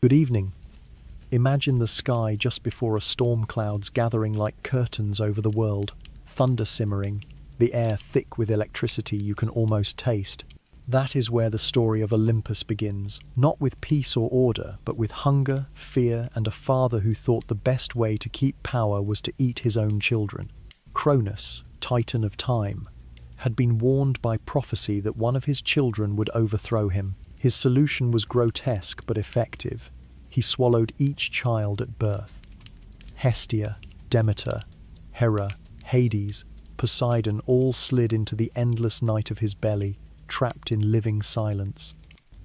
Good evening. Imagine the sky just before a storm, clouds gathering like curtains over the world, thunder simmering, the air thick with electricity you can almost taste. That is where the story of Olympus begins, not with peace or order, but with hunger, fear, and a father who thought the best way to keep power was to eat his own children. Cronus, Titan of time, had been warned by prophecy that one of his children would overthrow him. His solution was grotesque but effective. He swallowed each child at birth. Hestia, Demeter, Hera, Hades, Poseidon all slid into the endless night of his belly, trapped in living silence.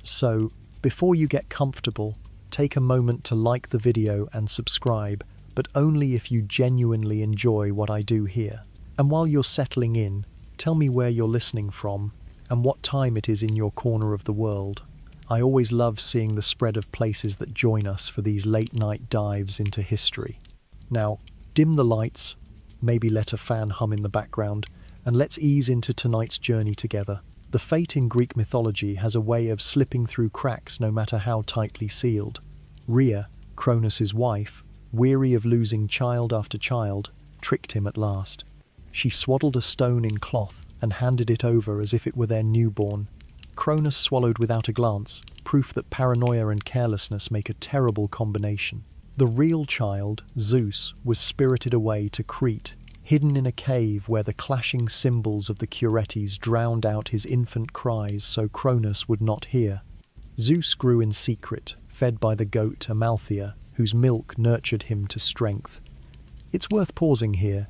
So, before you get comfortable, take a moment to like the video and subscribe, but only if you genuinely enjoy what I do here. And while you're settling in, tell me where you're listening from and what time it is in your corner of the world. I always love seeing the spread of places that join us for these late-night dives into history. Now, dim the lights, maybe let a fan hum in the background, and let's ease into tonight's journey together. The fate in Greek mythology has a way of slipping through cracks no matter how tightly sealed. Rhea, Cronus's wife, weary of losing child after child, tricked him at last. She swaddled a stone in cloth and handed it over as if it were their newborn. Cronus swallowed without a glance, proof that paranoia and carelessness make a terrible combination. The real child, Zeus, was spirited away to Crete, hidden in a cave where the clashing cymbals of the Curetes drowned out his infant cries so Cronus would not hear. Zeus grew in secret, fed by the goat Amalthea, whose milk nurtured him to strength. It's worth pausing here.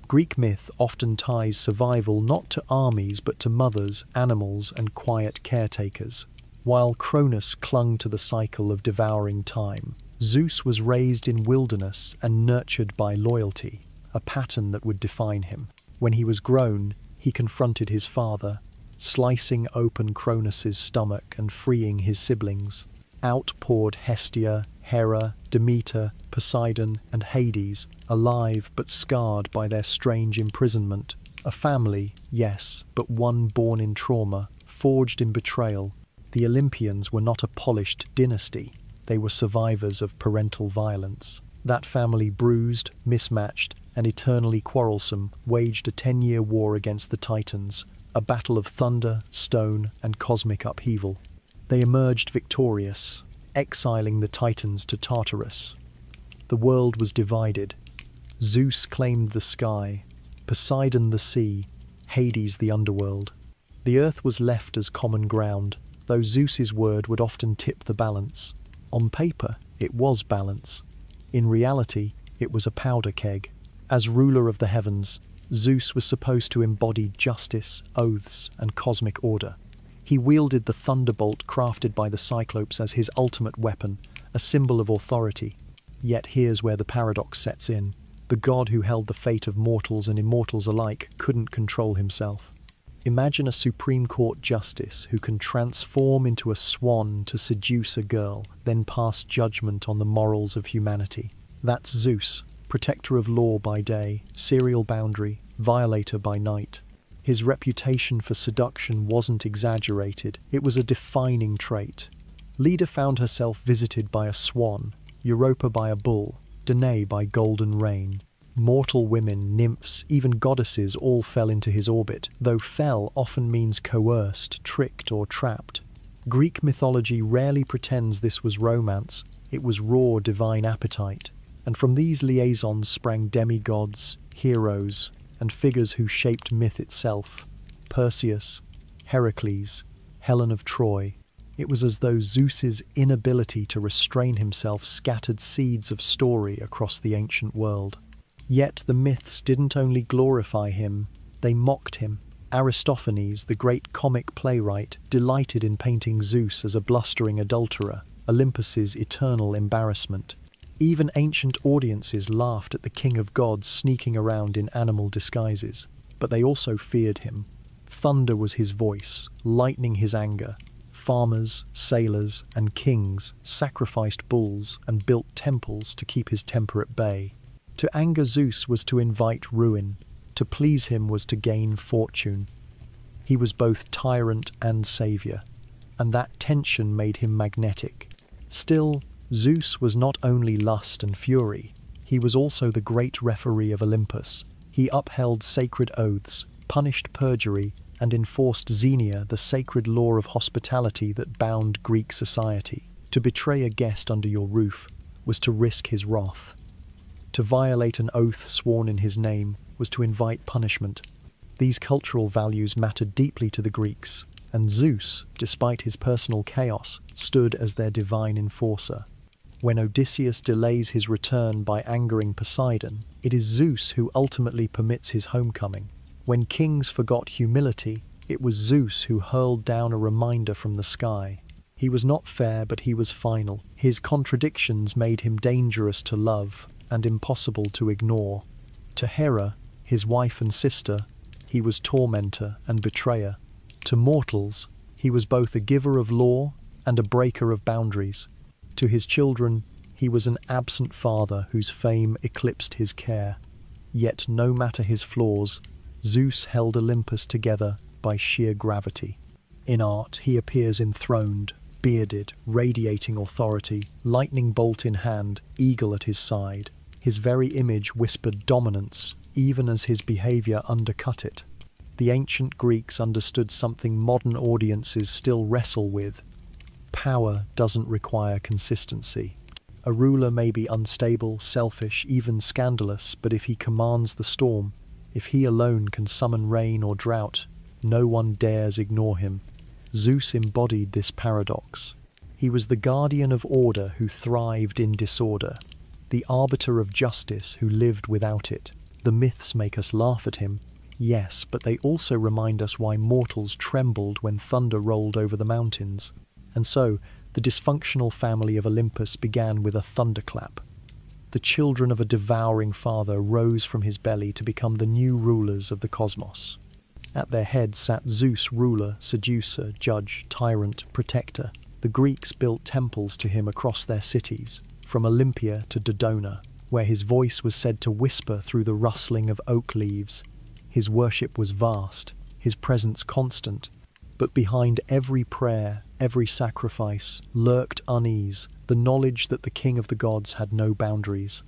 Greek myth often ties survival not to armies but to mothers, animals, and quiet caretakers. While Cronus clung to the cycle of devouring time, Zeus was raised in wilderness and nurtured by loyalty, a pattern that would define him. When he was grown, he confronted his father, slicing open Cronus's stomach and freeing his siblings. Out poured Hestia, Hera, Demeter, Poseidon, and Hades, alive but scarred by their strange imprisonment. A family, yes, but one born in trauma, forged in betrayal. The Olympians were not a polished dynasty. They were survivors of parental violence. That family, bruised, mismatched, and eternally quarrelsome, waged a 10-year war against the Titans, a battle of thunder, stone, and cosmic upheaval. They emerged victorious, exiling the Titans to Tartarus. The world was divided. Zeus claimed the sky, Poseidon the sea, Hades the underworld. The earth was left as common ground, though Zeus's word would often tip the balance. On paper, it was balance. In reality, it was a powder keg. As ruler of the heavens, Zeus was supposed to embody justice, oaths, and cosmic order. He wielded the thunderbolt crafted by the Cyclopes as his ultimate weapon, a symbol of authority. Yet here's where the paradox sets in. The god who held the fate of mortals and immortals alike couldn't control himself. Imagine a Supreme Court justice who can transform into a swan to seduce a girl, then pass judgment on the morals of humanity. That's Zeus, protector of law by day, serial boundary, violator by night. His reputation for seduction wasn't exaggerated, it was a defining trait. Leda found herself visited by a swan, Europa by a bull, Danae by golden rain. Mortal women, nymphs, even goddesses all fell into his orbit, though fell often means coerced, tricked, or trapped. Greek mythology rarely pretends this was romance, it was raw divine appetite. And from these liaisons sprang demigods, heroes, and figures who shaped myth itself. Perseus, Heracles, Helen of Troy. It was as though Zeus's inability to restrain himself scattered seeds of story across the ancient world. Yet the myths didn't only glorify him, they mocked him. Aristophanes, the great comic playwright, delighted in painting Zeus as a blustering adulterer, Olympus's eternal embarrassment. Even ancient audiences laughed at the king of gods sneaking around in animal disguises. But they also feared him. Thunder was his voice, lightning his anger. Farmers, sailors, and kings sacrificed bulls and built temples to keep his temper at bay. To anger Zeus was to invite ruin. To please him was to gain fortune. He was both tyrant and savior, and that tension made him magnetic. Still, Zeus was not only lust and fury, he was also the great referee of Olympus. He upheld sacred oaths, punished perjury, and enforced xenia, the sacred law of hospitality that bound Greek society. To betray a guest under your roof was to risk his wrath. To violate an oath sworn in his name was to invite punishment. These cultural values mattered deeply to the Greeks, and Zeus, despite his personal chaos, stood as their divine enforcer. When Odysseus delays his return by angering Poseidon, it is Zeus who ultimately permits his homecoming. When kings forgot humility, it was Zeus who hurled down a reminder from the sky. He was not fair, but he was final. His contradictions made him dangerous to love and impossible to ignore. To Hera, his wife and sister, he was tormentor and betrayer. To mortals, he was both a giver of law and a breaker of boundaries. To his children, he was an absent father whose fame eclipsed his care. Yet no matter his flaws, Zeus held Olympus together by sheer gravity. In art, he appears enthroned, bearded, radiating authority, lightning bolt in hand, eagle at his side. His very image whispered dominance, even as his behavior undercut it. The ancient Greeks understood something modern audiences still wrestle with. Power doesn't require consistency. A ruler may be unstable, selfish, even scandalous, but if he commands the storm, if he alone can summon rain or drought, no one dares ignore him. Zeus embodied this paradox. He was the guardian of order who thrived in disorder, the arbiter of justice who lived without it. The myths make us laugh at him, yes, but they also remind us why mortals trembled when thunder rolled over the mountains. And so, the dysfunctional family of Olympus began with a thunderclap. The children of a devouring father rose from his belly to become the new rulers of the cosmos. At their head sat Zeus, ruler, seducer, judge, tyrant, protector. The Greeks built temples to him across their cities, from Olympia to Dodona, where his voice was said to whisper through the rustling of oak leaves. His worship was vast, his presence constant, but behind every prayer, every sacrifice, lurked unease, the knowledge that the king of the gods had no boundaries.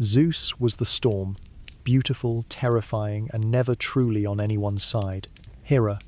Zeus was the storm, beautiful, terrifying, and never truly on anyone's side. Hera,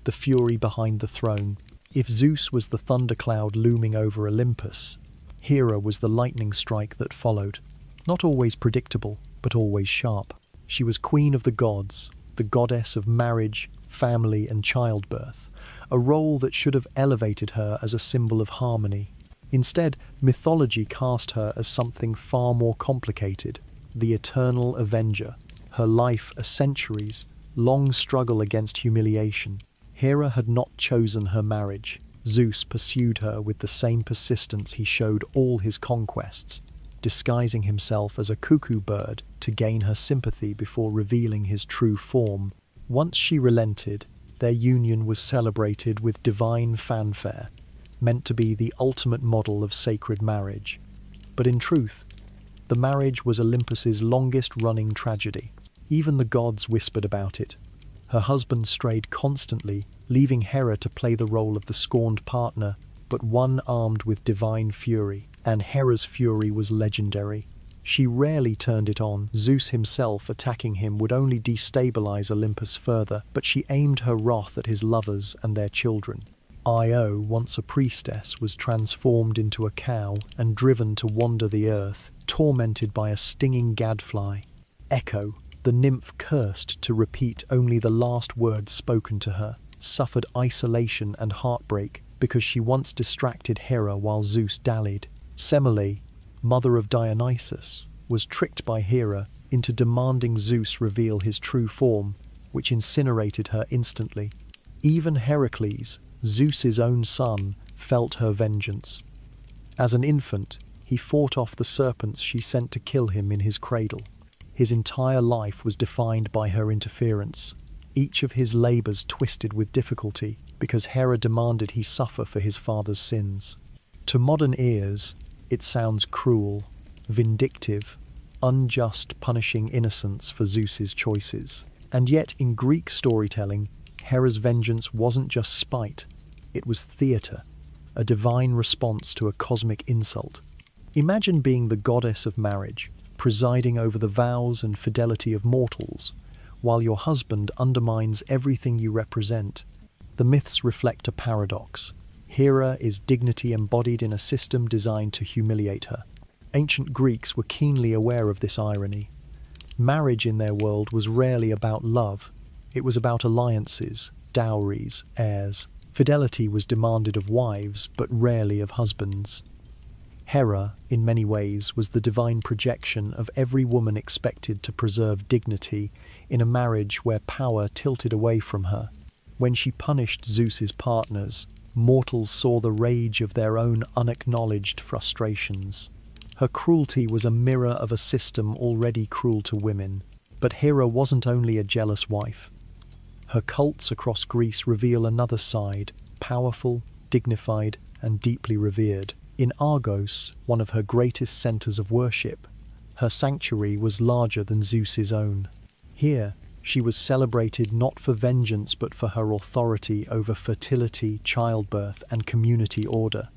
the fury behind the throne. If Zeus was the thundercloud looming over Olympus, Hera was the lightning strike that followed. Not always predictable, but always sharp. She was queen of the gods, the goddess of marriage, family, and childbirth, a role that should have elevated her as a symbol of harmony. Instead, mythology cast her as something far more complicated, the eternal avenger, her life a centuries-long struggle against humiliation. Hera had not chosen her marriage. Zeus pursued her with the same persistence he showed all his conquests, disguising himself as a cuckoo bird to gain her sympathy before revealing his true form. Once she relented, their union was celebrated with divine fanfare, meant to be the ultimate model of sacred marriage. But in truth, the marriage was Olympus's longest-running tragedy. Even the gods whispered about it. Her husband strayed constantly, leaving Hera to play the role of the scorned partner, but one armed with divine fury. And Hera's fury was legendary. She rarely turned it on. Zeus himself attacking him would only destabilize Olympus further, but she aimed her wrath at his lovers and their children. Io, once a priestess, was transformed into a cow and driven to wander the earth, tormented by a stinging gadfly. Echo, the nymph cursed to repeat only the last words spoken to her, suffered isolation and heartbreak because she once distracted Hera while Zeus dallied. Semele, mother of Dionysus, was tricked by Hera into demanding Zeus reveal his true form, which incinerated her instantly. Even Heracles, Zeus's own son, felt her vengeance. As an infant, he fought off the serpents she sent to kill him in his cradle. His entire life was defined by her interference, each of his labours twisted with difficulty because Hera demanded he suffer for his father's sins. To modern ears, it sounds cruel, vindictive, unjust, punishing innocence for Zeus's choices. And yet, in Greek storytelling, Hera's vengeance wasn't just spite, it was theatre, a divine response to a cosmic insult. Imagine being the goddess of marriage, presiding over the vows and fidelity of mortals, while your husband undermines everything you represent. The myths reflect a paradox. Hera is dignity embodied in a system designed to humiliate her. Ancient Greeks were keenly aware of this irony. Marriage in their world was rarely about love. It was about alliances, dowries, heirs. Fidelity was demanded of wives, but rarely of husbands. Hera, in many ways, was the divine projection of every woman expected to preserve dignity in a marriage where power tilted away from her. When she punished Zeus's partners, mortals saw the rage of their own unacknowledged frustrations. Her cruelty was a mirror of a system already cruel to women. But Hera wasn't only a jealous wife. Her cults across Greece reveal another side, powerful, dignified, and deeply revered. In Argos, one of her greatest centers of worship, her sanctuary was larger than Zeus's own. Here, she was celebrated not for vengeance but for her authority over fertility, childbirth, and community order.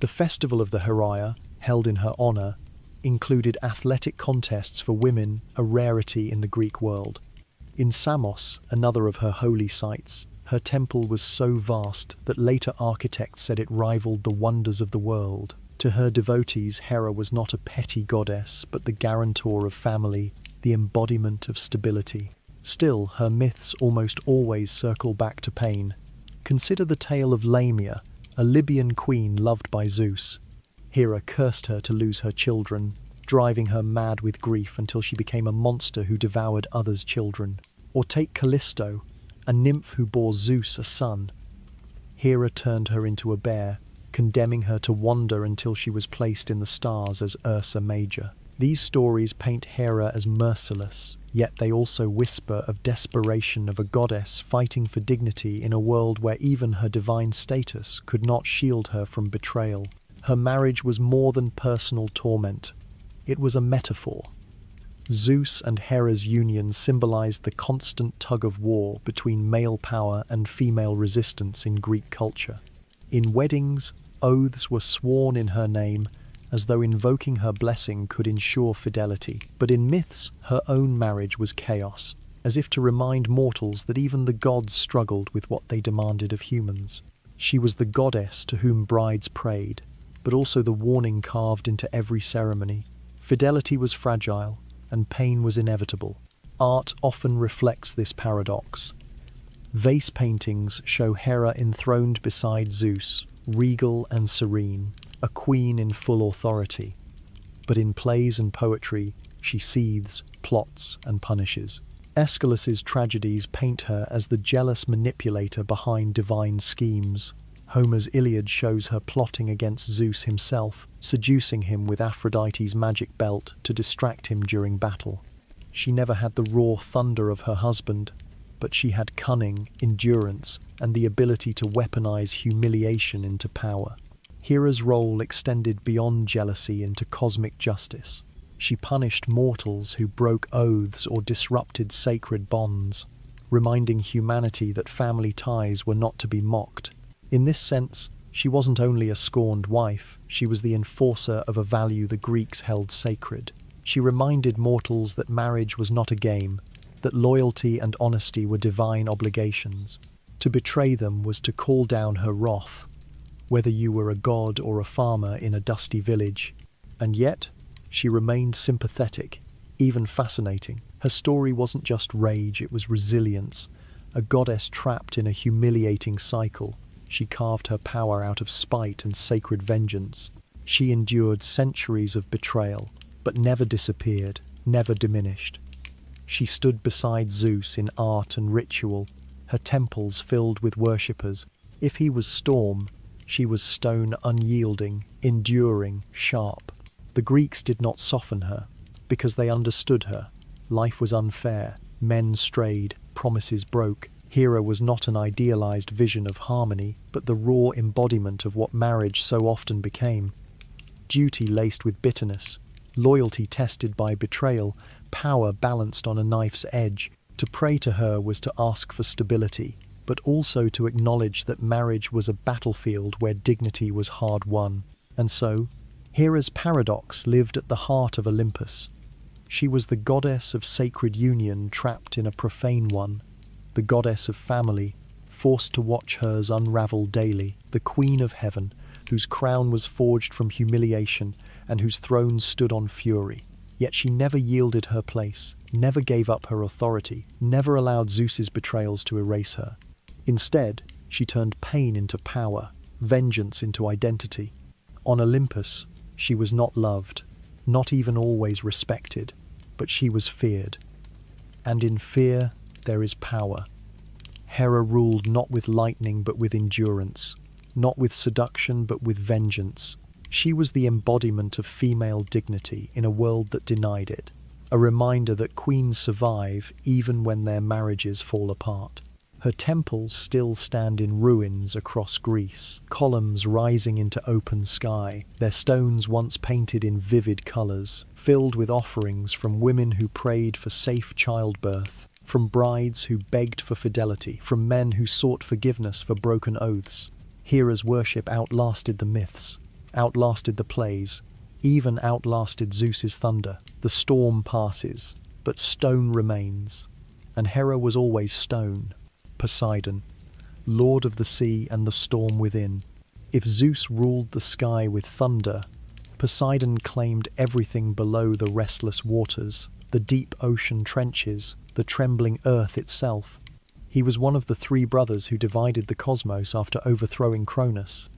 The festival of the Heraia, held in her honor, included athletic contests for women, a rarity in the Greek world. In Samos, another of her holy sites, her temple was so vast that later architects said it rivaled the wonders of the world. To her devotees, Hera was not a petty goddess, but the guarantor of family, the embodiment of stability. Still, her myths almost always circle back to pain. Consider the tale of Lamia, a Libyan queen loved by Zeus. Hera cursed her to lose her children, driving her mad with grief until she became a monster who devoured others' children. Or take Callisto, a nymph who bore Zeus a son. Hera turned her into a bear, condemning her to wander until she was placed in the stars as Ursa Major. These stories paint Hera as merciless, yet they also whisper of desperation of a goddess fighting for dignity in a world where even her divine status could not shield her from betrayal. Her marriage was more than personal torment. It was a metaphor. Zeus and Hera's union symbolized the constant tug-of-war between male power and female resistance in Greek culture. In weddings, oaths were sworn in her name, as though invoking her blessing could ensure fidelity. But in myths, her own marriage was chaos, as if to remind mortals that even the gods struggled with what they demanded of humans. She was the goddess to whom brides prayed, but also the warning carved into every ceremony. Fidelity was fragile, and pain was inevitable. Art often reflects this paradox. Vase paintings show Hera enthroned beside Zeus, regal and serene, a queen in full authority. But in plays and poetry, she seethes, plots, and punishes. Aeschylus's tragedies paint her as the jealous manipulator behind divine schemes. Homer's Iliad shows her plotting against Zeus himself, seducing him with Aphrodite's magic belt to distract him during battle. She never had the raw thunder of her husband, but she had cunning, endurance, and the ability to weaponize humiliation into power. Hera's role extended beyond jealousy into cosmic justice. She punished mortals who broke oaths or disrupted sacred bonds, reminding humanity that family ties were not to be mocked. In this sense, she wasn't only a scorned wife, she was the enforcer of a value the Greeks held sacred. She reminded mortals that marriage was not a game, that loyalty and honesty were divine obligations. To betray them was to call down her wrath, whether you were a god or a farmer in a dusty village. And yet, she remained sympathetic, even fascinating. Her story wasn't just rage, it was resilience. A goddess trapped in a humiliating cycle, she carved her power out of spite and sacred vengeance. She endured centuries of betrayal, but never disappeared, never diminished. She stood beside Zeus in art and ritual, her temples filled with worshippers. If he was storm, she was stone, unyielding, enduring, sharp. The Greeks did not soften her, because they understood her. Life was unfair, men strayed, promises broke. Hera was not an idealized vision of harmony, but the raw embodiment of what marriage so often became. Duty laced with bitterness, loyalty tested by betrayal, power balanced on a knife's edge. To pray to her was to ask for stability, but also to acknowledge that marriage was a battlefield where dignity was hard won. And so, Hera's paradox lived at the heart of Olympus. She was the goddess of sacred union trapped in a profane one, the goddess of family, forced to watch hers unravel daily, the queen of heaven, whose crown was forged from humiliation and whose throne stood on fury. Yet she never yielded her place, never gave up her authority, never allowed Zeus's betrayals to erase her. Instead, she turned pain into power, vengeance into identity. On Olympus, she was not loved, not even always respected, but she was feared. And in fear, there is power. Hera ruled not with lightning but with endurance, not with seduction but with vengeance. She was the embodiment of female dignity in a world that denied it, a reminder that queens survive even when their marriages fall apart. Her temples still stand in ruins across Greece, columns rising into open sky, their stones once painted in vivid colours, filled with offerings from women who prayed for safe childbirth, from brides who begged for fidelity, from men who sought forgiveness for broken oaths. Hera's worship outlasted the myths, outlasted the plays, even outlasted Zeus's thunder. The storm passes, but stone remains, and Hera was always stone. Poseidon, lord of the sea and the storm within. If Zeus ruled the sky with thunder, Poseidon claimed everything below the restless waters, the deep ocean trenches, the trembling earth itself. He was one of the three brothers who divided the cosmos after overthrowing Cronus.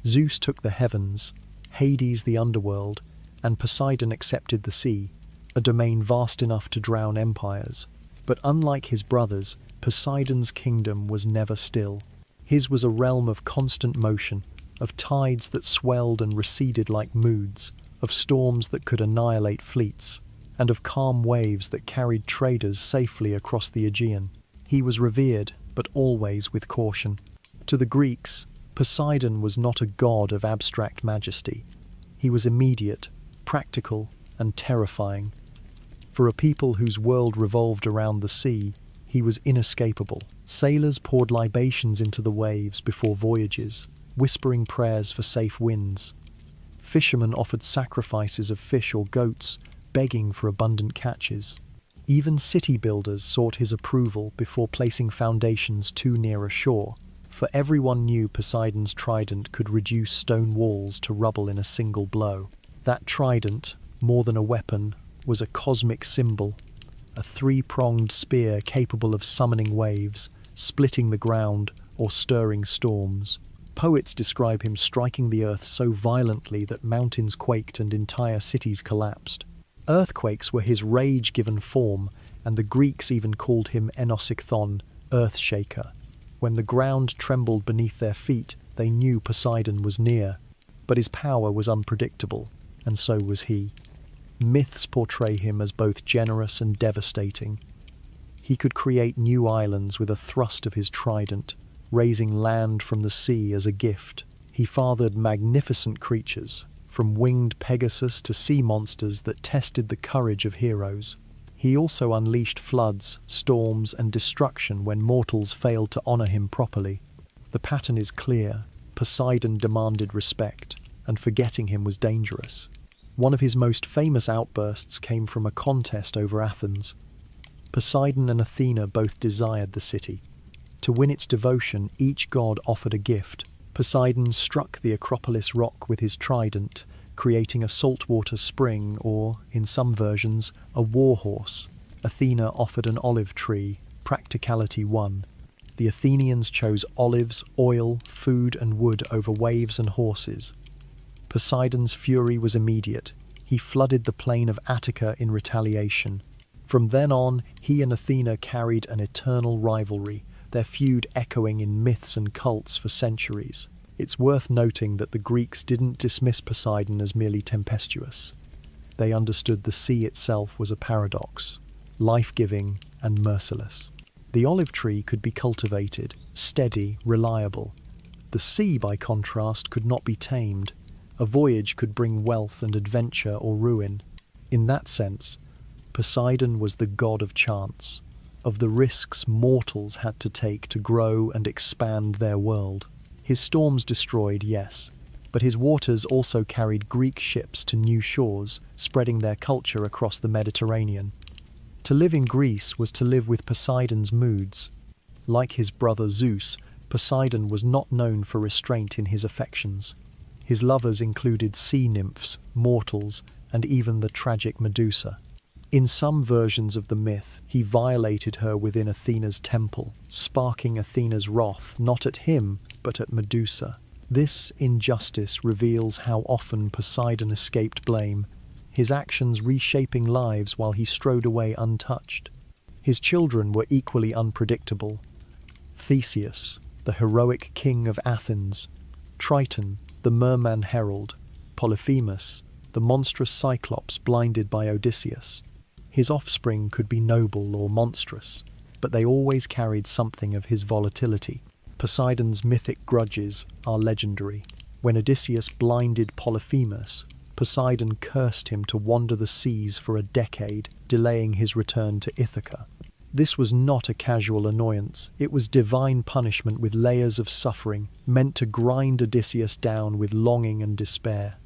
Zeus took the heavens, Hades the underworld, and Poseidon accepted the sea, a domain vast enough to drown empires. But unlike his brothers, Poseidon's kingdom was never still. His was a realm of constant motion, of tides that swelled and receded like moods, of storms that could annihilate fleets, and of calm waves that carried traders safely across the Aegean. He was revered, but always with caution. To the Greeks, Poseidon was not a god of abstract majesty. He was immediate, practical, and terrifying. For a people whose world revolved around the sea, he was inescapable. Sailors poured libations into the waves before voyages, whispering prayers for safe winds. Fishermen offered sacrifices of fish or goats, begging for abundant catches. Even city builders sought his approval before placing foundations too near a shore, for everyone knew Poseidon's trident could reduce stone walls to rubble in a single blow. That trident, more than a weapon, was a cosmic symbol, a three-pronged spear capable of summoning waves, splitting the ground, or stirring storms. Poets describe him striking the earth so violently that mountains quaked and entire cities collapsed. Earthquakes were his rage-given form, and the Greeks even called him Enosikthon, earth-shaker. When the ground trembled beneath their feet, they knew Poseidon was near. But his power was unpredictable, and so was he. Myths portray him as both generous and devastating. He could create new islands with a thrust of his trident, raising land from the sea as a gift. He fathered magnificent creatures, from winged Pegasus to sea monsters that tested the courage of heroes. He also unleashed floods, storms, and destruction when mortals failed to honor him properly. The pattern is clear. Poseidon demanded respect, and forgetting him was dangerous. One of his most famous outbursts came from a contest over Athens. Poseidon and Athena both desired the city. To win its devotion, each god offered a gift. Poseidon struck the Acropolis rock with his trident, creating a saltwater spring or, in some versions, a war horse. Athena offered an olive tree. Practicality won. The Athenians chose olives, oil, food and wood over waves and horses. Poseidon's fury was immediate. He flooded the plain of Attica in retaliation. From then on, he and Athena carried an eternal rivalry, their feud echoing in myths and cults for centuries. It's worth noting that the Greeks didn't dismiss Poseidon as merely tempestuous. They understood the sea itself was a paradox, life-giving and merciless. The olive tree could be cultivated, steady, reliable. The sea, by contrast, could not be tamed. A voyage could bring wealth and adventure or ruin. In that sense, Poseidon was the god of chance, of the risks mortals had to take to grow and expand their world. His storms destroyed, yes, But his waters also carried Greek ships to new shores, spreading their culture across the Mediterranean. To live in Greece was to live with Poseidon's moods. Like his brother Zeus, Poseidon was not known for restraint in his affections. His lovers included sea nymphs, mortals, and even the tragic Medusa. In some versions of the myth, he violated her within Athena's temple, sparking Athena's wrath not at him, but at Medusa. This injustice reveals how often Poseidon escaped blame, his actions reshaping lives while he strode away untouched. His children were equally unpredictable. Theseus, the heroic king of Athens; Triton, the merman herald; Polyphemus, the monstrous Cyclops blinded by Odysseus. His offspring could be noble or monstrous, but they always carried something of his volatility. Poseidon's mythic grudges are legendary. When Odysseus blinded Polyphemus, Poseidon cursed him to wander the seas for a decade, delaying his return to Ithaca. This was not a casual annoyance, it was divine punishment with layers of suffering, meant to grind Odysseus down with longing and despair.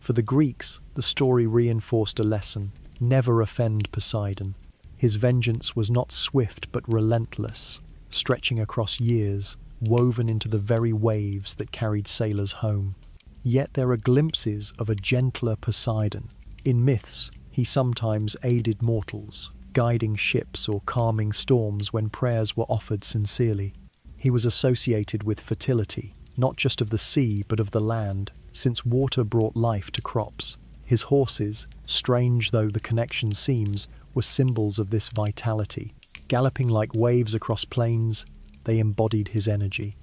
For the Greeks, the story reinforced a lesson: never offend Poseidon. His vengeance was not swift but relentless, stretching across years, woven into the very waves that carried sailors home. Yet there are glimpses of a gentler Poseidon. In myths, he sometimes aided mortals, guiding ships or calming storms when prayers were offered sincerely. He was associated with fertility, not just of the sea but of the land, since water brought life to crops. His horses, strange though the connection seems, were symbols of this vitality. Galloping like waves across plains, they embodied his energy.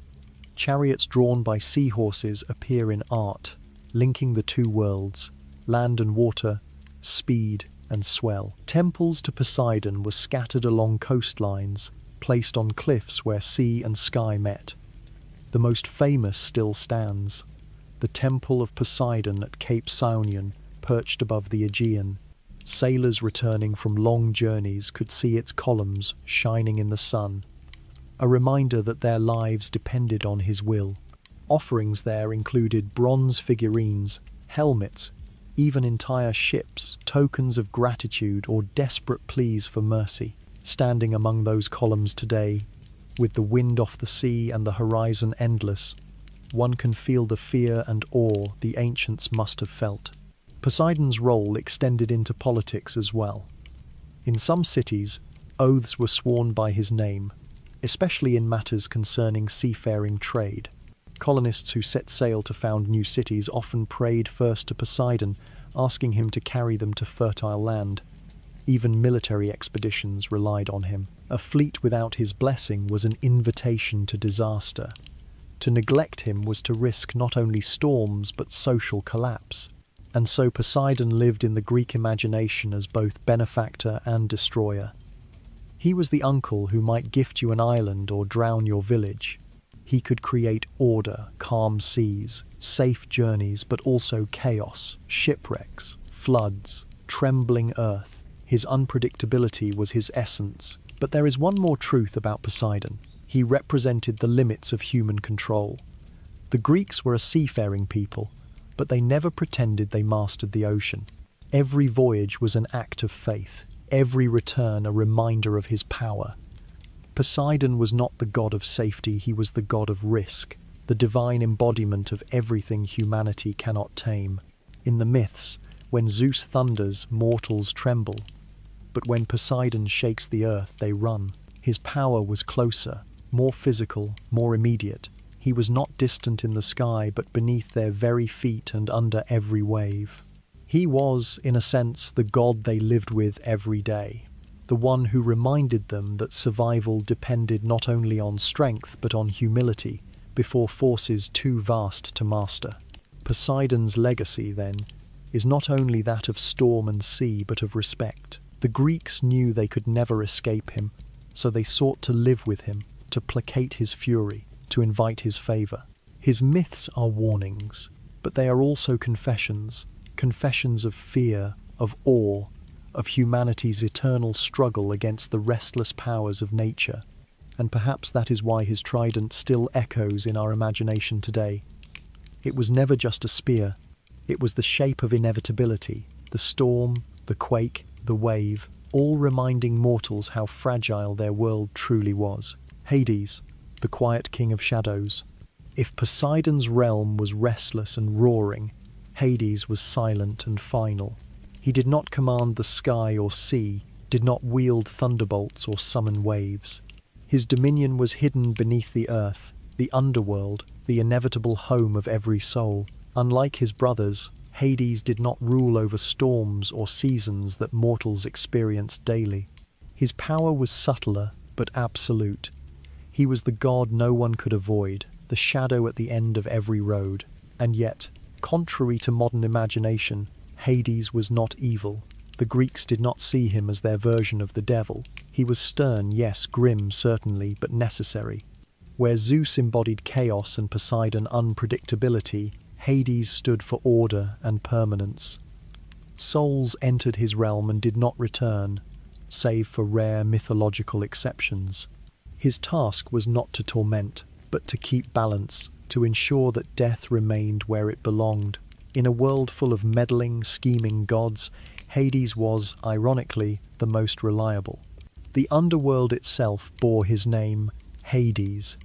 Chariots drawn by seahorses appear in art, linking the two worlds, land and water, speed and swell. Temples to Poseidon were scattered along coastlines, placed on cliffs where sea and sky met. The most famous still stands, the Temple of Poseidon at Cape Saunion, perched above the Aegean. Sailors returning from long journeys could see its columns shining in the sun, a reminder that their lives depended on his will. Offerings there included bronze figurines, helmets, even entire ships, tokens of gratitude or desperate pleas for mercy. Standing among those columns today, with the wind off the sea and the horizon endless, one can feel the fear and awe the ancients must have felt. Poseidon's role extended into politics as well. In some cities, oaths were sworn by his name, especially in matters concerning seafaring trade. Colonists who set sail to found new cities often prayed first to Poseidon, asking him to carry them to fertile land. Even military expeditions relied on him. A fleet without his blessing was an invitation to disaster. To neglect him was to risk not only storms but social collapse. And so Poseidon lived in the Greek imagination as both benefactor and destroyer. He was the uncle who might gift you an island or drown your village. He could create order, calm seas, safe journeys, but also chaos, shipwrecks, floods, trembling earth. His unpredictability was his essence. But there is one more truth about Poseidon. He represented the limits of human control. The Greeks were a seafaring people, but they never pretended they mastered the ocean. Every voyage was an act of faith, every return a reminder of his power. Poseidon was not the god of safety, he was the god of risk, the divine embodiment of everything humanity cannot tame. In the myths, when Zeus thunders, mortals tremble, but when Poseidon shakes the earth, they run. His power was closer, more physical, more immediate. He was not distant in the sky, but beneath their very feet and under every wave. He was, in a sense, the god they lived with every day, the one who reminded them that survival depended not only on strength but on humility before forces too vast to master. Poseidon's legacy, then, is not only that of storm and sea but of respect. The Greeks knew they could never escape him, so they sought to live with him, to placate his fury, to invite his favour. His myths are warnings, but they are also confessions, confessions of fear, of awe, of humanity's eternal struggle against the restless powers of nature. And perhaps that is why his trident still echoes in our imagination today. It was never just a spear. It was the shape of inevitability, the storm, the quake, the wave, all reminding mortals how fragile their world truly was. Hades, the quiet king of shadows. If Poseidon's realm was restless and roaring, Hades was silent and final. He did not command the sky or sea, did not wield thunderbolts or summon waves. His dominion was hidden beneath the earth, the underworld, the inevitable home of every soul. Unlike his brothers, Hades did not rule over storms or seasons that mortals experienced daily. His power was subtler but absolute. He was the god no one could avoid, the shadow at the end of every road. And yet, contrary to modern imagination, Hades was not evil. The Greeks did not see him as their version of the devil. He was stern, yes, grim certainly, but necessary. Where Zeus embodied chaos and Poseidon unpredictability, Hades stood for order and permanence. Souls entered his realm and did not return, save for rare mythological exceptions. His task was not to torment, but to keep balance, to ensure that death remained where it belonged. In a world full of meddling, scheming gods, Hades was, ironically, the most reliable. The underworld itself bore his name, Hades.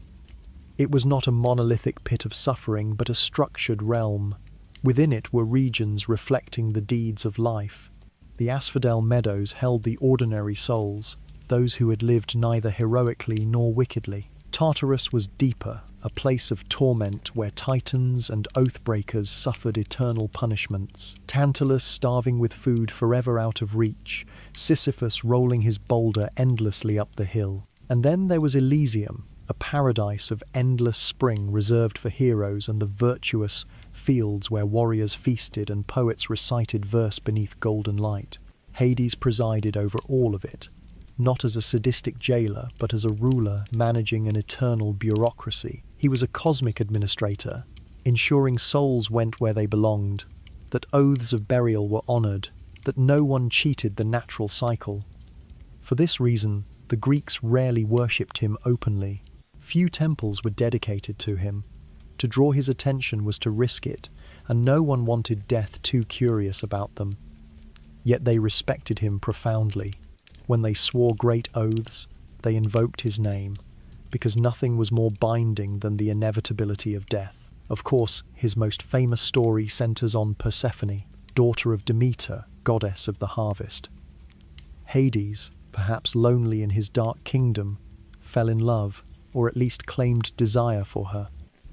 It was not a monolithic pit of suffering, but a structured realm. Within it were regions reflecting the deeds of life. The asphodel meadows held the ordinary souls, those who had lived neither heroically nor wickedly. Tartarus was deeper, a place of torment where titans and oathbreakers suffered eternal punishments. Tantalus starving with food forever out of reach, Sisyphus rolling his boulder endlessly up the hill. And then there was Elysium, a paradise of endless spring reserved for heroes and the virtuous fields where warriors feasted and poets recited verse beneath golden light. Hades presided over all of it, not as a sadistic jailer, but as a ruler managing an eternal bureaucracy. He was a cosmic administrator, ensuring souls went where they belonged, that oaths of burial were honored, that no one cheated the natural cycle. For this reason, the Greeks rarely worshipped him openly. Few temples were dedicated to him. To draw his attention was to risk it, and no one wanted death too curious about them. Yet they respected him profoundly. When they swore great oaths, they invoked his name, because nothing was more binding than the inevitability of death. Of course, his most famous story centers on Persephone, daughter of Demeter, goddess of the harvest. Hades, perhaps lonely in his dark kingdom, fell in love, or at least claimed desire for her.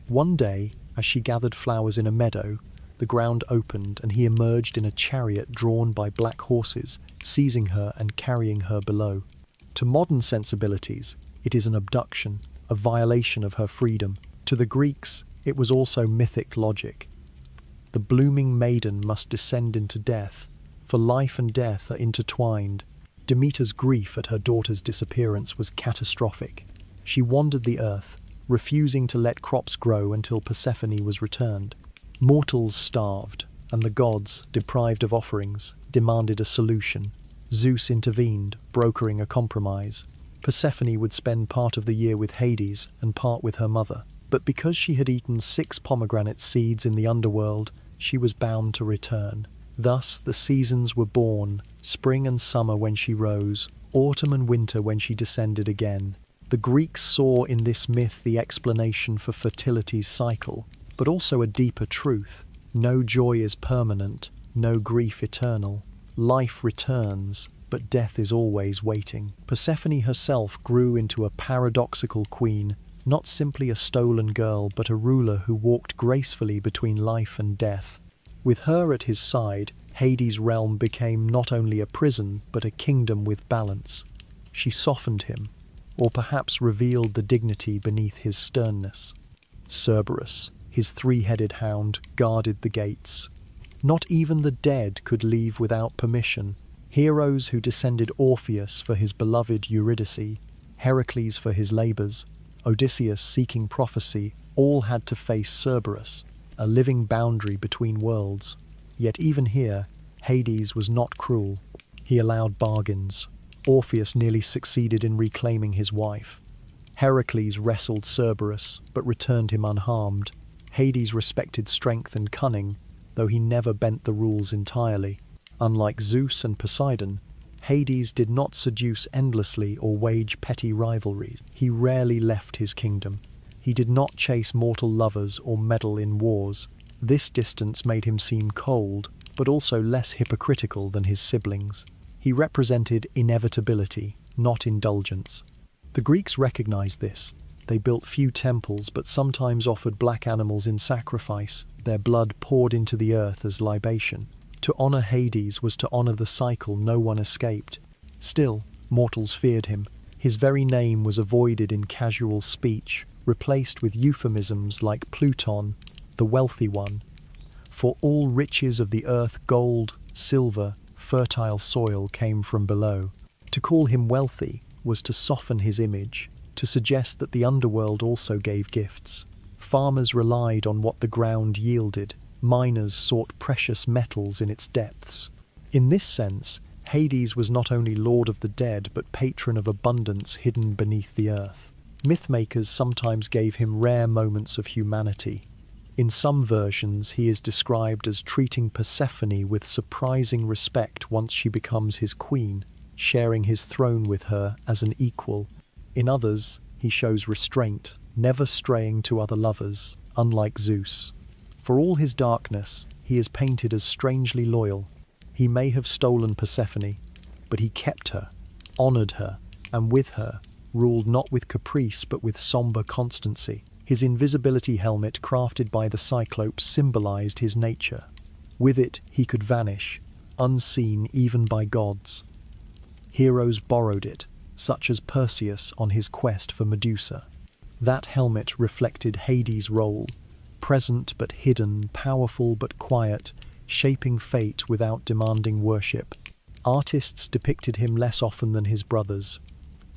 One day, as she gathered flowers in a meadow, the ground opened and he emerged in a chariot drawn by black horses, seizing her and carrying her below. To modern sensibilities, it is an abduction, a violation of her freedom. To the Greeks, it was also mythic logic. The blooming maiden must descend into death, for life and death are intertwined. Demeter's grief at her daughter's disappearance was catastrophic. She wandered the earth, refusing to let crops grow until Persephone was returned. Mortals starved, and the gods, deprived of offerings, demanded a solution. Zeus intervened, brokering a compromise. Persephone would spend part of the year with Hades and part with her mother. But because she had eaten 6 pomegranate seeds in the underworld, she was bound to return. Thus the seasons were born, spring and summer when she rose, autumn and winter when she descended again. The Greeks saw in this myth the explanation for fertility's cycle, but also a deeper truth. No joy is permanent, no grief eternal. Life returns, but death is always waiting. Persephone herself grew into a paradoxical queen, not simply a stolen girl, but a ruler who walked gracefully between life and death. With her at his side, Hades' realm became not only a prison, but a kingdom with balance. She softened him, or perhaps revealed the dignity beneath his sternness. Cerberus, his 3-headed hound, guarded the gates. Not even the dead could leave without permission. Heroes who descended Orpheus for his beloved Eurydice, Heracles for his labours, Odysseus seeking prophecy, all had to face Cerberus, a living boundary between worlds. Yet even here, Hades was not cruel. He allowed bargains. Orpheus nearly succeeded in reclaiming his wife. Heracles wrestled Cerberus, but returned him unharmed. Hades respected strength and cunning, though he never bent the rules entirely. Unlike Zeus and Poseidon, Hades did not seduce endlessly or wage petty rivalries. He rarely left his kingdom. He did not chase mortal lovers or meddle in wars. This distance made him seem cold, but also less hypocritical than his siblings. He represented inevitability, not indulgence. The Greeks recognized this. They built few temples, but sometimes offered black animals in sacrifice, their blood poured into the earth as libation. To honor Hades was to honor the cycle no one escaped. Still, mortals feared him. His very name was avoided in casual speech, replaced with euphemisms like Pluton, the wealthy one. For all riches of the earth, gold, silver, fertile soil came from below. To call him wealthy was to soften his image, to suggest that the underworld also gave gifts. Farmers relied on what the ground yielded. Miners sought precious metals in its depths. In this sense, Hades was not only lord of the dead, but patron of abundance hidden beneath the earth. Mythmakers sometimes gave him rare moments of humanity. In some versions, he is described as treating Persephone with surprising respect once she becomes his queen, sharing his throne with her as an equal. In others, he shows restraint, never straying to other lovers, unlike Zeus. For all his darkness, he is painted as strangely loyal. He may have stolen Persephone, but he kept her, honored her, and with her, ruled not with caprice but with somber constancy. His invisibility helmet, crafted by the Cyclopes, symbolized his nature. With it, he could vanish, unseen even by gods. Heroes borrowed it, such as Perseus on his quest for Medusa. That helmet reflected Hades' role, present but hidden, powerful but quiet, shaping fate without demanding worship. Artists depicted him less often than his brothers.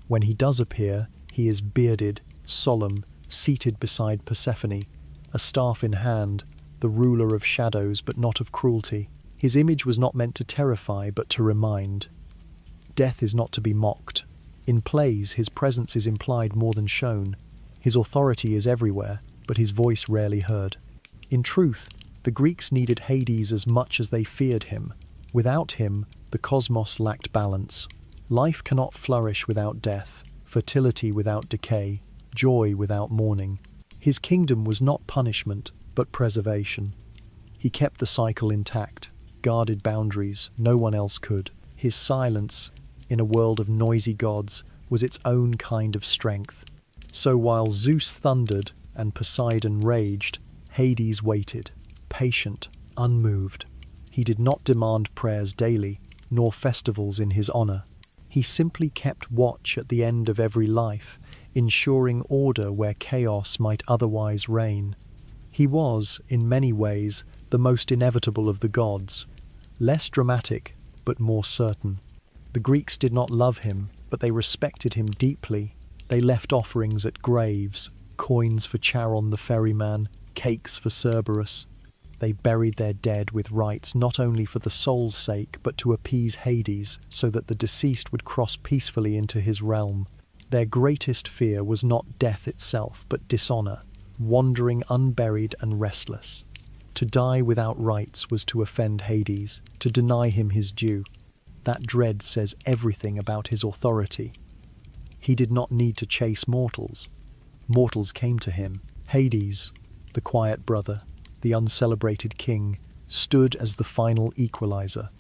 When he does appear, he is bearded, solemn, seated beside Persephone, a staff in hand, the ruler of shadows but not of cruelty. His image was not meant to terrify but to remind. Death is not to be mocked. In plays, his presence is implied more than shown. His authority is everywhere, but his voice rarely heard. In truth, the Greeks needed Hades as much as they feared him. Without him, the cosmos lacked balance. Life cannot flourish without death, fertility without decay, joy without mourning. His kingdom was not punishment, but preservation. He kept the cycle intact, guarded boundaries no one else could. His silence, in a world of noisy gods, was its own kind of strength. So while Zeus thundered and Poseidon raged, Hades waited, patient, unmoved. He did not demand prayers daily, nor festivals in his honor. He simply kept watch at the end of every life, ensuring order where chaos might otherwise reign. He was, in many ways, the most inevitable of the gods, less dramatic, but more certain. The Greeks did not love him, but they respected him deeply. They left offerings at graves, coins for Charon the ferryman, cakes for Cerberus. They buried their dead with rites not only for the soul's sake, but to appease Hades, so that the deceased would cross peacefully into his realm. Their greatest fear was not death itself, but dishonor, wandering unburied and restless. To die without rites was to offend Hades, to deny him his due. That dread says everything about his authority. He did not need to chase mortals. Mortals came to him. Hades, the quiet brother, the uncelebrated king, stood as the final equalizer.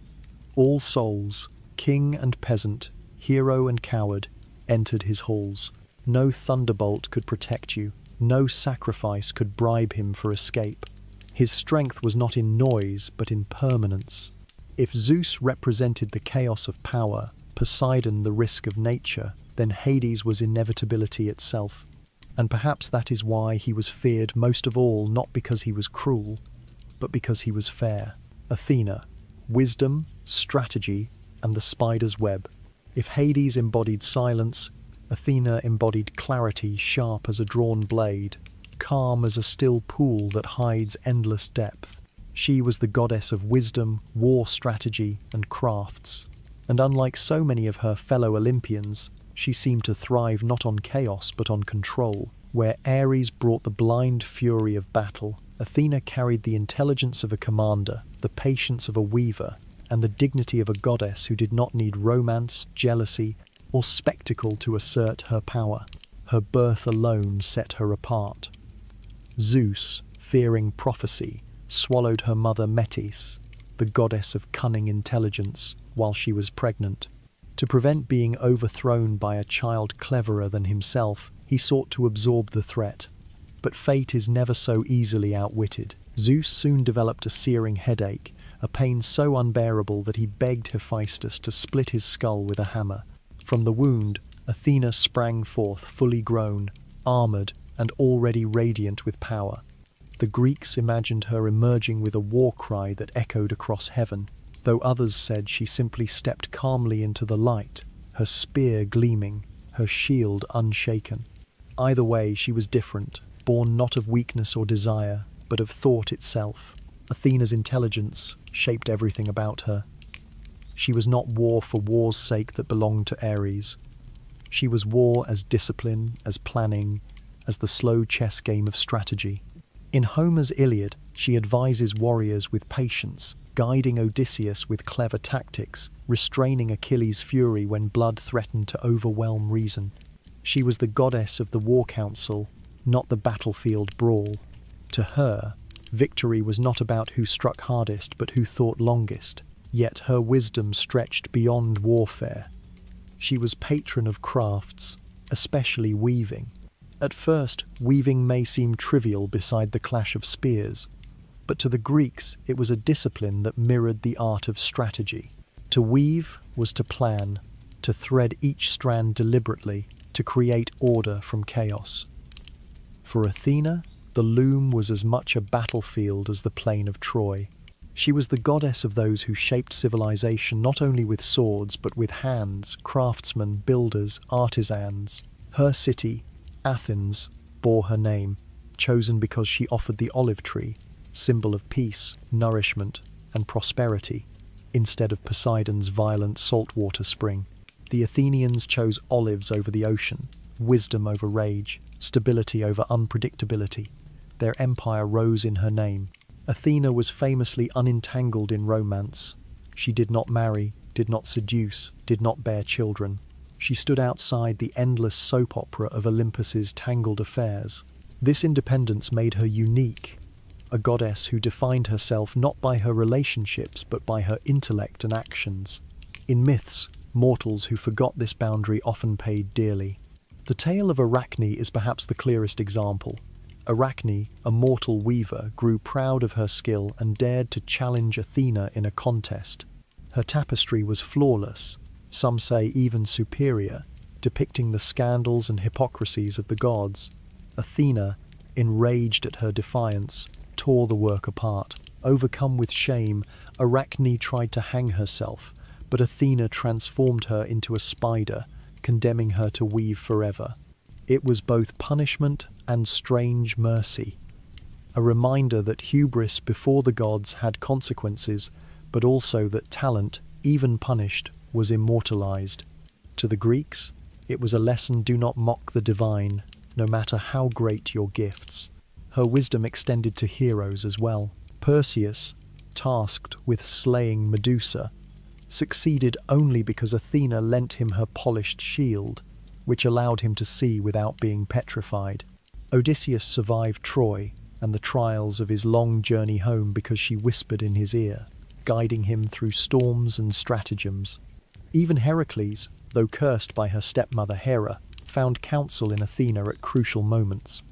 All souls, king and peasant, hero and coward, entered his halls. No thunderbolt could protect you. No sacrifice could bribe him for escape. His strength was not in noise, but in permanence. If Zeus represented the chaos of power, Poseidon the risk of nature, then Hades was inevitability itself. And perhaps that is why he was feared most of all, not because he was cruel, but because he was fair. Athena, wisdom, strategy, and the spider's web. If Hades embodied silence, Athena embodied clarity, sharp as a drawn blade, calm as a still pool that hides endless depth. She was the goddess of wisdom, war strategy, and crafts. And unlike so many of her fellow Olympians, she seemed to thrive not on chaos but on control. Where Ares brought the blind fury of battle, Athena carried the intelligence of a commander, the patience of a weaver, and the dignity of a goddess who did not need romance, jealousy, or spectacle to assert her power. Her birth alone set her apart. Zeus, fearing prophecy, swallowed her mother Metis, the goddess of cunning intelligence, while she was pregnant. To prevent being overthrown by a child cleverer than himself, he sought to absorb the threat. But fate is never so easily outwitted. Zeus soon developed a searing headache, a pain so unbearable that he begged Hephaestus to split his skull with a hammer. From the wound, Athena sprang forth fully grown, armoured, and already radiant with power. The Greeks imagined her emerging with a war cry that echoed across heaven, though others said she simply stepped calmly into the light, her spear gleaming, her shield unshaken. Either way, she was different, born not of weakness or desire, but of thought itself. Athena's intelligence shaped everything about her. She was not war for war's sake that belonged to Ares. She was war as discipline, as planning, as the slow chess game of strategy. In Homer's Iliad, she advises warriors with patience, guiding Odysseus with clever tactics, restraining Achilles' fury when blood threatened to overwhelm reason. She was the goddess of the war council, not the battlefield brawl. To her, victory was not about who struck hardest, but who thought longest. Yet her wisdom stretched beyond warfare. She was patron of crafts, especially weaving. At first, weaving may seem trivial beside the clash of spears, but to the Greeks it was a discipline that mirrored the art of strategy. To weave was to plan, to thread each strand deliberately, to create order from chaos. For Athena, the loom was as much a battlefield as the plain of Troy. She was the goddess of those who shaped civilization not only with swords but with hands, craftsmen, builders, artisans. Her city, Athens, bore her name, chosen because she offered the olive tree, symbol of peace, nourishment, and prosperity, instead of Poseidon's violent saltwater spring. The Athenians chose olives over the ocean, wisdom over rage, stability over unpredictability. Their empire rose in her name. Athena was famously unentangled in romance. She did not marry, did not seduce, did not bear children. She stood outside the endless soap opera of Olympus's tangled affairs. This independence made her unique, a goddess who defined herself not by her relationships but by her intellect and actions. In myths, mortals who forgot this boundary often paid dearly. The tale of Arachne is perhaps the clearest example. Arachne, a mortal weaver, grew proud of her skill and dared to challenge Athena in a contest. Her tapestry was flawless, some say even superior, depicting the scandals and hypocrisies of the gods. Athena, enraged at her defiance, tore the work apart. Overcome with shame, Arachne tried to hang herself, but Athena transformed her into a spider, condemning her to weave forever. It was both punishment and strange mercy, a reminder that hubris before the gods had consequences, but also that talent, even punished, was immortalized. To the Greeks, it was a lesson: do not mock the divine, no matter how great your gifts. Her wisdom extended to heroes as well. Perseus, tasked with slaying Medusa, succeeded only because Athena lent him her polished shield, which allowed him to see without being petrified. Odysseus survived Troy and the trials of his long journey home because she whispered in his ear, guiding him through storms and stratagems. Even Heracles, though cursed by her stepmother Hera, found counsel in Athena at crucial moments.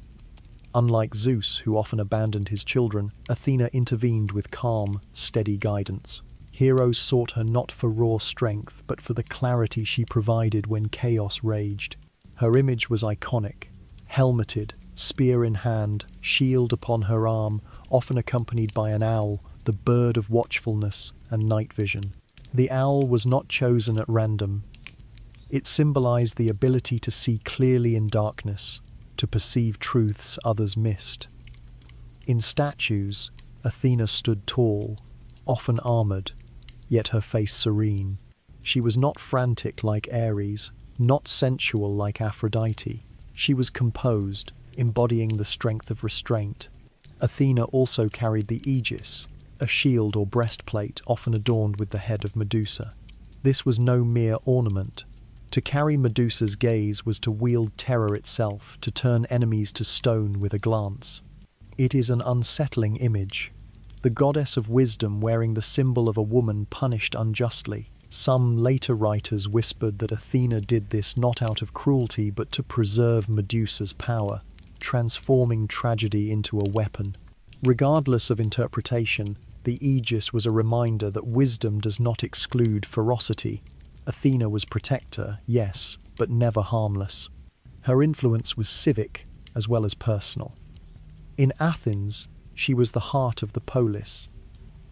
Unlike Zeus, who often abandoned his children, Athena intervened with calm, steady guidance. Heroes sought her not for raw strength, but for the clarity she provided when chaos raged. Her image was iconic, helmeted, spear in hand, shield upon her arm, often accompanied by an owl, the bird of watchfulness and night vision. The owl was not chosen at random. It symbolized the ability to see clearly in darkness, to perceive truths others missed. In statues, Athena stood tall, often armored, yet her face serene. She was not frantic like Ares, not sensual like Aphrodite. She was composed, embodying the strength of restraint. Athena also carried the aegis, a shield or breastplate often adorned with the head of Medusa. This was no mere ornament. To carry Medusa's gaze was to wield terror itself, to turn enemies to stone with a glance. It is an unsettling image. The goddess of wisdom wearing the symbol of a woman punished unjustly. Some later writers whispered that Athena did this not out of cruelty but to preserve Medusa's power, transforming tragedy into a weapon. Regardless of interpretation, the aegis was a reminder that wisdom does not exclude ferocity. Athena was protector, yes, but never harmless. Her influence was civic as well as personal. In Athens, she was the heart of the polis.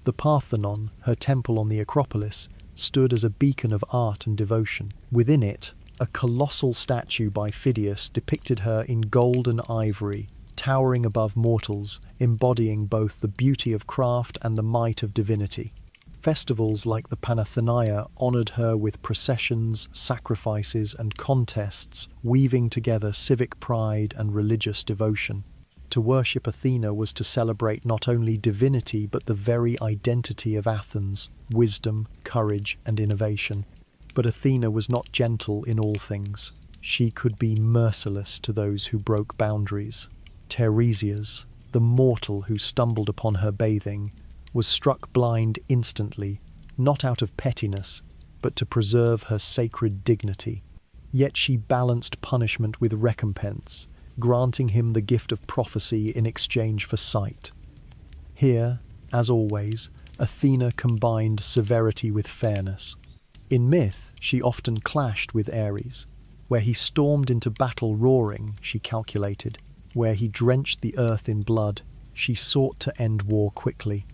The Parthenon, her temple on the Acropolis, stood as a beacon of art and devotion. Within it, a colossal statue by Phidias depicted her in gold and ivory, towering above mortals, embodying both the beauty of craft and the might of divinity. Festivals like the Pantheon honoured her with processions, sacrifices, and contests, weaving together civic pride and religious devotion. To worship Athena was to celebrate not only divinity but the very identity of Athens, wisdom, courage, and innovation. But Athena was not gentle in all things. She could be merciless to those who broke boundaries. Tiresias, the mortal who stumbled upon her bathing, was struck blind instantly, not out of pettiness, but to preserve her sacred dignity. Yet she balanced punishment with recompense, granting him the gift of prophecy in exchange for sight. Here, as always, Athena combined severity with fairness. In myth, she often clashed with Ares. Where he stormed into battle roaring, she calculated. Where he drenched the earth in blood, she sought to end war quickly.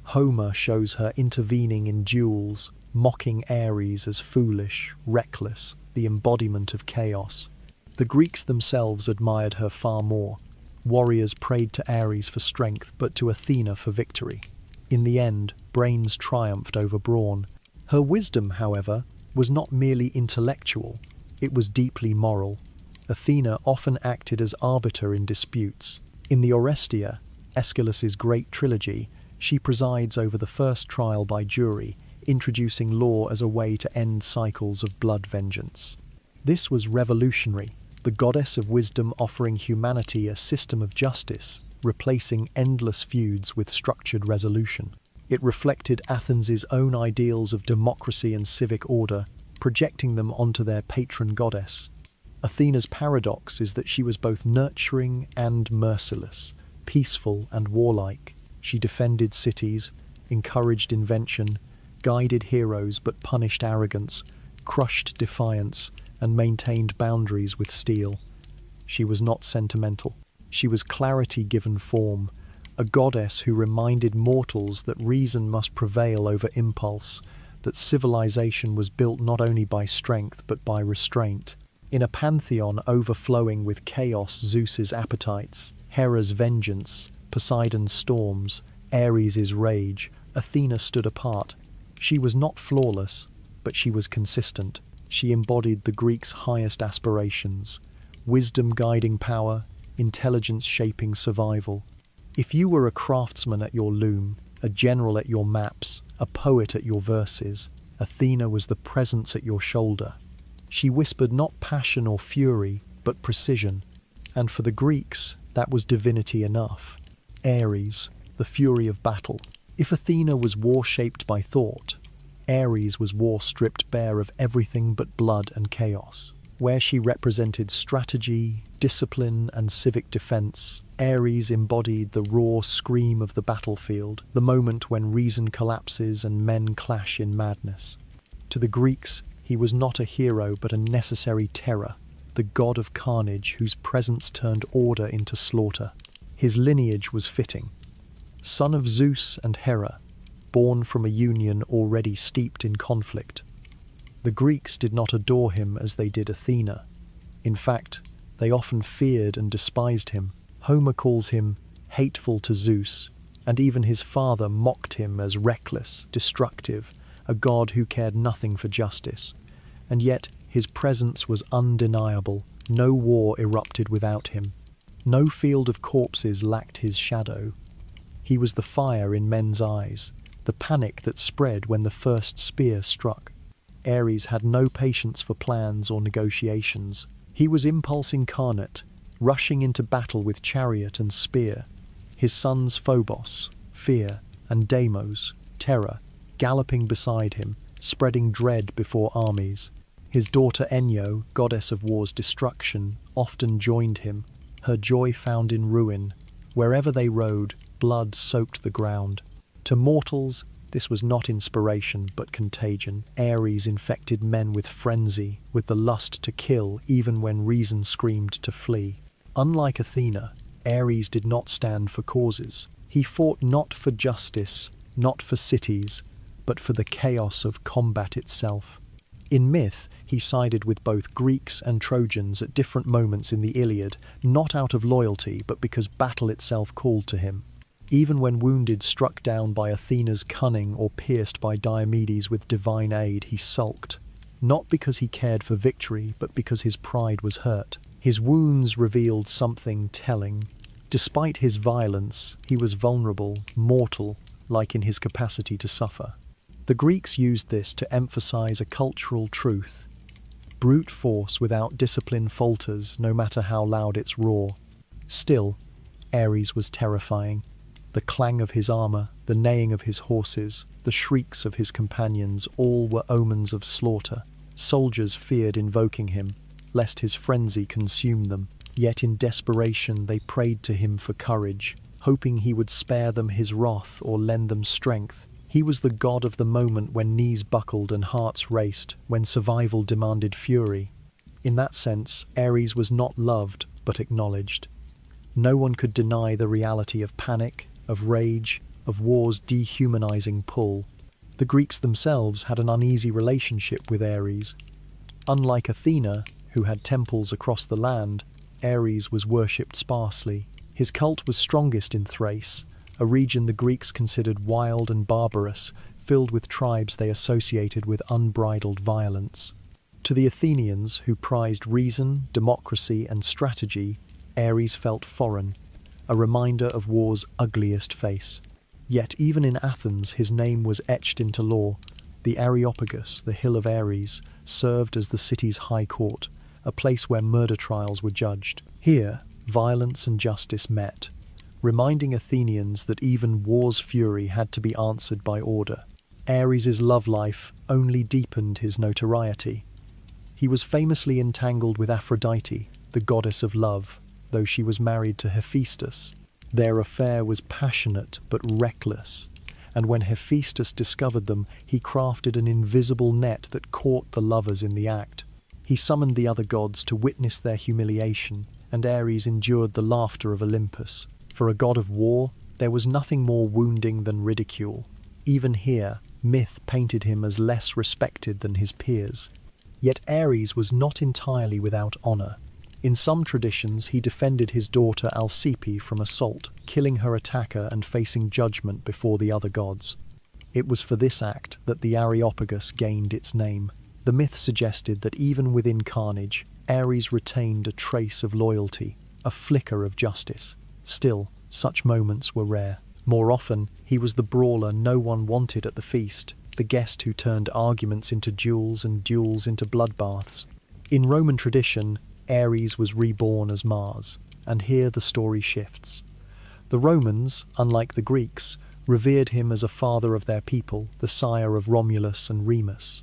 Homer shows her intervening in duels, mocking Ares as foolish, reckless, the embodiment of chaos. The Greeks themselves admired her far more. Warriors prayed to Ares for strength, but to Athena for victory. In the end, brains triumphed over brawn. Her wisdom, however, was not merely intellectual, it was deeply moral. Athena often acted as arbiter in disputes. In the Orestia, Aeschylus's great trilogy, she presides over the first trial by jury, introducing law as a way to end cycles of blood vengeance. This was revolutionary, the goddess of wisdom offering humanity a system of justice, replacing endless feuds with structured resolution. It reflected Athens' own ideals of democracy and civic order, projecting them onto their patron goddess. Athena's paradox is that she was both nurturing and merciless, peaceful and warlike. She defended cities, encouraged invention, guided heroes but punished arrogance, crushed defiance, and maintained boundaries with steel. She was not sentimental. She was clarity given form, a goddess who reminded mortals that reason must prevail over impulse, that civilization was built not only by strength but by restraint. In a pantheon overflowing with chaos, Zeus's appetites, Hera's vengeance, Poseidon's storms, Ares' rage, Athena stood apart. She was not flawless, but she was consistent. She embodied the Greeks' highest aspirations, wisdom guiding power, intelligence shaping survival. If you were a craftsman at your loom, a general at your maps, a poet at your verses, Athena was the presence at your shoulder. She whispered not passion or fury, but precision. And for the Greeks, that was divinity enough. Ares, the fury of battle. If Athena was war shaped by thought, Ares was war stripped bare of everything but blood and chaos. Where she represented strategy, discipline, and civic defense, Ares embodied the raw scream of the battlefield, the moment when reason collapses and men clash in madness. To the Greeks, he was not a hero but a necessary terror, the god of carnage whose presence turned order into slaughter. His lineage was fitting. Son of Zeus and Hera, born from a union already steeped in conflict. The Greeks did not adore him as they did Athena. In fact, they often feared and despised him. Homer calls him hateful to Zeus, and even his father mocked him as reckless, destructive, a god who cared nothing for justice. And yet his presence was undeniable. No war erupted without him. No field of corpses lacked his shadow. He was the fire in men's eyes, the panic that spread when the first spear struck. Ares had no patience for plans or negotiations. He was impulse incarnate, rushing into battle with chariot and spear. His sons Phobos, fear, and Deimos, terror, galloping beside him, spreading dread before armies. His daughter Enyo, goddess of war's destruction, often joined him, her joy found in ruin. Wherever they rode, blood soaked the ground. To mortals, this was not inspiration but contagion. Ares infected men with frenzy, with the lust to kill even when reason screamed to flee. Unlike Athena, Ares did not stand for causes. He fought not for justice, not for cities, but for the chaos of combat itself. In myth, he sided with both Greeks and Trojans at different moments in the Iliad, not out of loyalty but because battle itself called to him. Even when wounded, struck down by Athena's cunning, or pierced by Diomedes with divine aid, he sulked, not because he cared for victory, but because his pride was hurt. His wounds revealed something telling. Despite his violence, he was vulnerable, mortal, like in his capacity to suffer. The Greeks used this to emphasize a cultural truth. Brute force without discipline falters, no matter how loud its roar. Still, Ares was terrifying. The clang of his armor, the neighing of his horses, the shrieks of his companions, all were omens of slaughter. Soldiers feared invoking him, lest his frenzy consume them. Yet in desperation they prayed to him for courage, hoping he would spare them his wrath or lend them strength. He was the god of the moment when knees buckled and hearts raced, when survival demanded fury. In that sense, Ares was not loved, but acknowledged. No one could deny the reality of panic, of rage, of war's dehumanizing pull. The Greeks themselves had an uneasy relationship with Ares. Unlike Athena, who had temples across the land, Ares was worshipped sparsely. His cult was strongest in Thrace, a region the Greeks considered wild and barbarous, filled with tribes they associated with unbridled violence. To the Athenians, who prized reason, democracy, and strategy, Ares felt foreign, a reminder of war's ugliest face. Yet even in Athens his name was etched into law. The Areopagus, the Hill of Ares, served as the city's high court, a place where murder trials were judged. Here, violence and justice met, reminding Athenians that even war's fury had to be answered by order. Ares's love life only deepened his notoriety. He was famously entangled with Aphrodite, the goddess of love, though she was married to Hephaestus. Their affair was passionate but reckless, and when Hephaestus discovered them, he crafted an invisible net that caught the lovers in the act. He summoned the other gods to witness their humiliation, and Ares endured the laughter of Olympus. For a god of war, there was nothing more wounding than ridicule. Even here, myth painted him as less respected than his peers. Yet Ares was not entirely without honor. In some traditions, he defended his daughter Alcippe from assault, killing her attacker and facing judgment before the other gods. It was for this act that the Areopagus gained its name. The myth suggested that even within carnage, Ares retained a trace of loyalty, a flicker of justice. Still, such moments were rare. More often, he was the brawler no one wanted at the feast, the guest who turned arguments into duels and duels into bloodbaths. In Roman tradition, Ares was reborn as Mars, and here the story shifts. The Romans, unlike the Greeks, revered him as a father of their people, the sire of Romulus and Remus.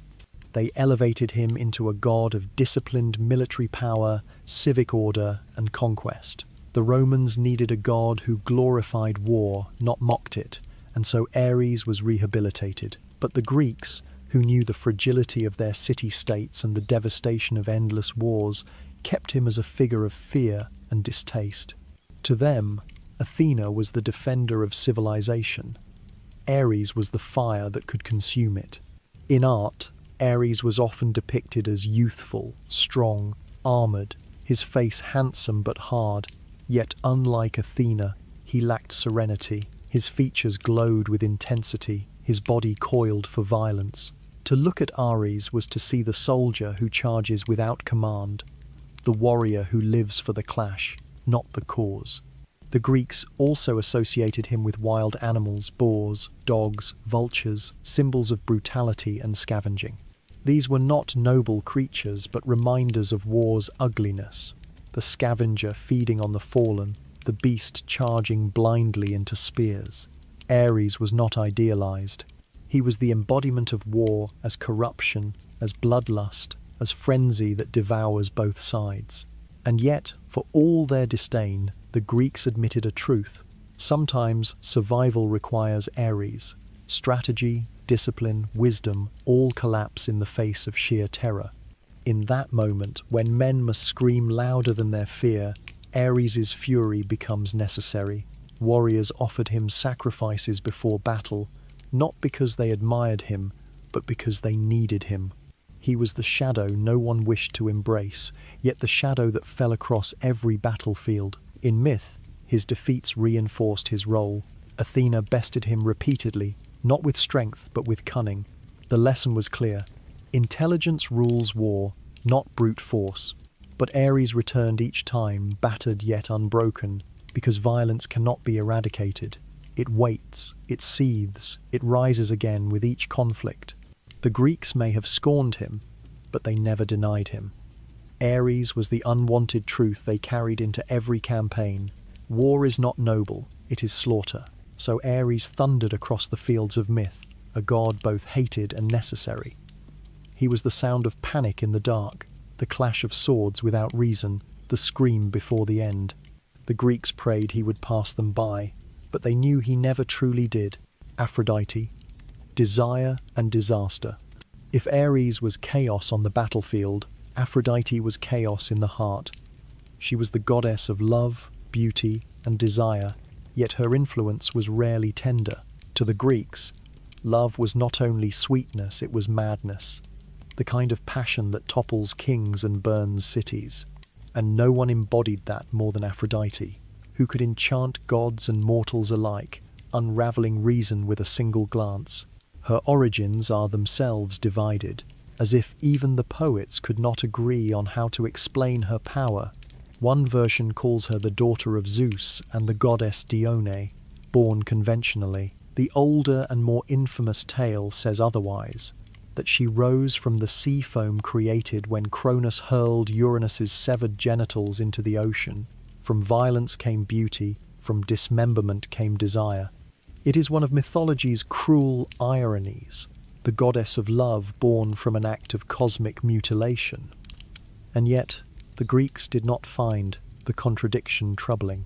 They elevated him into a god of disciplined military power, civic order, and conquest. The Romans needed a god who glorified war, not mocked it, and so Ares was rehabilitated. But the Greeks, who knew the fragility of their city-states and the devastation of endless wars, kept him as a figure of fear and distaste. To them, Athena was the defender of civilization. Ares was the fire that could consume it. In art, Ares was often depicted as youthful, strong, armored, his face handsome but hard. Yet unlike Athena, he lacked serenity. His features glowed with intensity, his body coiled for violence. To look at Ares was to see the soldier who charges without command, the warrior who lives for the clash. not the cause. The Greeks also associated him with wild animals, boars, dogs, vultures, symbols of brutality and scavenging. These were not noble creatures, but reminders of war's ugliness. The scavenger feeding on the fallen, the beast charging blindly into spears. Ares was not idealized. He was the embodiment of war as corruption, as bloodlust, as frenzy that devours both sides. And yet, for all their disdain, the Greeks admitted a truth. Sometimes survival requires Ares. Strategy, discipline, wisdom all collapse in the face of sheer terror. In that moment, when men must scream louder than their fear, Ares's fury becomes necessary. Warriors offered him sacrifices before battle, not because they admired him, but because they needed him. He was the shadow no one wished to embrace, yet the shadow that fell across every battlefield. In myth, his defeats reinforced his role. Athena bested him repeatedly, not with strength, but with cunning. The lesson was clear. Intelligence rules war, not brute force. But Ares returned each time, battered yet unbroken, because violence cannot be eradicated. It waits, it seethes, it rises again with each conflict. The Greeks may have scorned him, but they never denied him. Ares was the unwanted truth they carried into every campaign. War is not noble, it is slaughter. So Ares thundered across the fields of myth, a god both hated and necessary. He was the sound of panic in the dark, the clash of swords without reason, the scream before the end. The Greeks prayed he would pass them by, but they knew he never truly did. Aphrodite, desire and disaster. If Ares was chaos on the battlefield, Aphrodite was chaos in the heart. She was the goddess of love, beauty, and desire, yet her influence was rarely tender. To the Greeks, love was not only sweetness, it was madness, the kind of passion that topples kings and burns cities. And no one embodied that more than Aphrodite, who could enchant gods and mortals alike, unraveling reason with a single glance. Her origins are themselves divided, as if even the poets could not agree on how to explain her power. One version calls her the daughter of Zeus and the goddess Dione, born conventionally. The older and more infamous tale says otherwise, that she rose from the sea foam created when Cronus hurled Uranus's severed genitals into the ocean. From violence came beauty, from dismemberment came desire. It is one of mythology's cruel ironies, the goddess of love born from an act of cosmic mutilation. And yet, the Greeks did not find the contradiction troubling.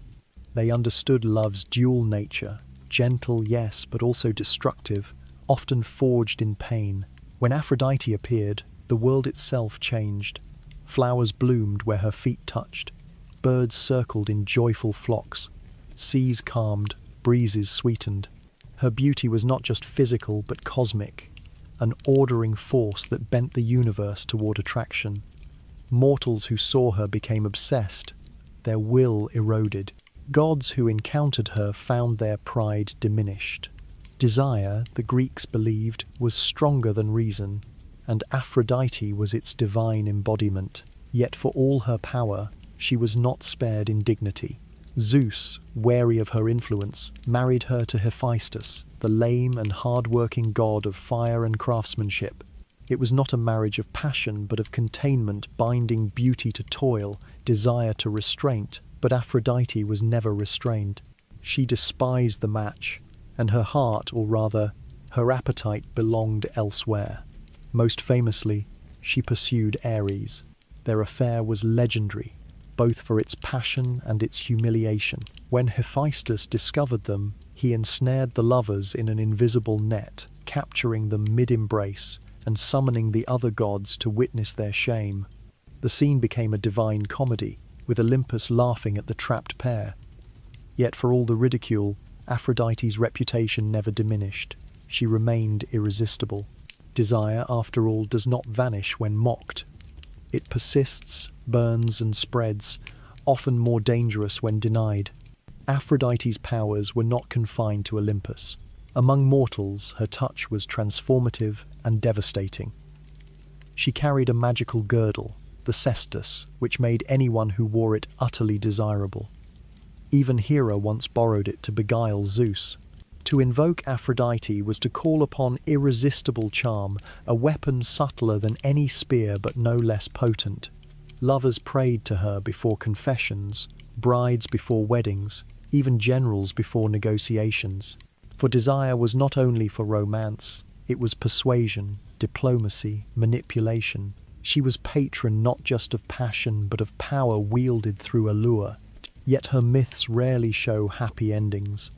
They understood love's dual nature, gentle, yes, but also destructive, often forged in pain. When Aphrodite appeared, the world itself changed. Flowers bloomed where her feet touched. Birds circled in joyful flocks. Seas calmed, breezes sweetened. Her beauty was not just physical but cosmic, an ordering force that bent the universe toward attraction. Mortals who saw her became obsessed, their will eroded. Gods who encountered her found their pride diminished. Desire, the Greeks believed, was stronger than reason, and Aphrodite was its divine embodiment. Yet for all her power, she was not spared indignity. Zeus, wary of her influence, married her to Hephaestus, the lame and hard-working god of fire and craftsmanship. It was not a marriage of passion, but of containment, binding beauty to toil, desire to restraint. But Aphrodite was never restrained. She despised the match, and her heart, or rather, her appetite, belonged elsewhere. Most famously, she pursued Ares. Their affair was legendary, both for its passion and its humiliation. When Hephaestus discovered them, he ensnared the lovers in an invisible net, capturing them mid-embrace and summoning the other gods to witness their shame. The scene became a divine comedy, with Olympus laughing at the trapped pair. Yet for all the ridicule, Aphrodite's reputation never diminished. She remained irresistible. Desire, after all, does not vanish when mocked. It persists, burns and spreads, often more dangerous when denied. Aphrodite's powers were not confined to Olympus. Among mortals, her touch was transformative and devastating. She carried a magical girdle, the cestus, which made anyone who wore it utterly desirable. Even Hera once borrowed it to beguile Zeus. To invoke Aphrodite was to call upon irresistible charm, a weapon subtler than any spear but no less potent. Lovers prayed to her before confessions, brides before weddings, even generals before negotiations. For desire was not only for romance, it was persuasion, diplomacy, manipulation. She was patron not just of passion but of power wielded through allure. Yet her myths rarely show happy endings.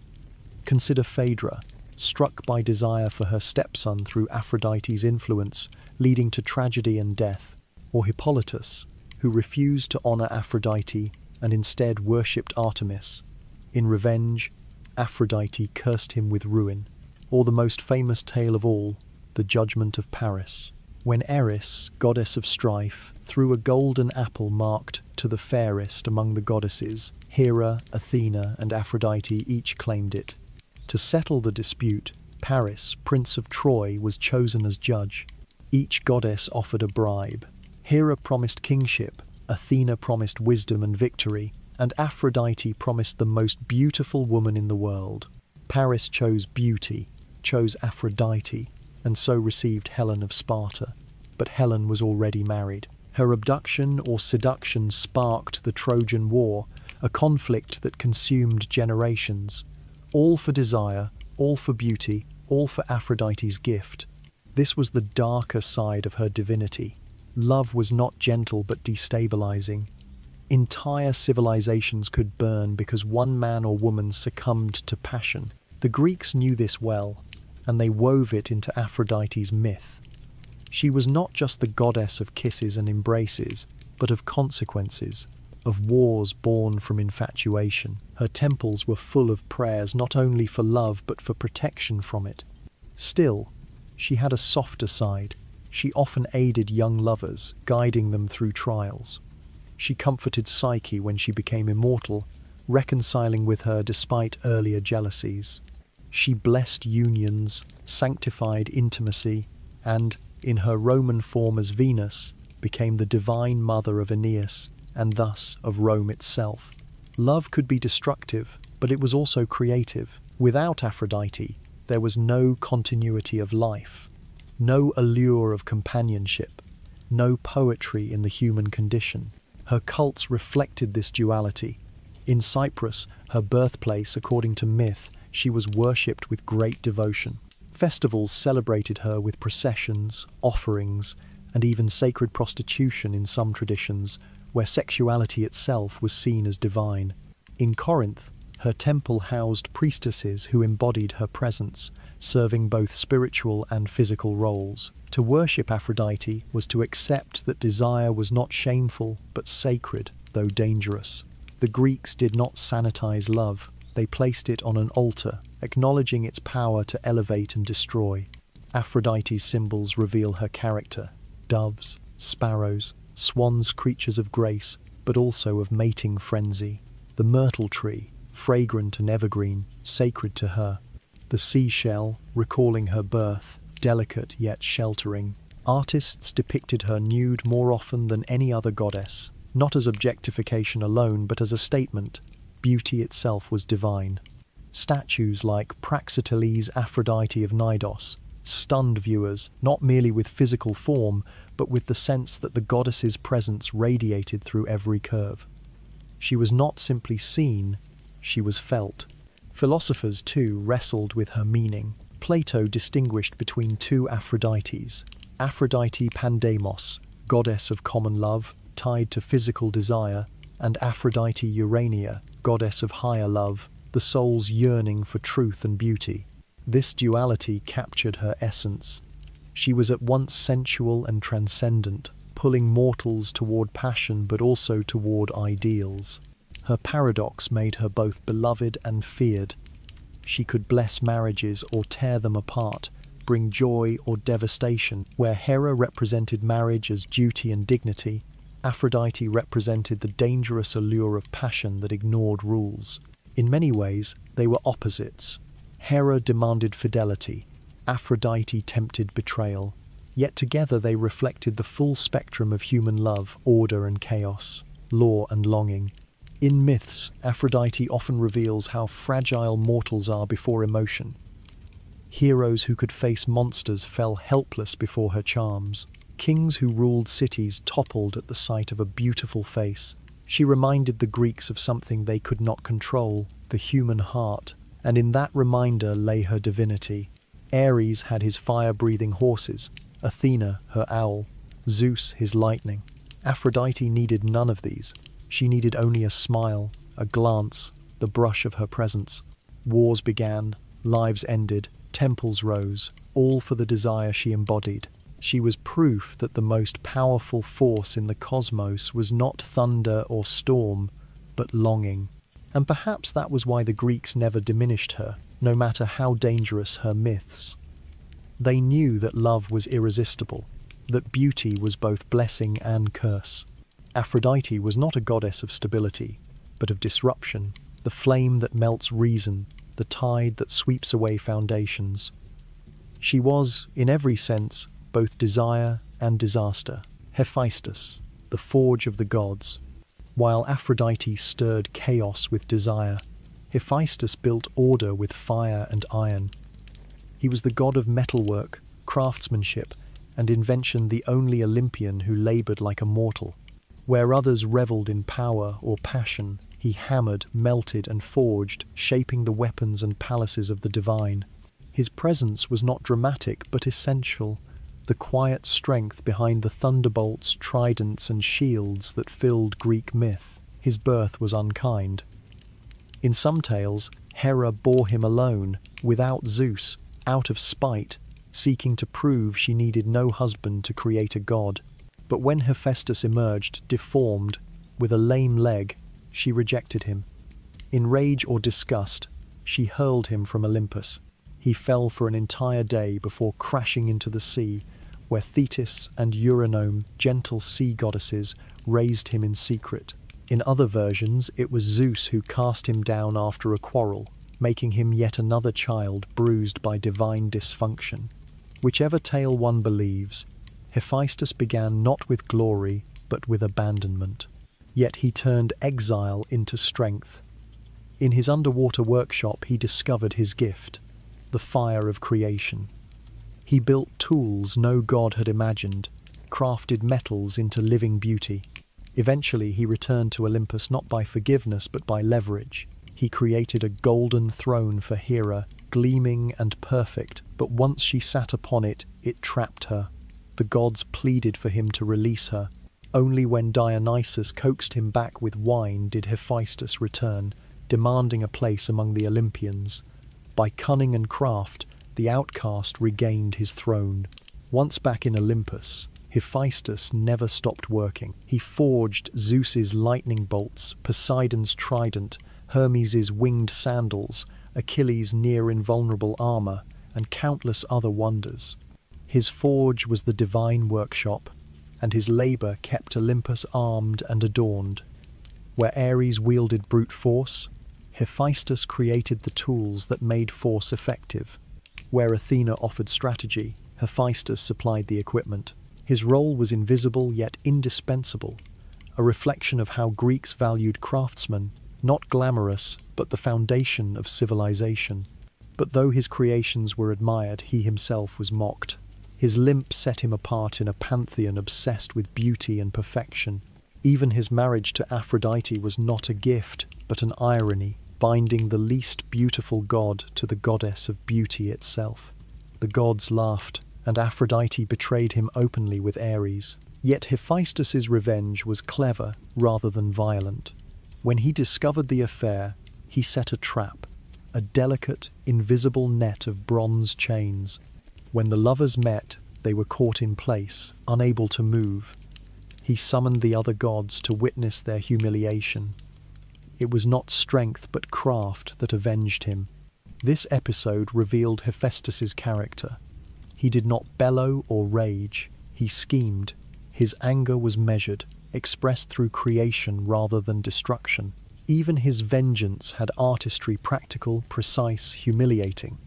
Consider Phaedra, struck by desire for her stepson through Aphrodite's influence, leading to tragedy and death, or Hippolytus, who refused to honor Aphrodite and instead worshipped Artemis. In revenge, Aphrodite cursed him with ruin. Or the most famous tale of all, the Judgment of Paris, when Eris, goddess of strife, threw a golden apple marked to the fairest among the goddesses. Hera, Athena, and Aphrodite each claimed it. To settle the dispute, Paris, prince of Troy, was chosen as judge. Each goddess offered a bribe. Hera promised kingship, Athena promised wisdom and victory, and Aphrodite promised the most beautiful woman in the world. Paris chose beauty, chose Aphrodite, and so received Helen of Sparta. But Helen was already married. Her abduction or seduction sparked the Trojan War, a conflict that consumed generations. All for desire, all for beauty, all for Aphrodite's gift. This was the darker side of her divinity. Love was not gentle but destabilizing. Entire civilizations could burn because one man or woman succumbed to passion. The Greeks knew this well, and they wove it into Aphrodite's myth. She was not just the goddess of kisses and embraces, but of consequences, of wars born from infatuation. Her temples were full of prayers not only for love but for protection from it. Still, she had a softer side. She often aided young lovers, guiding them through trials. She comforted Psyche when she became immortal, reconciling with her despite earlier jealousies. She blessed unions, sanctified intimacy, and, in her Roman form as Venus, became the divine mother of Aeneas, and thus of Rome itself. Love could be destructive, but it was also creative. Without Aphrodite, there was no continuity of life, no allure of companionship, no poetry in the human condition. Her cults reflected this duality. In Cyprus, her birthplace, according to myth, she was worshipped with great devotion. Festivals celebrated her with processions, offerings, and even sacred prostitution in some traditions, where sexuality itself was seen as divine. In Corinth, her temple housed priestesses who embodied her presence, serving both spiritual and physical roles. To worship Aphrodite was to accept that desire was not shameful but sacred, though dangerous. The Greeks did not sanitize love. They placed it on an altar, acknowledging its power to elevate and destroy. Aphrodite's symbols reveal her character: doves, sparrows, swans, creatures of grace, but also of mating frenzy. The myrtle tree, fragrant and evergreen, sacred to her. The seashell, recalling her birth, delicate yet sheltering. Artists depicted her nude more often than any other goddess, not as objectification alone, but as a statement. Beauty itself was divine. Statues like Praxiteles' Aphrodite of Cnidos stunned viewers, not merely with physical form, but with the sense that the goddess's presence radiated through every curve. She was not simply seen, she was felt. Philosophers, too, wrestled with her meaning. Plato distinguished between two Aphrodites: Aphrodite Pandemos, goddess of common love, tied to physical desire, and Aphrodite Urania, goddess of higher love, the soul's yearning for truth and beauty. This duality captured her essence. She was at once sensual and transcendent, pulling mortals toward passion but also toward ideals. Her paradox made her both beloved and feared. She could bless marriages or tear them apart, bring joy or devastation. Where Hera represented marriage as duty and dignity, Aphrodite represented the dangerous allure of passion that ignored rules. In many ways, they were opposites. Hera demanded fidelity, Aphrodite tempted betrayal. Yet together they reflected the full spectrum of human love, order and chaos, law and longing. In myths, Aphrodite often reveals how fragile mortals are before emotion. Heroes who could face monsters fell helpless before her charms. Kings who ruled cities toppled at the sight of a beautiful face. She reminded the Greeks of something they could not control, the human heart, and in that reminder lay her divinity. Ares had his fire-breathing horses, Athena her owl, Zeus his lightning. Aphrodite needed none of these. She needed only a smile, a glance, the brush of her presence. Wars began, lives ended, temples rose, all for the desire she embodied. She was proof that the most powerful force in the cosmos was not thunder or storm, but longing. And perhaps that was why the Greeks never diminished her, no matter how dangerous her myths. They knew that love was irresistible, that beauty was both blessing and curse. Aphrodite was not a goddess of stability, but of disruption, the flame that melts reason, the tide that sweeps away foundations. She was, in every sense, both desire and disaster. Hephaestus, the forge of the gods. While Aphrodite stirred chaos with desire, Hephaestus built order with fire and iron. He was the god of metalwork, craftsmanship, and invention, the only Olympian who labored like a mortal. Where others reveled in power or passion, he hammered, melted, and forged, shaping the weapons and palaces of the divine. His presence was not dramatic but essential, the quiet strength behind the thunderbolts, tridents, and shields that filled Greek myth. His birth was unkind. In some tales, Hera bore him alone, without Zeus, out of spite, seeking to prove she needed no husband to create a god. But when Hephaestus emerged, deformed, with a lame leg, she rejected him. In rage or disgust, she hurled him from Olympus. He fell for an entire day before crashing into the sea, where Thetis and Eurynome, gentle sea goddesses, raised him in secret. In other versions, it was Zeus who cast him down after a quarrel, making him yet another child bruised by divine dysfunction. Whichever tale one believes, Hephaestus began not with glory, but with abandonment. Yet he turned exile into strength. In his underwater workshop he discovered his gift, the fire of creation. He built tools no god had imagined, crafted metals into living beauty. Eventually he returned to Olympus not by forgiveness but by leverage. He created a golden throne for Hera, gleaming and perfect, but once she sat upon it, it trapped her. The gods pleaded for him to release her. Only when Dionysus coaxed him back with wine did Hephaestus return, demanding a place among the Olympians. By cunning and craft, the outcast regained his throne. Once back in Olympus, Hephaestus never stopped working. He forged Zeus's lightning bolts, Poseidon's trident, Hermes' winged sandals, Achilles' near-invulnerable armor, and countless other wonders. His forge was the divine workshop, and his labor kept Olympus armed and adorned. Where Ares wielded brute force, Hephaestus created the tools that made force effective. Where Athena offered strategy, Hephaestus supplied the equipment. His role was invisible yet indispensable, a reflection of how Greeks valued craftsmen, not glamorous, but the foundation of civilization. But though his creations were admired, he himself was mocked. His limp set him apart in a pantheon obsessed with beauty and perfection. Even his marriage to Aphrodite was not a gift, but an irony, binding the least beautiful god to the goddess of beauty itself. The gods laughed, and Aphrodite betrayed him openly with Ares. Yet Hephaestus's revenge was clever rather than violent. When he discovered the affair, he set a trap, a delicate, invisible net of bronze chains. When the lovers met, they were caught in place, unable to move. He summoned the other gods to witness their humiliation. It was not strength but craft that avenged him. This episode revealed Hephaestus's character. He did not bellow or rage. He schemed. His anger was measured, expressed through creation rather than destruction. Even his vengeance had artistry, practical, precise, humiliating.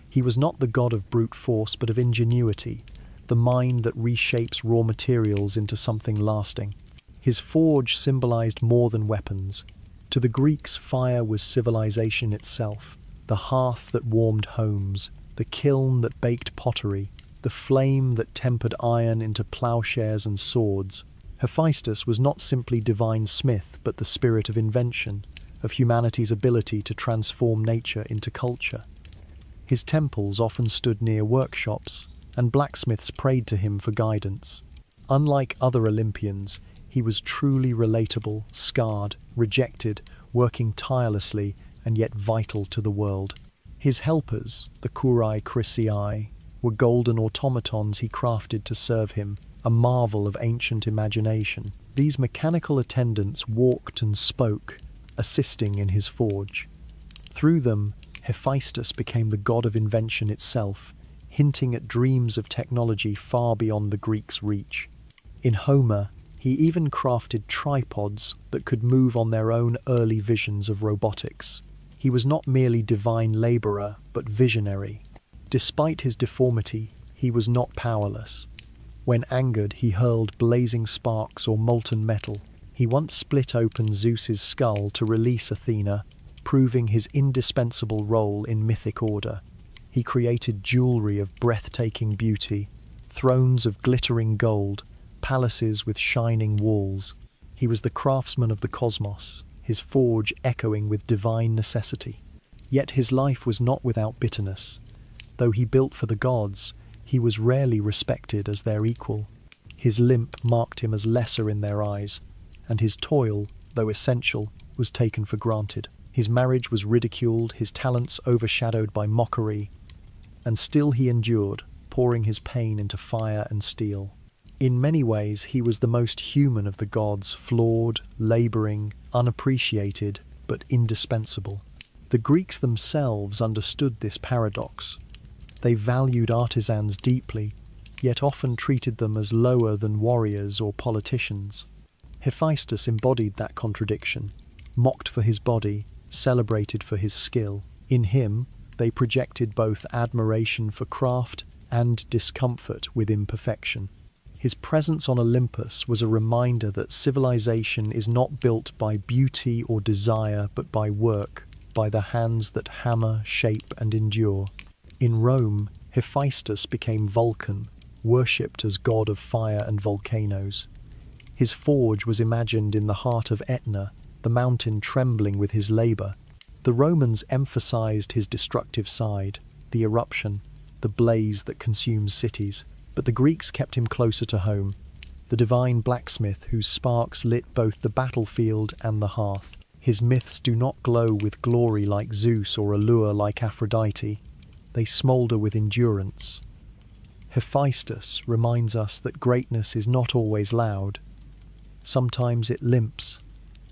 He was not the god of brute force but of ingenuity, the mind that reshapes raw materials into something lasting. His forge symbolized more than weapons. To the Greeks, fire was civilization itself, the hearth that warmed homes, the kiln that baked pottery, the flame that tempered iron into plowshares and swords. Hephaestus was not simply divine smith, but the spirit of invention, of humanity's ability to transform nature into culture. His temples often stood near workshops, and blacksmiths prayed to him for guidance. Unlike other Olympians, he was truly relatable, scarred, rejected, working tirelessly, and yet vital to the world. His helpers, the Kurai Chrysiai, were golden automatons he crafted to serve him, a marvel of ancient imagination. These mechanical attendants walked and spoke, assisting in his forge. Through them, Hephaestus became the god of invention itself, hinting at dreams of technology far beyond the Greeks' reach. In Homer, he even crafted tripods that could move on their own, early visions of robotics. He was not merely divine laborer, but visionary. Despite his deformity, he was not powerless. When angered, he hurled blazing sparks or molten metal. He once split open Zeus's skull to release Athena, proving his indispensable role in mythic order. He created jewelry of breathtaking beauty, thrones of glittering gold, palaces with shining walls. He was the craftsman of the cosmos, his forge echoing with divine necessity. Yet his life was not without bitterness. Though he built for the gods, he was rarely respected as their equal. His limp marked him as lesser in their eyes, and his toil, though essential, was taken for granted. His marriage was ridiculed, his talents overshadowed by mockery, and still he endured, pouring his pain into fire and steel. In many ways, he was the most human of the gods, flawed, laboring, unappreciated, but indispensable. The Greeks themselves understood this paradox. They valued artisans deeply, yet often treated them as lower than warriors or politicians. Hephaestus embodied that contradiction, mocked for his body, celebrated for his skill. In him, they projected both admiration for craft and discomfort with imperfection. His presence on Olympus was a reminder that civilization is not built by beauty or desire, but by work, by the hands that hammer, shape, and endure. In Rome, Hephaestus became Vulcan, worshipped as god of fire and volcanoes. His forge was imagined in the heart of Etna, the mountain trembling with his labor. The Romans emphasized his destructive side, the eruption, the blaze that consumes cities. But the Greeks kept him closer to home, the divine blacksmith whose sparks lit both the battlefield and the hearth. His myths do not glow with glory like Zeus or allure like Aphrodite. They smolder with endurance. Hephaestus reminds us that greatness is not always loud. Sometimes it limps,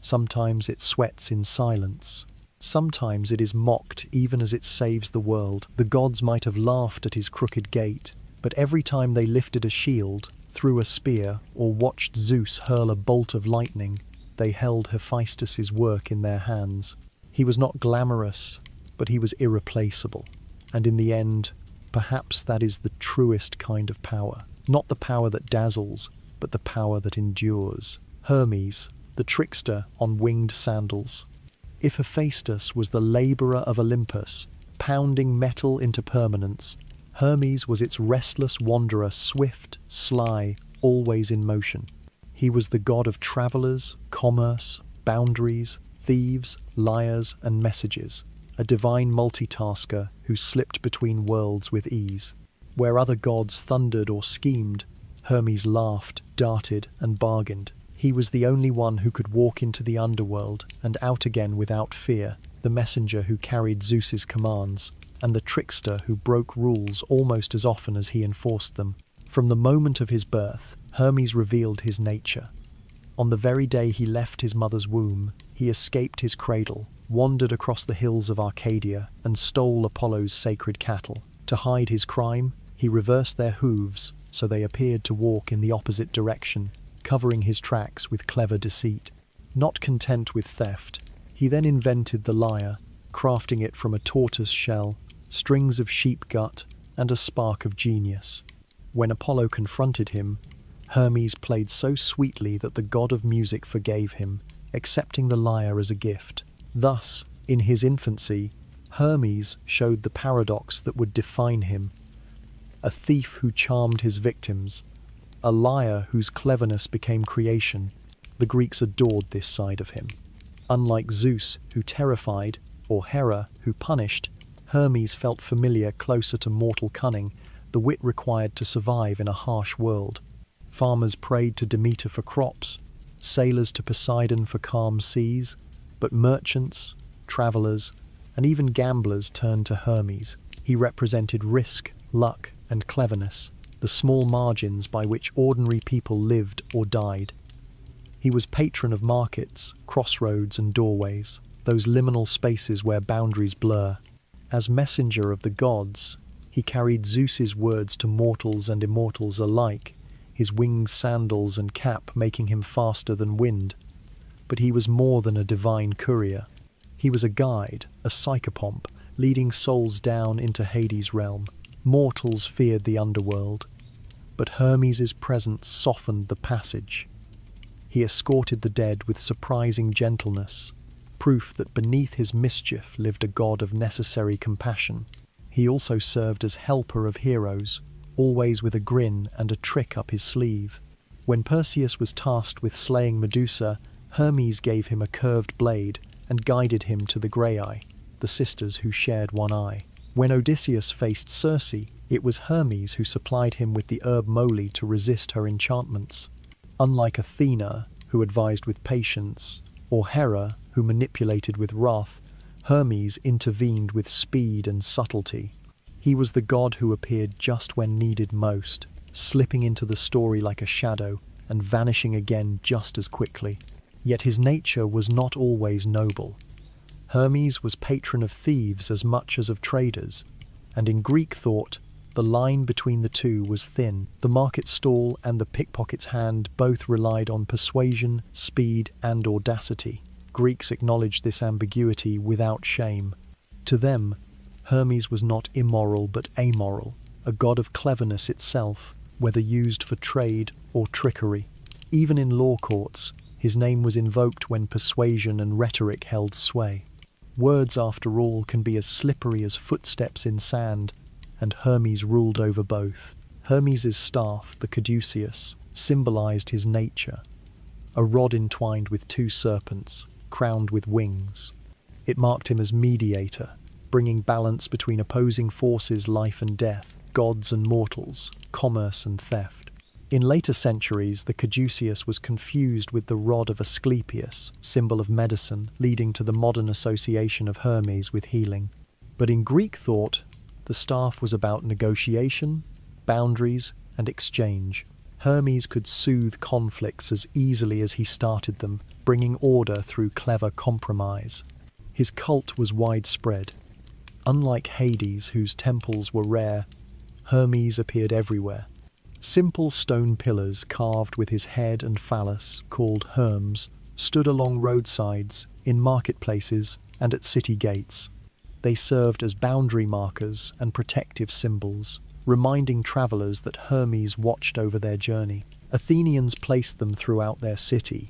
sometimes it sweats in silence. Sometimes it is mocked even as it saves the world. The gods might have laughed at his crooked gait, but every time they lifted a shield, threw a spear, or watched Zeus hurl a bolt of lightning, they held Hephaestus's work in their hands. He was not glamorous, but he was irreplaceable. And in the end, perhaps that is the truest kind of power. Not the power that dazzles, but the power that endures. Hermes, the trickster on winged sandals. If Hephaestus was the laborer of Olympus, pounding metal into permanence, Hermes was its restless wanderer, swift, sly, always in motion. He was the god of travelers, commerce, boundaries, thieves, liars, and messages, a divine multitasker who slipped between worlds with ease. Where other gods thundered or schemed, Hermes laughed, darted, and bargained. He was the only one who could walk into the underworld and out again without fear, the messenger who carried Zeus's commands, and the trickster who broke rules almost as often as he enforced them. From the moment of his birth, Hermes revealed his nature. On the very day he left his mother's womb, he escaped his cradle, wandered across the hills of Arcadia, and stole Apollo's sacred cattle. To hide his crime, he reversed their hooves so they appeared to walk in the opposite direction, covering his tracks with clever deceit. Not content with theft, he then invented the lyre, crafting it from a tortoise shell, strings of sheep gut, and a spark of genius. When Apollo confronted him, Hermes played so sweetly that the god of music forgave him, accepting the lyre as a gift. Thus, in his infancy, Hermes showed the paradox that would define him: a thief who charmed his victims, a liar whose cleverness became creation. The Greeks adored this side of him. Unlike Zeus, who terrified, or Hera, who punished, Hermes felt familiar, closer to mortal cunning, the wit required to survive in a harsh world. Farmers prayed to Demeter for crops, sailors to Poseidon for calm seas, but merchants, travellers, and even gamblers turned to Hermes. He represented risk, luck, and cleverness, the small margins by which ordinary people lived or died. He was patron of markets, crossroads, and doorways, those liminal spaces where boundaries blur. As messenger of the gods, he carried Zeus's words to mortals and immortals alike, his winged sandals and cap making him faster than wind. But he was more than a divine courier. He was a guide, a psychopomp, leading souls down into Hades' realm. Mortals feared the underworld, but Hermes' presence softened the passage. He escorted the dead with surprising gentleness, proof that beneath his mischief lived a god of necessary compassion. He also served as helper of heroes, always with a grin and a trick up his sleeve. When Perseus was tasked with slaying Medusa, Hermes gave him a curved blade and guided him to the Graeae, the sisters who shared one eye. When Odysseus faced Circe, it was Hermes who supplied him with the herb moly to resist her enchantments. Unlike Athena, who advised with patience, or Hera, who manipulated with wrath, Hermes intervened with speed and subtlety. He was the god who appeared just when needed most, slipping into the story like a shadow and vanishing again just as quickly. Yet his nature was not always noble. Hermes was patron of thieves as much as of traders, and in Greek thought, the line between the two was thin. The market stall and the pickpocket's hand both relied on persuasion, speed, and audacity. Greeks acknowledged this ambiguity without shame. To them, Hermes was not immoral but amoral, a god of cleverness itself, whether used for trade or trickery. Even in law courts, his name was invoked when persuasion and rhetoric held sway. Words, after all, can be as slippery as footsteps in sand, and Hermes ruled over both. Hermes' staff, the caduceus, symbolized his nature, a rod entwined with two serpents, crowned with wings. It marked him as mediator, bringing balance between opposing forces, life and death, gods and mortals, commerce and theft. In later centuries, the caduceus was confused with the rod of Asclepius, symbol of medicine, leading to the modern association of Hermes with healing. But in Greek thought, the staff was about negotiation, boundaries, and exchange. Hermes could soothe conflicts as easily as he started them, bringing order through clever compromise. His cult was widespread. Unlike Hades, whose temples were rare, Hermes appeared everywhere. Simple stone pillars carved with his head and phallus, called herms, stood along roadsides, in marketplaces, and at city gates. They served as boundary markers and protective symbols, reminding travelers that Hermes watched over their journey. Athenians placed them throughout their city,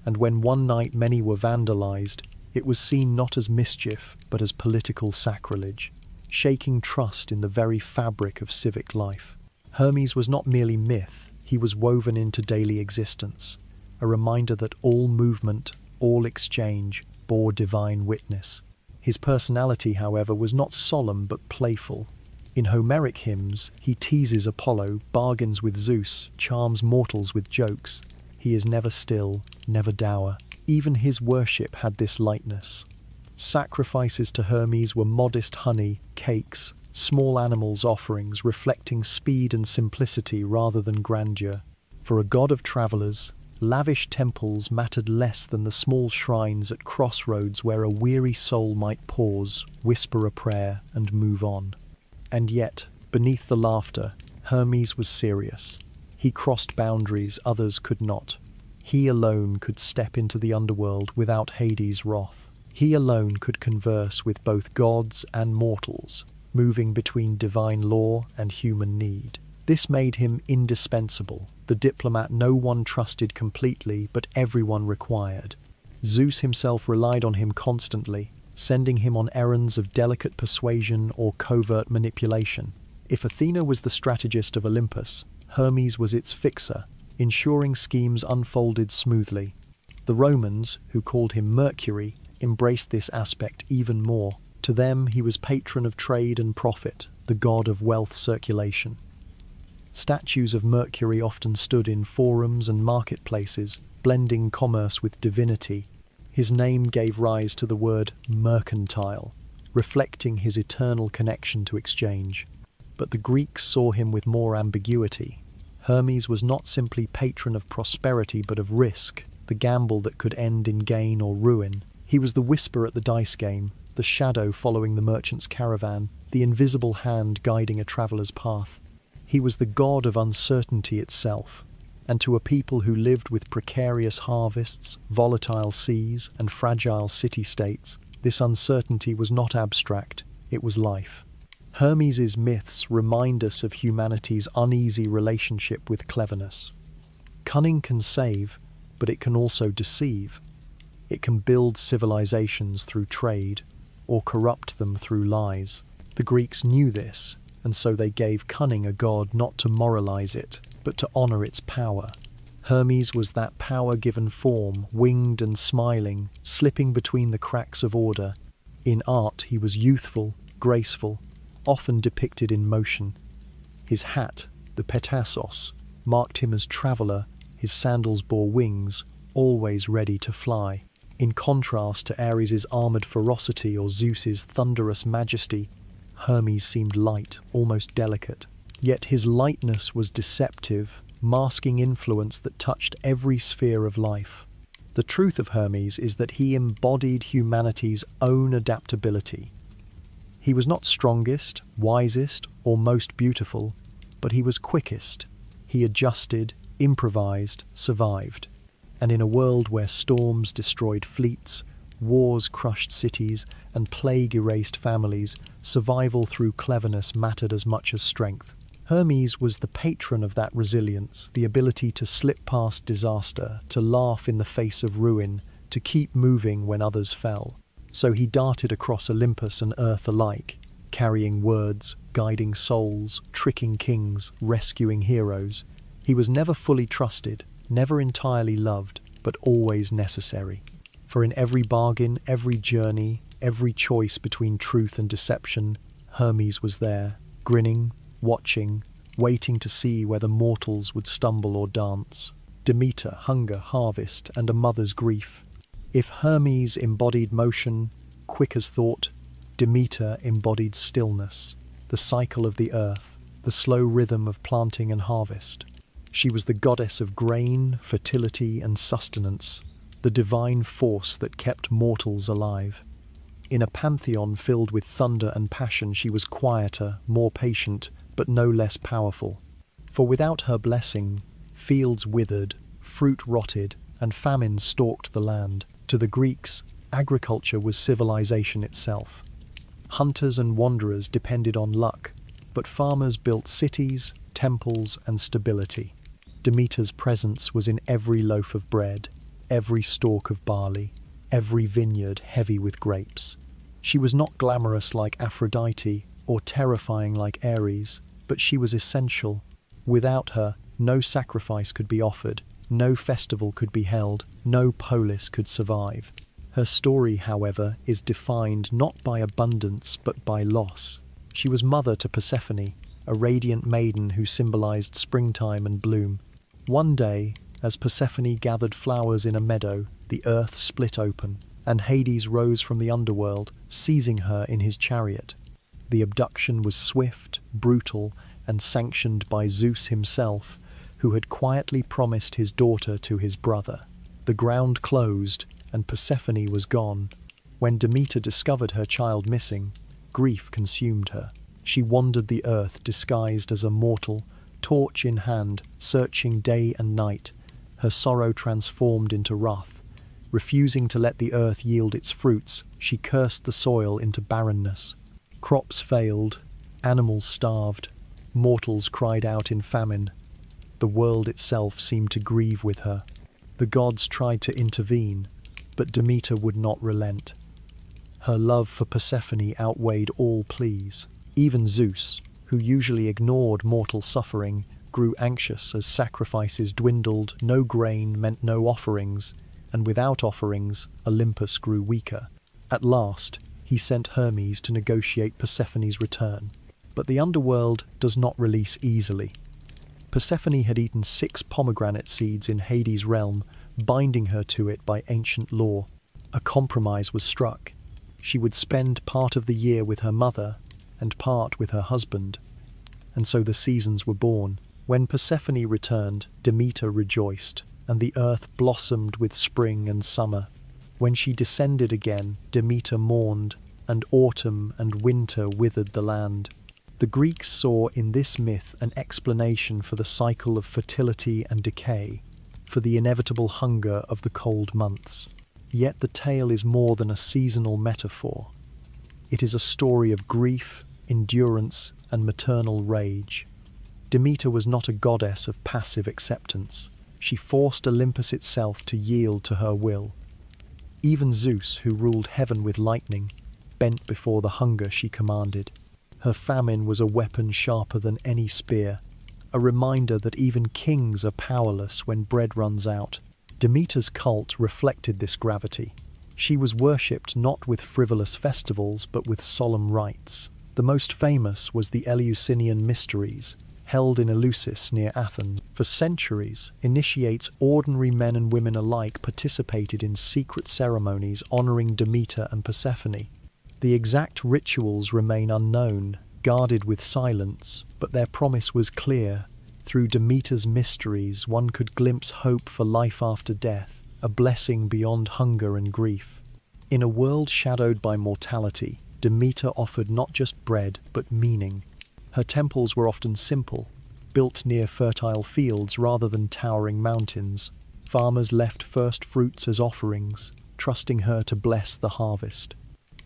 and when one night many were vandalized, it was seen not as mischief, but as political sacrilege, shaking trust in the very fabric of civic life. Hermes was not merely myth, he was woven into daily existence, a reminder that all movement, all exchange, bore divine witness. His personality, however, was not solemn but playful. In Homeric hymns, he teases Apollo, bargains with Zeus, charms mortals with jokes. He is never still, never dour. Even his worship had this lightness. Sacrifices to Hermes were modest honey, cakes, small animals' offerings reflecting speed and simplicity rather than grandeur. For a god of travellers, lavish temples mattered less than the small shrines at crossroads where a weary soul might pause, whisper a prayer, and move on. And yet, beneath the laughter, Hermes was serious. He crossed boundaries others could not. He alone could step into the underworld without Hades' wrath. He alone could converse with both gods and mortals, moving between divine law and human need. This made him indispensable, the diplomat no one trusted completely but everyone required. Zeus himself relied on him constantly, sending him on errands of delicate persuasion or covert manipulation. If Athena was the strategist of Olympus, Hermes was its fixer, ensuring schemes unfolded smoothly. The Romans, who called him Mercury, embraced this aspect even more. To them, he was patron of trade and profit, the god of wealth circulation. Statues of Mercury often stood in forums and marketplaces, blending commerce with divinity. His name gave rise to the word mercantile, reflecting his eternal connection to exchange. But the Greeks saw him with more ambiguity. Hermes was not simply patron of prosperity but of risk, the gamble that could end in gain or ruin. He was the whisper at the dice game, the shadow following the merchant's caravan, the invisible hand guiding a traveller's path. He was the god of uncertainty itself, and to a people who lived with precarious harvests, volatile seas, and fragile city-states, this uncertainty was not abstract, it was life. Hermes's myths remind us of humanity's uneasy relationship with cleverness. Cunning can save, but it can also deceive. It can build civilizations through trade, or corrupt them through lies. The Greeks knew this, and so they gave cunning a god not to moralize it, but to honor its power. Hermes was that power given form, winged and smiling, slipping between the cracks of order. In art he was youthful, graceful, often depicted in motion. His hat, the petassos, marked him as traveller, his sandals bore wings, always ready to fly. In contrast to Ares's armoured ferocity or Zeus's thunderous majesty, Hermes seemed light, almost delicate. Yet his lightness was deceptive, masking influence that touched every sphere of life. The truth of Hermes is that he embodied humanity's own adaptability. He was not strongest, wisest, or most beautiful, but he was quickest. He adjusted, improvised, survived. And in a world where storms destroyed fleets, wars crushed cities, and plague erased families, survival through cleverness mattered as much as strength. Hermes was the patron of that resilience, the ability to slip past disaster, to laugh in the face of ruin, to keep moving when others fell. So he darted across Olympus and Earth alike, carrying words, guiding souls, tricking kings, rescuing heroes. He was never fully trusted, never entirely loved, but always necessary. For in every bargain, every journey, every choice between truth and deception, Hermes was there, grinning, watching, waiting to see whether mortals would stumble or dance. Demeter, hunger, harvest, and a mother's grief. If Hermes embodied motion, quick as thought, Demeter embodied stillness, the cycle of the earth, the slow rhythm of planting and harvest. She was the goddess of grain, fertility, and sustenance, the divine force that kept mortals alive. In a pantheon filled with thunder and passion, she was quieter, more patient, but no less powerful. For without her blessing, fields withered, fruit rotted, and famine stalked the land. To the Greeks, agriculture was civilization itself. Hunters and wanderers depended on luck, but farmers built cities, temples, and stability. Demeter's presence was in every loaf of bread, every stalk of barley, every vineyard heavy with grapes. She was not glamorous like Aphrodite or terrifying like Ares, but she was essential. Without her, no sacrifice could be offered, no festival could be held, no polis could survive. Her story, however, is defined not by abundance but by loss. She was mother to Persephone, a radiant maiden who symbolized springtime and bloom. One day, as Persephone gathered flowers in a meadow, the earth split open, and Hades rose from the underworld, seizing her in his chariot. The abduction was swift, brutal, and sanctioned by Zeus himself, who had quietly promised his daughter to his brother. The ground closed, and Persephone was gone. When Demeter discovered her child missing, grief consumed her. She wandered the earth disguised as a mortal, torch in hand, searching day and night. Her sorrow transformed into wrath. Refusing to let the earth yield its fruits, she cursed the soil into barrenness. Crops failed, animals starved, Mortals cried out in famine. The world itself seemed to grieve with her. The gods tried to intervene, but Demeter would not relent. Her love for Persephone outweighed all pleas. Even Zeus, who usually ignored mortal suffering, grew anxious as sacrifices dwindled, no grain meant no offerings, and without offerings, Olympus grew weaker. At last, he sent Hermes to negotiate Persephone's return. But the underworld does not release easily. Persephone had eaten 6 pomegranate seeds in Hades' realm, binding her to it by ancient law. A compromise was struck. She would spend part of the year with her mother and part with her husband. And so the seasons were born. When Persephone returned, Demeter rejoiced, and the earth blossomed with spring and summer. When she descended again, Demeter mourned, and autumn and winter withered the land. The Greeks saw in this myth an explanation for the cycle of fertility and decay, for the inevitable hunger of the cold months. Yet the tale is more than a seasonal metaphor. It is a story of grief, endurance, and maternal rage. Demeter was not a goddess of passive acceptance. She forced Olympus itself to yield to her will. Even Zeus, who ruled heaven with lightning, bent before the hunger she commanded. Her famine was a weapon sharper than any spear, a reminder that even kings are powerless when bread runs out. Demeter's cult reflected this gravity. She was worshipped not with frivolous festivals but with solemn rites. The most famous was the Eleusinian Mysteries, held in Eleusis near Athens. For centuries, initiates, ordinary men and women alike, participated in secret ceremonies honoring Demeter and Persephone. The exact rituals remain unknown, guarded with silence, but their promise was clear. Through Demeter's mysteries, one could glimpse hope for life after death, a blessing beyond hunger and grief. In a world shadowed by mortality, Demeter offered not just bread, but meaning. Her temples were often simple, built near fertile fields rather than towering mountains. Farmers left first fruits as offerings, trusting her to bless the harvest.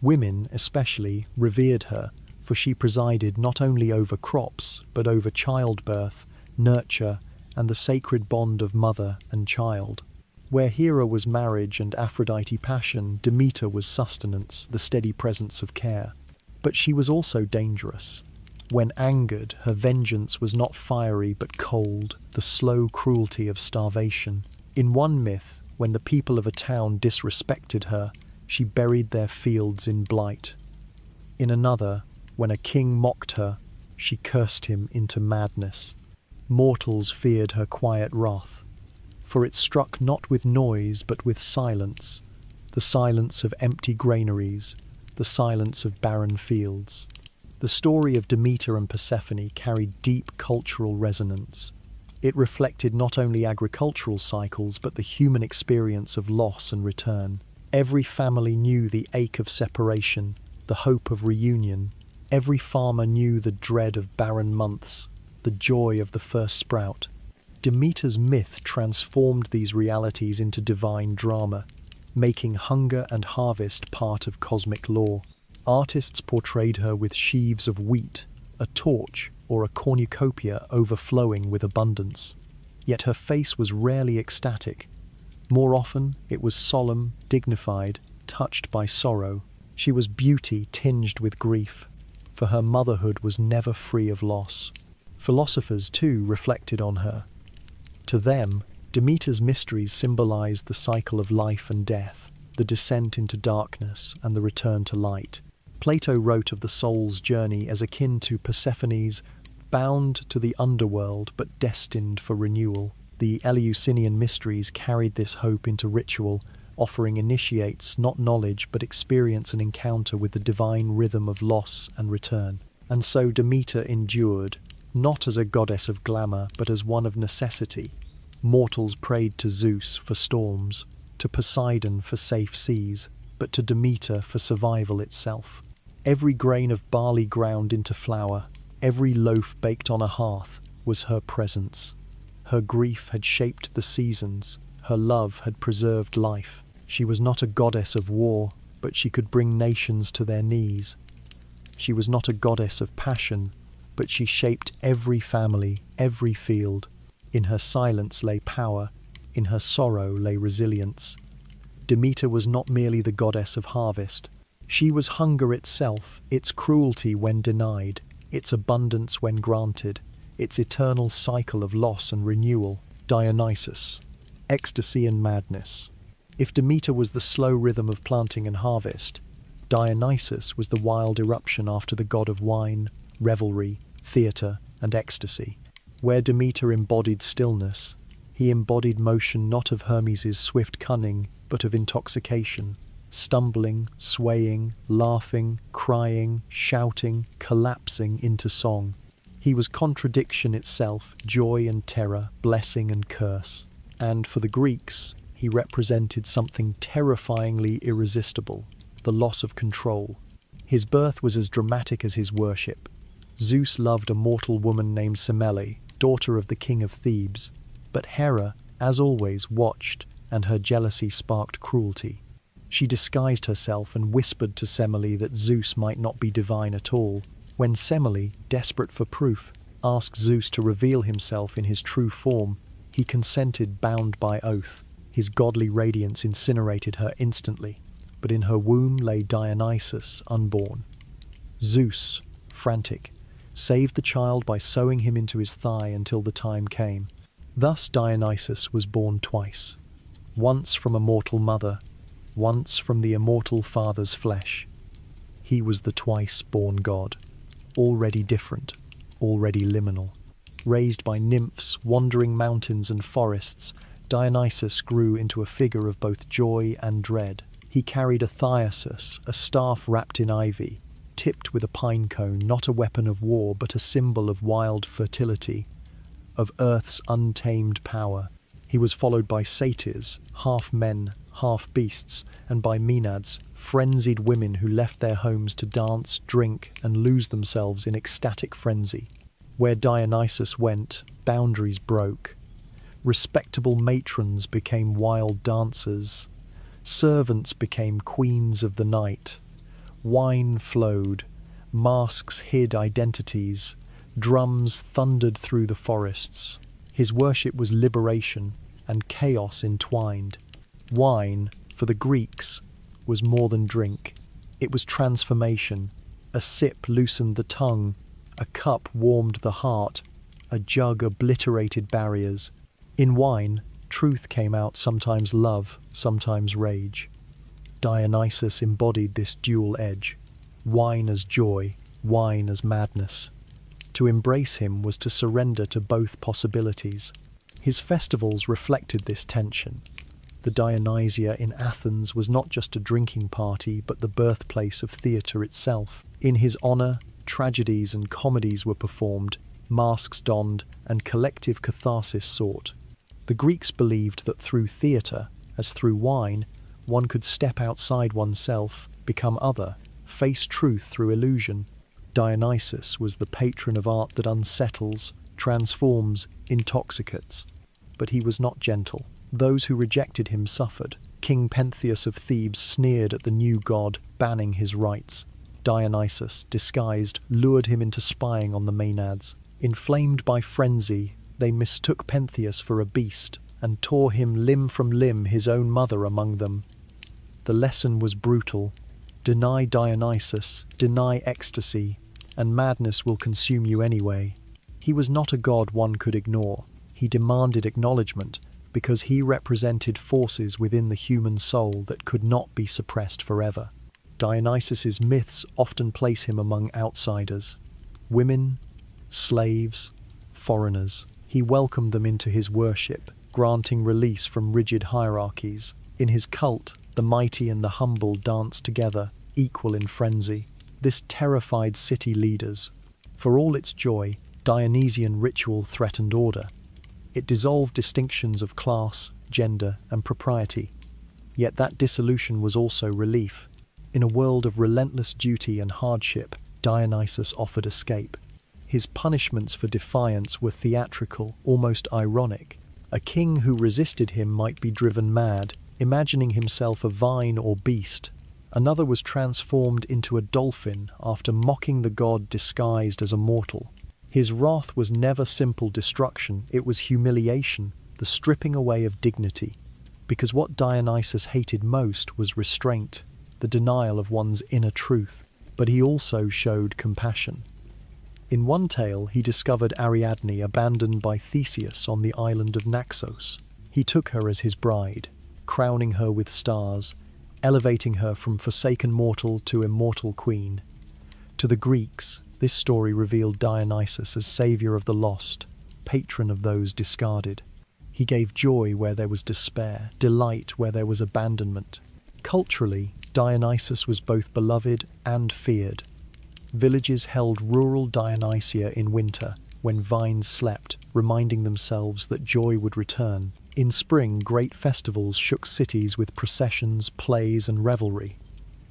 Women, especially, revered her, for she presided not only over crops, but over childbirth, nurture, and the sacred bond of mother and child. Where Hera was marriage and Aphrodite passion, Demeter was sustenance, the steady presence of care. But she was also dangerous. When angered, her vengeance was not fiery but cold, the slow cruelty of starvation. In one myth, when the people of a town disrespected her, she buried their fields in blight. In another, when a king mocked her, she cursed him into madness. Mortals feared her quiet wrath, for it struck not with noise but with silence, the silence of empty granaries, the silence of barren fields. The story of Demeter and Persephone carried deep cultural resonance. It reflected not only agricultural cycles but the human experience of loss and return. Every family knew the ache of separation, the hope of reunion. Every farmer knew the dread of barren months, the joy of the first sprout. Demeter's myth transformed these realities into divine drama, making hunger and harvest part of cosmic law. Artists portrayed her with sheaves of wheat, a torch, or a cornucopia overflowing with abundance. Yet her face was rarely ecstatic. More often, it was solemn, dignified, touched by sorrow. She was beauty tinged with grief, for her motherhood was never free of loss. Philosophers, too, reflected on her. To them, Demeter's mysteries symbolized the cycle of life and death, the descent into darkness and the return to light. Plato wrote of the soul's journey as akin to Persephone's, bound to the underworld but destined for renewal. The Eleusinian Mysteries carried this hope into ritual, offering initiates not knowledge but experience and encounter with the divine rhythm of loss and return. And so Demeter endured, not as a goddess of glamour but as one of necessity. Mortals prayed to Zeus for storms, to Poseidon for safe seas, but to Demeter for survival itself. Every grain of barley ground into flour, every loaf baked on a hearth, was her presence. Her grief had shaped the seasons, her love had preserved life. She was not a goddess of war, but she could bring nations to their knees. She was not a goddess of passion, but she shaped every family, every field. In her silence lay power, in her sorrow lay resilience. Demeter was not merely the goddess of harvest. She was hunger itself, its cruelty when denied, its abundance when granted, its eternal cycle of loss and renewal. Dionysus, ecstasy and madness. If Demeter was the slow rhythm of planting and harvest, Dionysus was the wild eruption after the god of wine, revelry, theatre, and ecstasy. Where Demeter embodied stillness, he embodied motion not of Hermes' swift cunning, but of intoxication, stumbling, swaying, laughing, crying, shouting, collapsing into song. He was contradiction itself, joy and terror, blessing and curse. And for the Greeks, he represented something terrifyingly irresistible, the loss of control. His birth was as dramatic as his worship. Zeus loved a mortal woman named Semele, daughter of the king of Thebes, but Hera, as always, watched, and her jealousy sparked cruelty. She disguised herself and whispered to Semele that Zeus might not be divine at all. When Semele, desperate for proof, asked Zeus to reveal himself in his true form, he consented, bound by oath. His godly radiance incinerated her instantly, but in her womb lay Dionysus, unborn. Zeus, frantic, saved the child by sewing him into his thigh until the time came. Thus Dionysus was born twice, once from a mortal mother, once from the immortal father's flesh. He was the twice-born god, already different, already liminal. Raised by nymphs, wandering mountains and forests, Dionysus grew into a figure of both joy and dread. He carried a thyrsus, a staff wrapped in ivy, tipped with a pine cone, not a weapon of war, but a symbol of wild fertility, of Earth's untamed power. He was followed by satyrs, half men, half beasts, and by maenads, frenzied women who left their homes to dance, drink, and lose themselves in ecstatic frenzy. Where Dionysus went, boundaries broke. Respectable matrons became wild dancers. Servants became queens of the night. Wine flowed. Masks hid identities. Drums thundered through the forests. His worship was liberation and chaos entwined. Wine, for the Greeks, was more than drink. It was transformation. A sip loosened the tongue. A cup warmed the heart. A jug obliterated barriers. In wine, truth came out, sometimes love, sometimes rage. Dionysus embodied this dual edge. Wine as joy, wine as madness. To embrace him was to surrender to both possibilities. His festivals reflected this tension. The Dionysia in Athens was not just a drinking party, but the birthplace of theatre itself. In his honour, tragedies and comedies were performed, masks donned, and collective catharsis sought. The Greeks believed that through theatre, as through wine, one could step outside oneself, become other, face truth through illusion. Dionysus was the patron of art that unsettles, transforms, intoxicates. But he was not gentle. Those who rejected him suffered. King Pentheus of Thebes sneered at the new god, banning his rites. Dionysus, disguised, lured him into spying on the maenads. Inflamed by frenzy, they mistook Pentheus for a beast and tore him limb from limb, his own mother among them. The lesson was brutal. Deny Dionysus, deny ecstasy, and madness will consume you anyway. He was not a god one could ignore. He demanded acknowledgement because he represented forces within the human soul that could not be suppressed forever. Dionysus's myths often place him among outsiders. Women, slaves, foreigners. He welcomed them into his worship, granting release from rigid hierarchies. In his cult, the mighty and the humble danced together, equal in frenzy. This terrified city leaders. For all its joy, Dionysian ritual threatened order. It dissolved distinctions of class, gender, and propriety. Yet that dissolution was also relief. In a world of relentless duty and hardship, Dionysus offered escape. His punishments for defiance were theatrical, almost ironic. A king who resisted him might be driven mad, imagining himself a vine or beast. Another was transformed into a dolphin after mocking the god disguised as a mortal. His wrath was never simple destruction, it was humiliation, the stripping away of dignity. Because what Dionysus hated most was restraint, the denial of one's inner truth, but he also showed compassion. In one tale, he discovered Ariadne abandoned by Theseus on the island of Naxos. He took her as his bride, crowning her with stars, elevating her from forsaken mortal to immortal queen. To the Greeks, this story revealed Dionysus as savior of the lost, patron of those discarded. He gave joy where there was despair, delight where there was abandonment. Culturally, Dionysus was both beloved and feared. Villages held rural Dionysia in winter, when vines slept, reminding themselves that joy would return. In spring, great festivals shook cities with processions, plays, and revelry.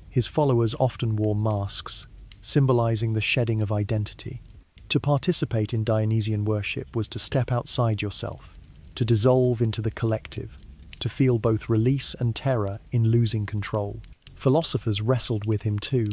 His followers often wore masks, symbolizing the shedding of identity. To participate in Dionysian worship was to step outside yourself, to dissolve into the collective, to feel both release and terror in losing control. Philosophers wrestled with him too.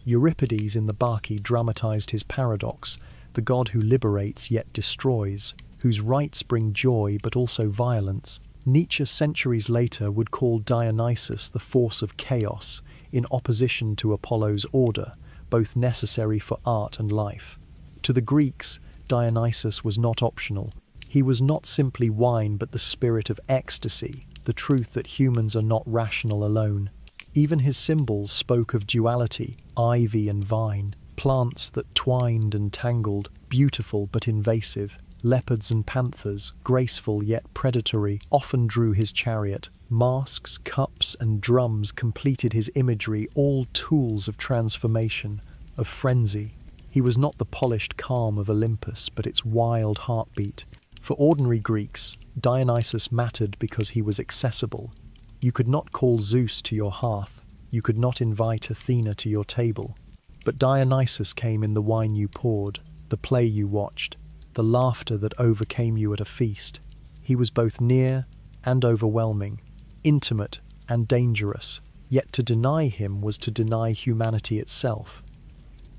Euripides in the Bacchae dramatized his paradox, the god who liberates yet destroys, whose rites bring joy but also violence. Nietzsche centuries later would call Dionysus the force of chaos, in opposition to Apollo's order, both necessary for art and life. To the Greeks, Dionysus was not optional. He was not simply wine but the spirit of ecstasy, the truth that humans are not rational alone. Even his symbols spoke of duality, ivy and vine, plants that twined and tangled, beautiful but invasive. Leopards and panthers, graceful yet predatory, often drew his chariot. Masks, cups, and drums completed his imagery, all tools of transformation, of frenzy. He was not the polished calm of Olympus, but its wild heartbeat. For ordinary Greeks, Dionysus mattered because he was accessible. You could not call Zeus to your hearth, you could not invite Athena to your table. But Dionysus came in the wine you poured, the play you watched, the laughter that overcame you at a feast. He was both near and overwhelming, intimate and dangerous, yet to deny him was to deny humanity itself.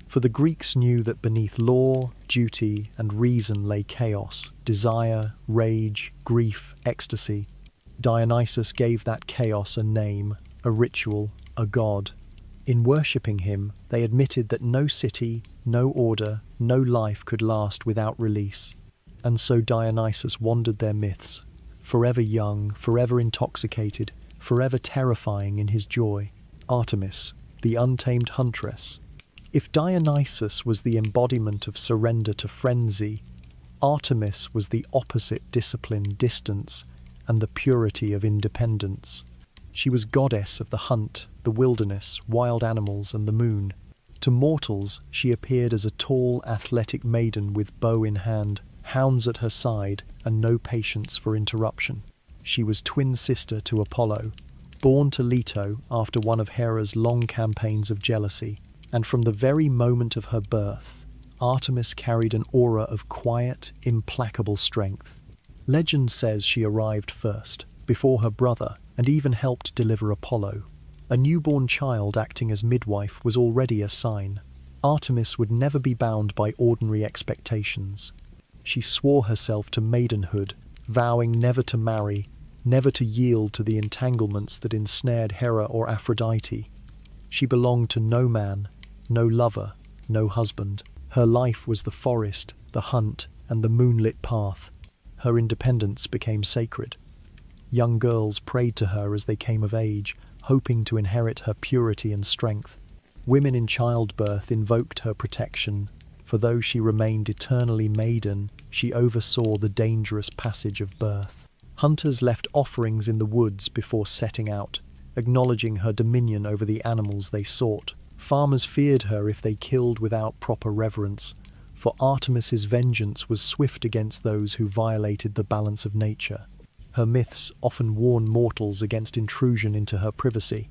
For the Greeks knew that beneath law, duty, and reason lay chaos, desire, rage, grief, ecstasy. Dionysus gave that chaos a name, a ritual, a god. In worshipping him, they admitted that no city, no order, no life could last without release. And so Dionysus wandered their myths, forever young, forever intoxicated, forever terrifying in his joy. Artemis, the untamed huntress. If Dionysus was the embodiment of surrender to frenzy, Artemis was the opposite discipline, distance, and the purity of independence. She was goddess of the hunt, the wilderness, wild animals, and the moon. To mortals, she appeared as a tall, athletic maiden with bow in hand, hounds at her side, and no patience for interruption. She was twin sister to Apollo, born to Leto after one of Hera's long campaigns of jealousy, and from the very moment of her birth, Artemis carried an aura of quiet, implacable strength. Legend says she arrived first, before her brother, and even helped deliver Apollo. A newborn child acting as midwife was already a sign. Artemis would never be bound by ordinary expectations. She swore herself to maidenhood, vowing never to marry, never to yield to the entanglements that ensnared Hera or Aphrodite. She belonged to no man, no lover, no husband. Her life was the forest, the hunt, and the moonlit path. Her independence became sacred. Young girls prayed to her as they came of age, hoping to inherit her purity and strength. Women in childbirth invoked her protection, for though she remained eternally maiden, she oversaw the dangerous passage of birth. Hunters left offerings in the woods before setting out, acknowledging her dominion over the animals they sought. Farmers feared her if they killed without proper reverence, for Artemis's vengeance was swift against those who violated the balance of nature. Her myths often warn mortals against intrusion into her privacy.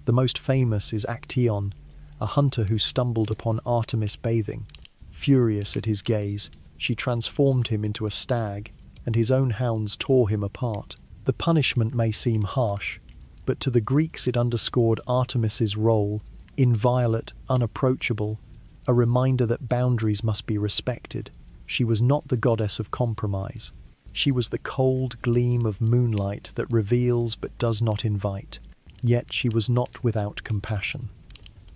The most famous is Actaeon, a hunter who stumbled upon Artemis bathing. Furious at his gaze, she transformed him into a stag, and his own hounds tore him apart. The punishment may seem harsh, but to the Greeks it underscored Artemis's role, inviolate, unapproachable, a reminder that boundaries must be respected. She was not the goddess of compromise. She was the cold gleam of moonlight that reveals but does not invite. Yet she was not without compassion.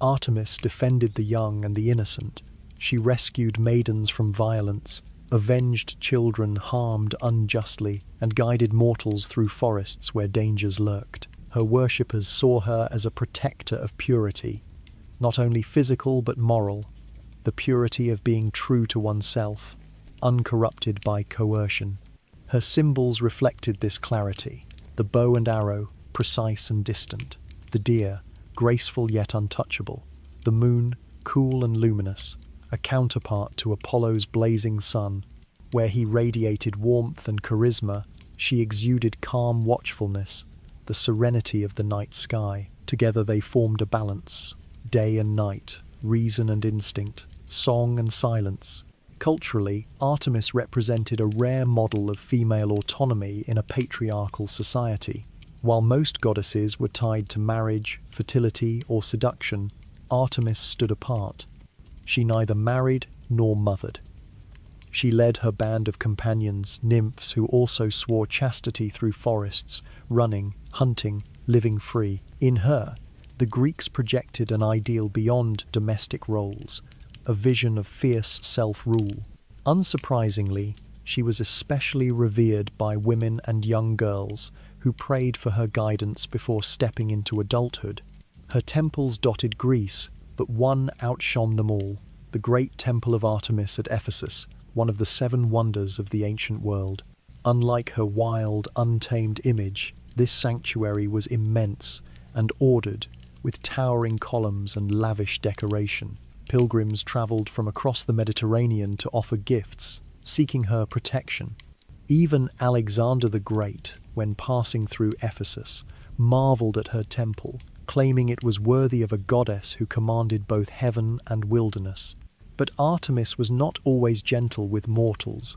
Artemis defended the young and the innocent. She rescued maidens from violence, avenged children harmed unjustly, and guided mortals through forests where dangers lurked. Her worshippers saw her as a protector of purity, not only physical but moral, the purity of being true to oneself, uncorrupted by coercion. Her symbols reflected this clarity: the bow and arrow, precise and distant; the deer, graceful yet untouchable; the moon, cool and luminous, a counterpart to Apollo's blazing sun. Where he radiated warmth and charisma, she exuded calm watchfulness, the serenity of the night sky. Together they formed a balance: day and night, reason and instinct, song and silence. Culturally, Artemis represented a rare model of female autonomy in a patriarchal society. While most goddesses were tied to marriage, fertility, or seduction, Artemis stood apart. She neither married nor mothered. She led her band of companions, nymphs who also swore chastity through forests, running, hunting, living free. In her, the Greeks projected an ideal beyond domestic roles, a vision of fierce self-rule. Unsurprisingly, she was especially revered by women and young girls who prayed for her guidance before stepping into adulthood. Her temples dotted Greece, but one outshone them all: the great temple of Artemis at Ephesus, one of the 7 wonders of the ancient world. Unlike her wild, untamed image, this sanctuary was immense and ordered, with towering columns and lavish decoration. Pilgrims travelled from across the Mediterranean to offer gifts, seeking her protection. Even Alexander the Great, when passing through Ephesus, marvelled at her temple, claiming it was worthy of a goddess who commanded both heaven and wilderness. But Artemis was not always gentle with mortals.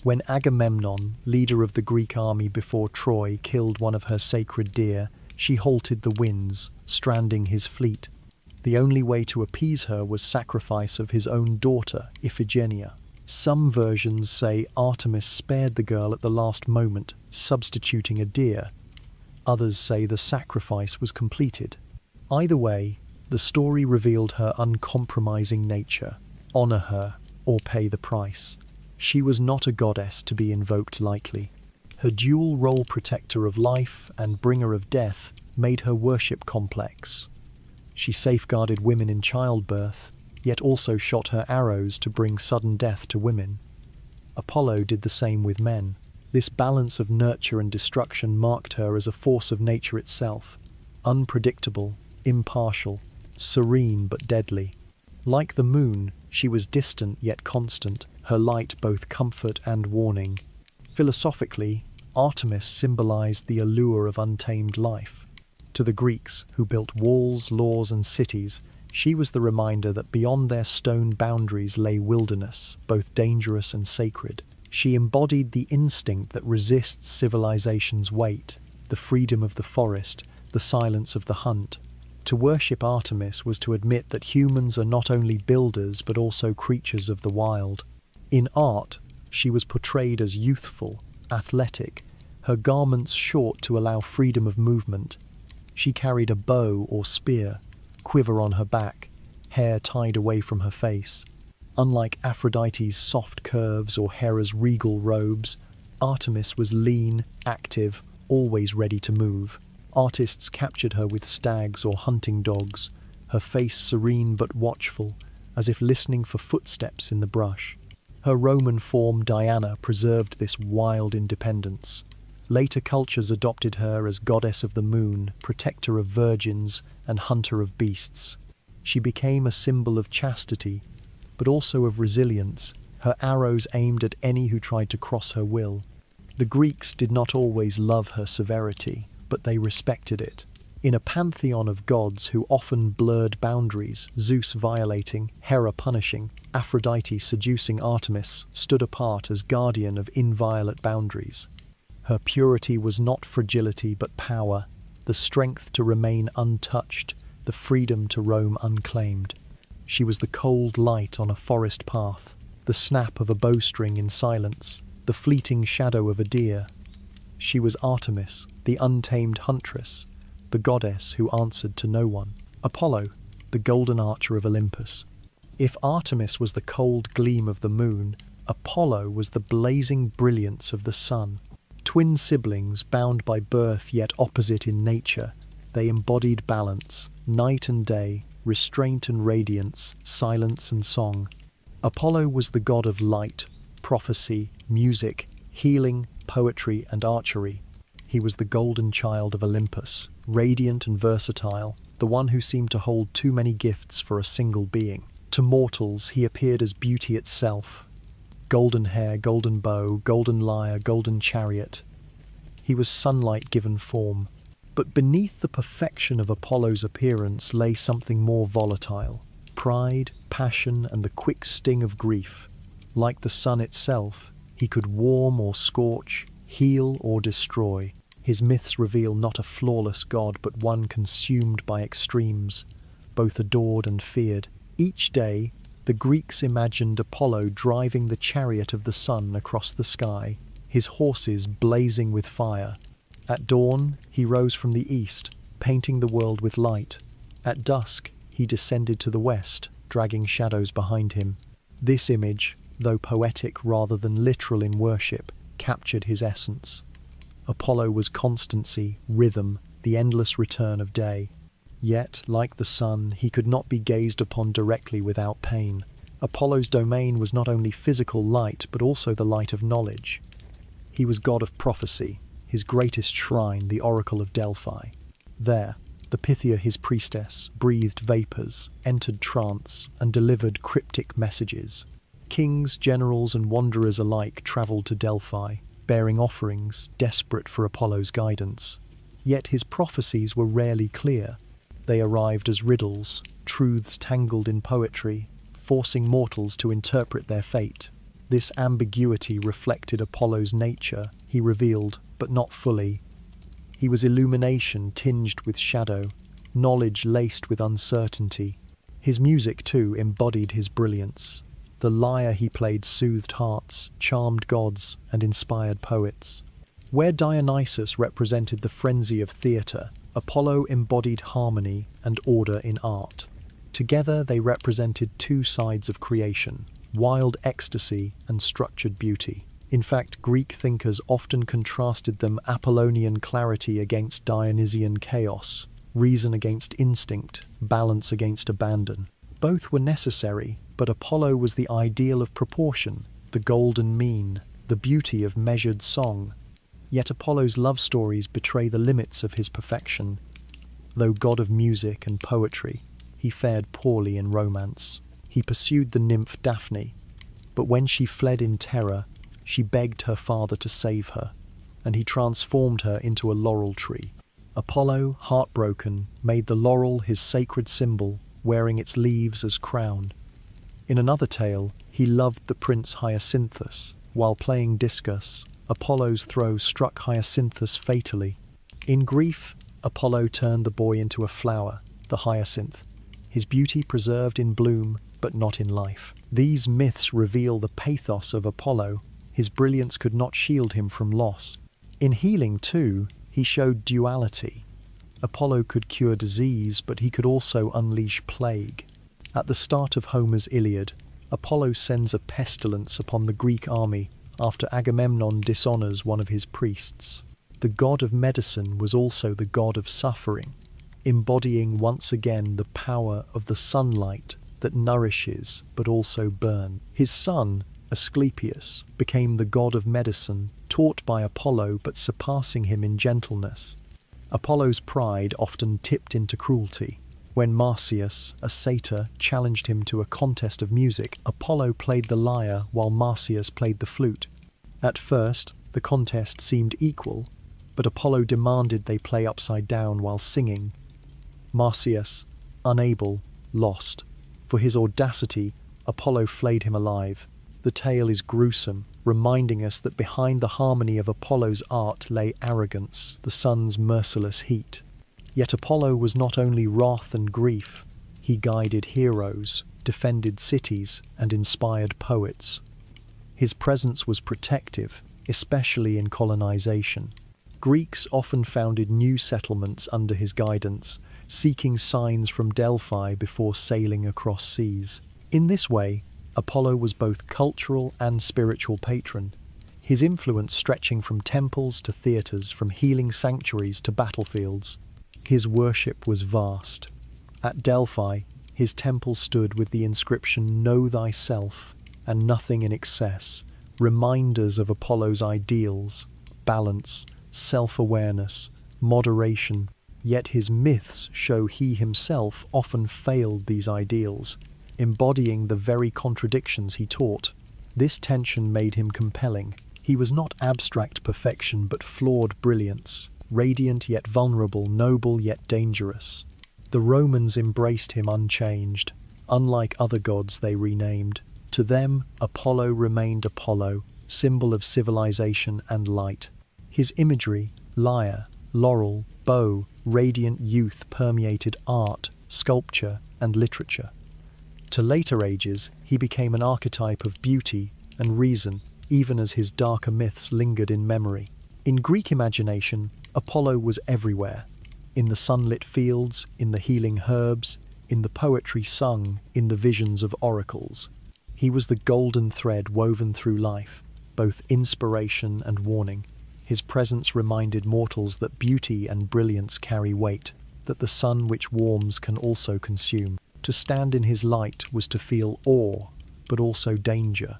When Agamemnon, leader of the Greek army before Troy, killed one of her sacred deer, she halted the winds, stranding his fleet. The only way to appease her was sacrifice of his own daughter, Iphigenia. Some versions say Artemis spared the girl at the last moment, substituting a deer. Others say the sacrifice was completed. Either way, the story revealed her uncompromising nature. Honor her, or pay the price. She was not a goddess to be invoked lightly. Her dual role, protector of life and bringer of death, made her worship complex. She safeguarded women in childbirth, yet also shot her arrows to bring sudden death to women. Apollo did the same with men. This balance of nurture and destruction marked her as a force of nature itself, unpredictable, impartial, serene but deadly. Like the moon, she was distant yet constant, her light both comfort and warning. Philosophically, Artemis symbolized the allure of untamed life. To the Greeks, who built walls, laws, and cities, she was the reminder that beyond their stone boundaries lay wilderness, both dangerous and sacred. She embodied the instinct that resists civilization's weight, the freedom of the forest, the silence of the hunt. To worship Artemis was to admit that humans are not only builders but also creatures of the wild. In art, she was portrayed as youthful, athletic, her garments short to allow freedom of movement. She carried a bow or spear, quiver on her back, hair tied away from her face. Unlike Aphrodite's soft curves or Hera's regal robes, Artemis was lean, active, always ready to move. Artists captured her with stags or hunting dogs, her face serene but watchful, as if listening for footsteps in the brush. Her Roman form, Diana, preserved this wild independence. Later cultures adopted her as goddess of the moon, protector of virgins, and hunter of beasts. She became a symbol of chastity, but also of resilience, her arrows aimed at any who tried to cross her will. The Greeks did not always love her severity, but they respected it. In a pantheon of gods who often blurred boundaries, Zeus violating, Hera punishing, Aphrodite seducing, Artemis stood apart as guardian of inviolate boundaries. Her purity was not fragility but power, the strength to remain untouched, the freedom to roam unclaimed. She was the cold light on a forest path, the snap of a bowstring in silence, the fleeting shadow of a deer. She was Artemis, the untamed huntress, the goddess who answered to no one. Apollo, the golden archer of Olympus. If Artemis was the cold gleam of the moon, Apollo was the blazing brilliance of the sun. Twin siblings, bound by birth yet opposite in nature, they embodied balance, night and day, restraint and radiance, silence and song. Apollo was the god of light, prophecy, music, healing, poetry and archery. He was the golden child of Olympus, radiant and versatile, the one who seemed to hold too many gifts for a single being. To mortals, he appeared as beauty itself. Golden hair, golden bow, golden lyre, golden chariot. He was sunlight given form. But beneath the perfection of Apollo's appearance lay something more volatile. Pride, passion, and the quick sting of grief. Like the sun itself, he could warm or scorch, heal or destroy. His myths reveal not a flawless god, but one consumed by extremes, both adored and feared. Each day, the Greeks imagined Apollo driving the chariot of the sun across the sky, his horses blazing with fire. At dawn, he rose from the east, painting the world with light. At dusk, he descended to the west, dragging shadows behind him. This image, though poetic rather than literal in worship, captured his essence. Apollo was constancy, rhythm, the endless return of day. Yet, like the sun, he could not be gazed upon directly without pain. Apollo's domain was not only physical light, but also the light of knowledge. He was god of prophecy, his greatest shrine, the Oracle of Delphi. There, the Pythia, his priestess, breathed vapours, entered trance, and delivered cryptic messages. Kings, generals, and wanderers alike travelled to Delphi, bearing offerings, desperate for Apollo's guidance. Yet his prophecies were rarely clear. They arrived as riddles, truths tangled in poetry, forcing mortals to interpret their fate. This ambiguity reflected Apollo's nature. He revealed, but not fully. He was illumination tinged with shadow, knowledge laced with uncertainty. His music, too, embodied his brilliance. The lyre he played soothed hearts, charmed gods, and inspired poets. Where Dionysus represented the frenzy of theatre, Apollo embodied harmony and order in art. Together they represented two sides of creation, wild ecstasy and structured beauty. In fact, Greek thinkers often contrasted them: Apollonian clarity against Dionysian chaos, reason against instinct, balance against abandon. Both were necessary, but Apollo was the ideal of proportion, the golden mean, the beauty of measured song. Yet Apollo's love stories betray the limits of his perfection. Though god of music and poetry, he fared poorly in romance. He pursued the nymph Daphne, but when she fled in terror, she begged her father to save her, and he transformed her into a laurel tree. Apollo, heartbroken, made the laurel his sacred symbol, wearing its leaves as crown. In another tale, he loved the prince Hyacinthus. While playing discus, Apollo's throw struck Hyacinthus fatally. In grief, Apollo turned the boy into a flower, the hyacinth, his beauty preserved in bloom, but not in life. These myths reveal the pathos of Apollo. His brilliance could not shield him from loss. In healing, too, he showed duality. Apollo could cure disease, but he could also unleash plague. At the start of Homer's Iliad, Apollo sends a pestilence upon the Greek army after Agamemnon dishonours one of his priests. The god of medicine was also the god of suffering, embodying once again the power of the sunlight that nourishes but also burns. His son, Asclepius, became the god of medicine, taught by Apollo but surpassing him in gentleness. Apollo's pride often tipped into cruelty. When Marsyas, a satyr, challenged him to a contest of music, Apollo played the lyre while Marsyas played the flute. At first, the contest seemed equal, but Apollo demanded they play upside down while singing. Marsyas, unable, lost. For his audacity, Apollo flayed him alive. The tale is gruesome, reminding us that behind the harmony of Apollo's art lay arrogance, the sun's merciless heat. Yet Apollo was not only wrath and grief, he guided heroes, defended cities, and inspired poets. His presence was protective, especially in colonization. Greeks often founded new settlements under his guidance, seeking signs from Delphi before sailing across seas. In this way, Apollo was both cultural and spiritual patron, his influence stretching from temples to theatres, from healing sanctuaries to battlefields. His worship was vast. At Delphi, his temple stood with the inscription "Know thyself," and nothing in excess, reminders of Apollo's ideals: balance, self-awareness, moderation. Yet his myths show he himself often failed these ideals, embodying the very contradictions he taught. This tension made him compelling. He was not abstract perfection but flawed brilliance, radiant yet vulnerable, noble yet dangerous. The Romans embraced him unchanged. Unlike other gods they renamed, to them Apollo remained Apollo, symbol of civilization and light. His imagery, lyre, laurel, bow, radiant youth permeated art, sculpture, and literature. To later ages, he became an archetype of beauty and reason, even as his darker myths lingered in memory. In Greek imagination, Apollo was everywhere. In the sunlit fields, in the healing herbs, in the poetry sung, in the visions of oracles. He was the golden thread woven through life, both inspiration and warning. His presence reminded mortals that beauty and brilliance carry weight, that the sun which warms can also consume. To stand in his light was to feel awe, but also danger.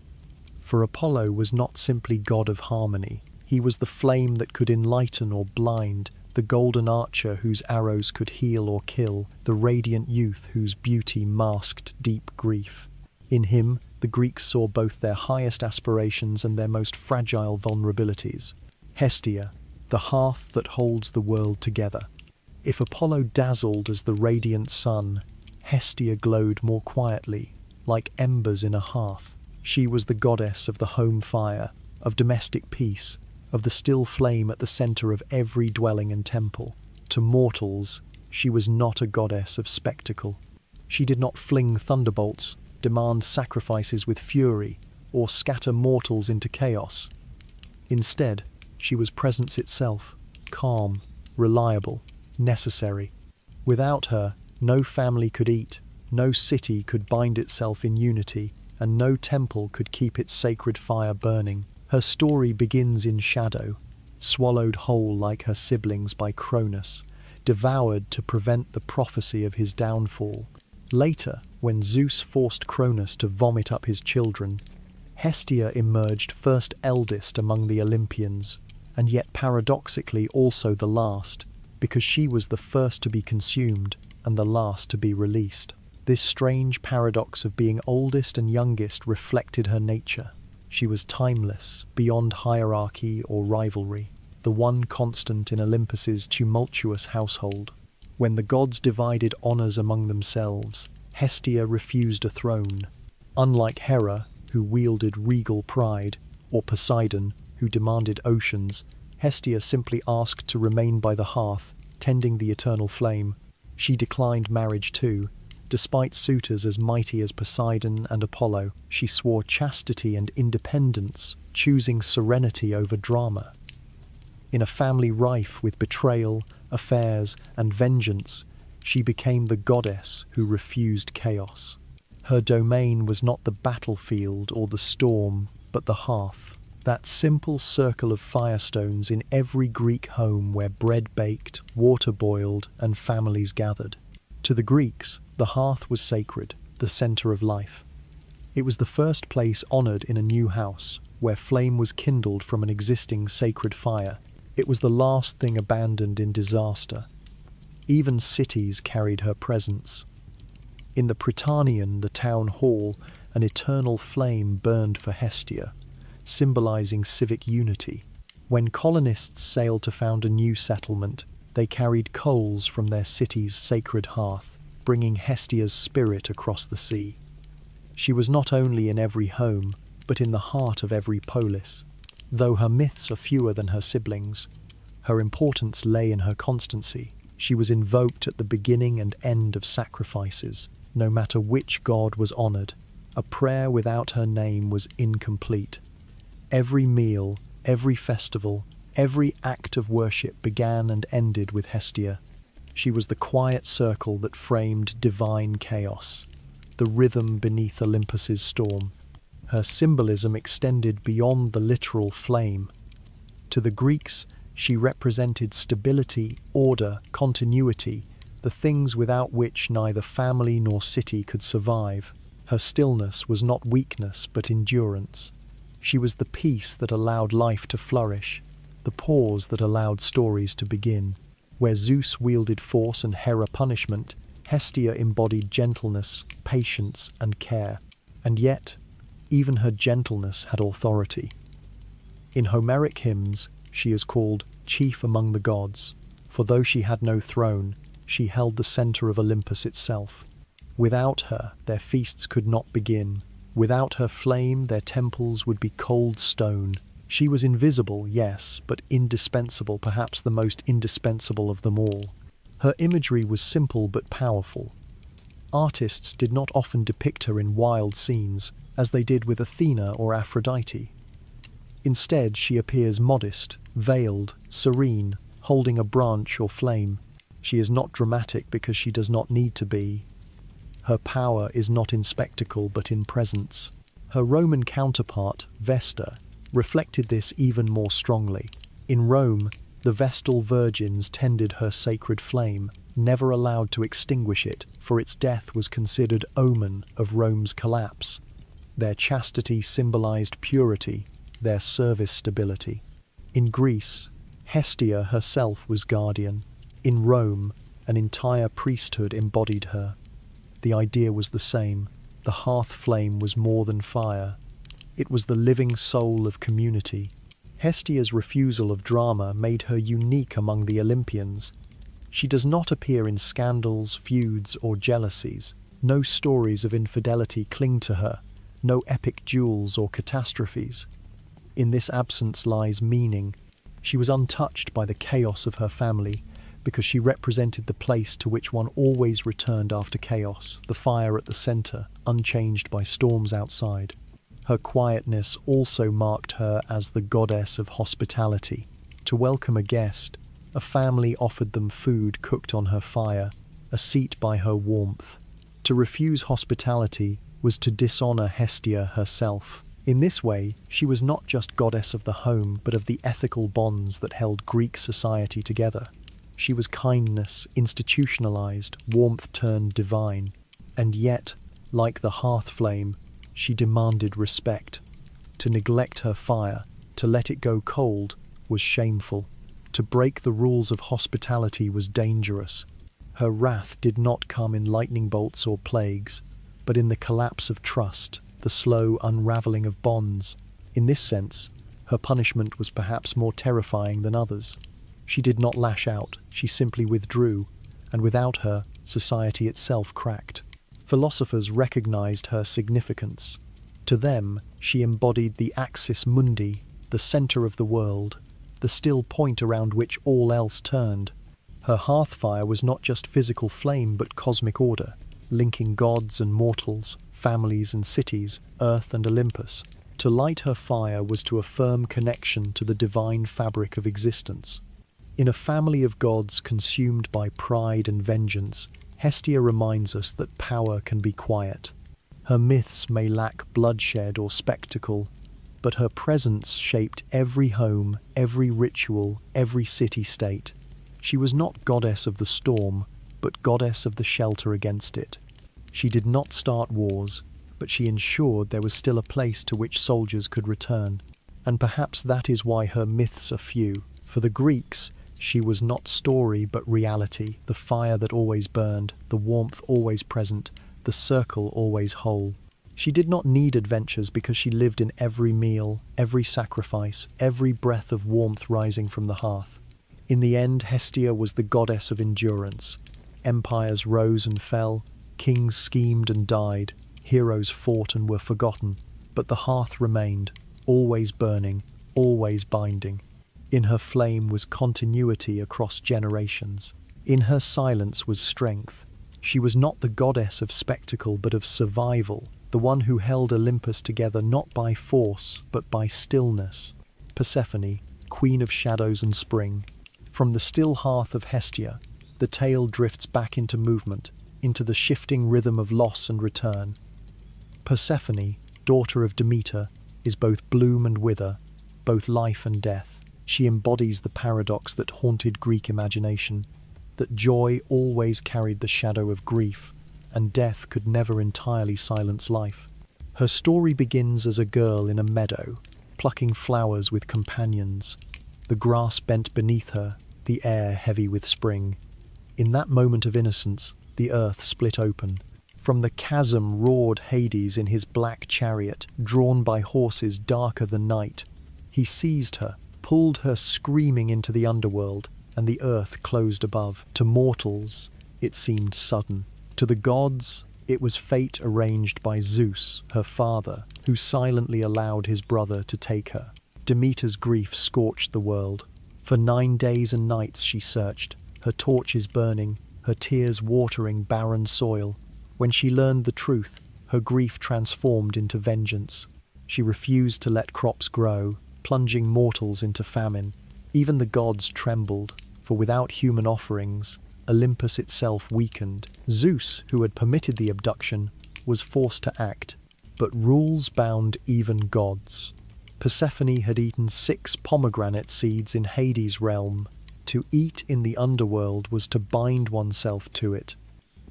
For Apollo was not simply god of harmony. He was the flame that could enlighten or blind, the golden archer whose arrows could heal or kill, the radiant youth whose beauty masked deep grief. In him, the Greeks saw both their highest aspirations and their most fragile vulnerabilities. Hestia, the hearth that holds the world together. If Apollo dazzled as the radiant sun, Hestia glowed more quietly, like embers in a hearth. She was the goddess of the home fire, of domestic peace, of the still flame at the centre of every dwelling and temple. To mortals, she was not a goddess of spectacle. She did not fling thunderbolts, demand sacrifices with fury, or scatter mortals into chaos. Instead, she was presence itself, calm, reliable, necessary. Without her, no family could eat, no city could bind itself in unity, and no temple could keep its sacred fire burning. Her story begins in shadow, swallowed whole like her siblings by Cronus, devoured to prevent the prophecy of his downfall. Later, when Zeus forced Cronus to vomit up his children, Hestia emerged first eldest among the Olympians, and yet paradoxically also the last, because she was the first to be consumed and the last to be released. This strange paradox of being oldest and youngest reflected her nature. She was timeless, beyond hierarchy or rivalry, the one constant in Olympus's tumultuous household. When the gods divided honours among themselves, Hestia refused a throne. Unlike Hera, who wielded regal pride, or Poseidon, who demanded oceans, Hestia simply asked to remain by the hearth, tending the eternal flame. She declined marriage too. Despite suitors as mighty as Poseidon and Apollo, she swore chastity and independence, choosing serenity over drama. In a family rife with betrayal, affairs, and vengeance, she became the goddess who refused chaos. Her domain was not the battlefield or the storm, but the hearth. That simple circle of firestones in every Greek home where bread baked, water boiled, and families gathered. To the Greeks, the hearth was sacred, the centre of life. It was the first place honoured in a new house, where flame was kindled from an existing sacred fire. It was the last thing abandoned in disaster. Even cities carried her presence. In the Prytaneon, the town hall, an eternal flame burned for Hestia, symbolizing civic unity. When colonists sailed to found a new settlement, they carried coals from their city's sacred hearth, bringing Hestia's spirit across the sea. She was not only in every home, but in the heart of every polis. Though her myths are fewer than her siblings, her importance lay in her constancy. She was invoked at the beginning and end of sacrifices, no matter which god was honored. A prayer without her name was incomplete. Every meal, every festival, every act of worship began and ended with Hestia. She was the quiet circle that framed divine chaos, the rhythm beneath Olympus's storm. Her symbolism extended beyond the literal flame. To the Greeks, she represented stability, order, continuity, the things without which neither family nor city could survive. Her stillness was not weakness but endurance. She was the peace that allowed life to flourish, the pause that allowed stories to begin. Where Zeus wielded force and Hera punishment, Hestia embodied gentleness, patience, and care. And yet, even her gentleness had authority. In Homeric hymns, she is called chief among the gods, for though she had no throne, she held the center of Olympus itself. Without her, their feasts could not begin. Without her flame, their temples would be cold stone. She was invisible, yes, but indispensable, perhaps the most indispensable of them all. Her imagery was simple but powerful. Artists did not often depict her in wild scenes, as they did with Athena or Aphrodite. Instead, she appears modest, veiled, serene, holding a branch or flame. She is not dramatic because she does not need to be. Her power is not in spectacle but in presence. Her Roman counterpart, Vesta, reflected this even more strongly. In Rome, the Vestal virgins tended her sacred flame, never allowed to extinguish it, for its death was considered omen of Rome's collapse. Their chastity symbolized purity, their service stability. In Greece, Hestia herself was guardian. In Rome, an entire priesthood embodied her. The idea was the same. The hearth flame was more than fire. It was the living soul of community. Hestia's refusal of drama made her unique among the Olympians. She does not appear in scandals, feuds, or jealousies. No stories of infidelity cling to her, no epic duels or catastrophes. In this absence lies meaning. She was untouched by the chaos of her family, because she represented the place to which one always returned after chaos, the fire at the center, unchanged by storms outside. Her quietness also marked her as the goddess of hospitality. To welcome a guest, a family offered them food cooked on her fire, a seat by her warmth. To refuse hospitality was to dishonor Hestia herself. In this way, she was not just goddess of the home, but of the ethical bonds that held Greek society together. She was kindness, institutionalized, warmth turned divine. And yet, like the hearth flame, she demanded respect. To neglect her fire, to let it go cold, was shameful. To break the rules of hospitality was dangerous. Her wrath did not come in lightning bolts or plagues, but in the collapse of trust, the slow unraveling of bonds. In this sense, her punishment was perhaps more terrifying than others. She did not lash out, she simply withdrew, and without her, society itself cracked. Philosophers recognized her significance. To them, she embodied the axis mundi, the center of the world, the still point around which all else turned. Her hearthfire was not just physical flame but cosmic order, linking gods and mortals, families and cities, earth and Olympus. To light her fire was to affirm connection to the divine fabric of existence. In a family of gods consumed by pride and vengeance, Hestia reminds us that power can be quiet. Her myths may lack bloodshed or spectacle, but her presence shaped every home, every ritual, every city-state. She was not goddess of the storm, but goddess of the shelter against it. She did not start wars, but she ensured there was still a place to which soldiers could return. And perhaps that is why her myths are few. For the Greeks, she was not story but reality, the fire that always burned, the warmth always present, the circle always whole. She did not need adventures because she lived in every meal, every sacrifice, every breath of warmth rising from the hearth. In the end, Hestia was the goddess of endurance. Empires rose and fell, kings schemed and died, heroes fought and were forgotten, but the hearth remained, always burning, always binding. In her flame was continuity across generations. In her silence was strength. She was not the goddess of spectacle but of survival, the one who held Olympus together not by force but by stillness. Persephone, queen of shadows and spring. From the still hearth of Hestia, the tale drifts back into movement, into the shifting rhythm of loss and return. Persephone, daughter of Demeter, is both bloom and wither, both life and death. She embodies the paradox that haunted Greek imagination, that joy always carried the shadow of grief, and death could never entirely silence life. Her story begins as a girl in a meadow, plucking flowers with companions, the grass bent beneath her, the air heavy with spring. In that moment of innocence, the earth split open. From the chasm roared Hades in his black chariot, drawn by horses darker than night. He seized her, pulled her screaming into the underworld, and the earth closed above. To mortals, it seemed sudden. To the gods, it was fate arranged by Zeus, her father, who silently allowed his brother to take her. Demeter's grief scorched the world. For 9 days and nights she searched, her torches burning, her tears watering barren soil. When she learned the truth, her grief transformed into vengeance. She refused to let crops grow, plunging mortals into famine. Even the gods trembled, for without human offerings, Olympus itself weakened. Zeus, who had permitted the abduction, was forced to act, but rules bound even gods. Persephone had eaten 6 pomegranate seeds in Hades' realm. To eat in the underworld was to bind oneself to it.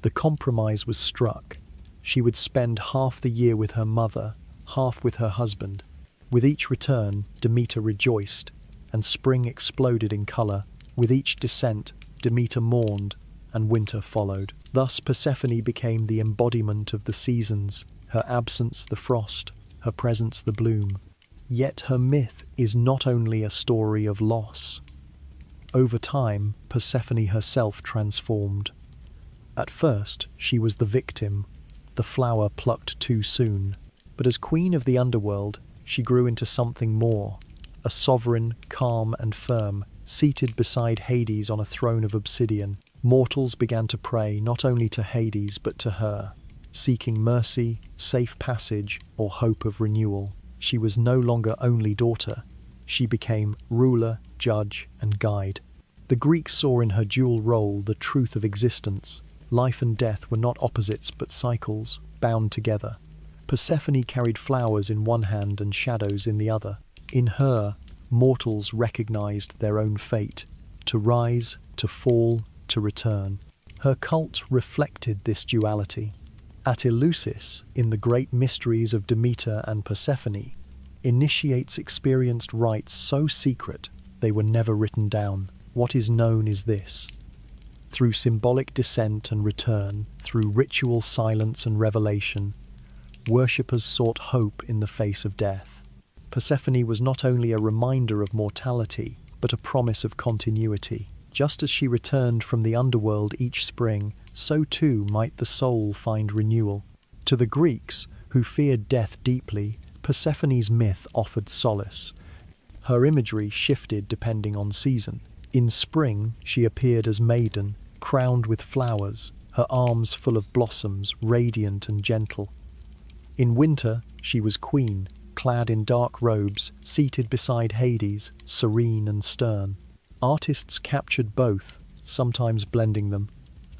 The compromise was struck. She would spend half the year with her mother, half with her husband. With each return, Demeter rejoiced, and spring exploded in colour. With each descent, Demeter mourned, and winter followed. Thus Persephone became the embodiment of the seasons, her absence the frost, her presence the bloom. Yet her myth is not only a story of loss. Over time, Persephone herself transformed. At first, she was the victim, the flower plucked too soon. But as queen of the underworld, she grew into something more, a sovereign, calm and firm, seated beside Hades on a throne of obsidian. Mortals began to pray not only to Hades but to her, seeking mercy, safe passage, or hope of renewal. She was no longer only daughter. She became ruler, judge, and guide. The Greeks saw in her dual role the truth of existence. Life and death were not opposites but cycles, bound together. Persephone carried flowers in one hand and shadows in the other. In her, mortals recognized their own fate, to rise, to fall, to return. Her cult reflected this duality. At Eleusis, in the great mysteries of Demeter and Persephone, initiates experienced rites so secret they were never written down. What is known is this: through symbolic descent and return, through ritual silence and revelation, worshippers sought hope in the face of death. Persephone was not only a reminder of mortality, but a promise of continuity. Just as she returned from the underworld each spring, so too might the soul find renewal. To the Greeks, who feared death deeply, Persephone's myth offered solace. Her imagery shifted depending on season. In spring, she appeared as maiden, crowned with flowers, her arms full of blossoms, radiant and gentle. In winter, she was queen, clad in dark robes, seated beside Hades, serene and stern. Artists captured both, sometimes blending them.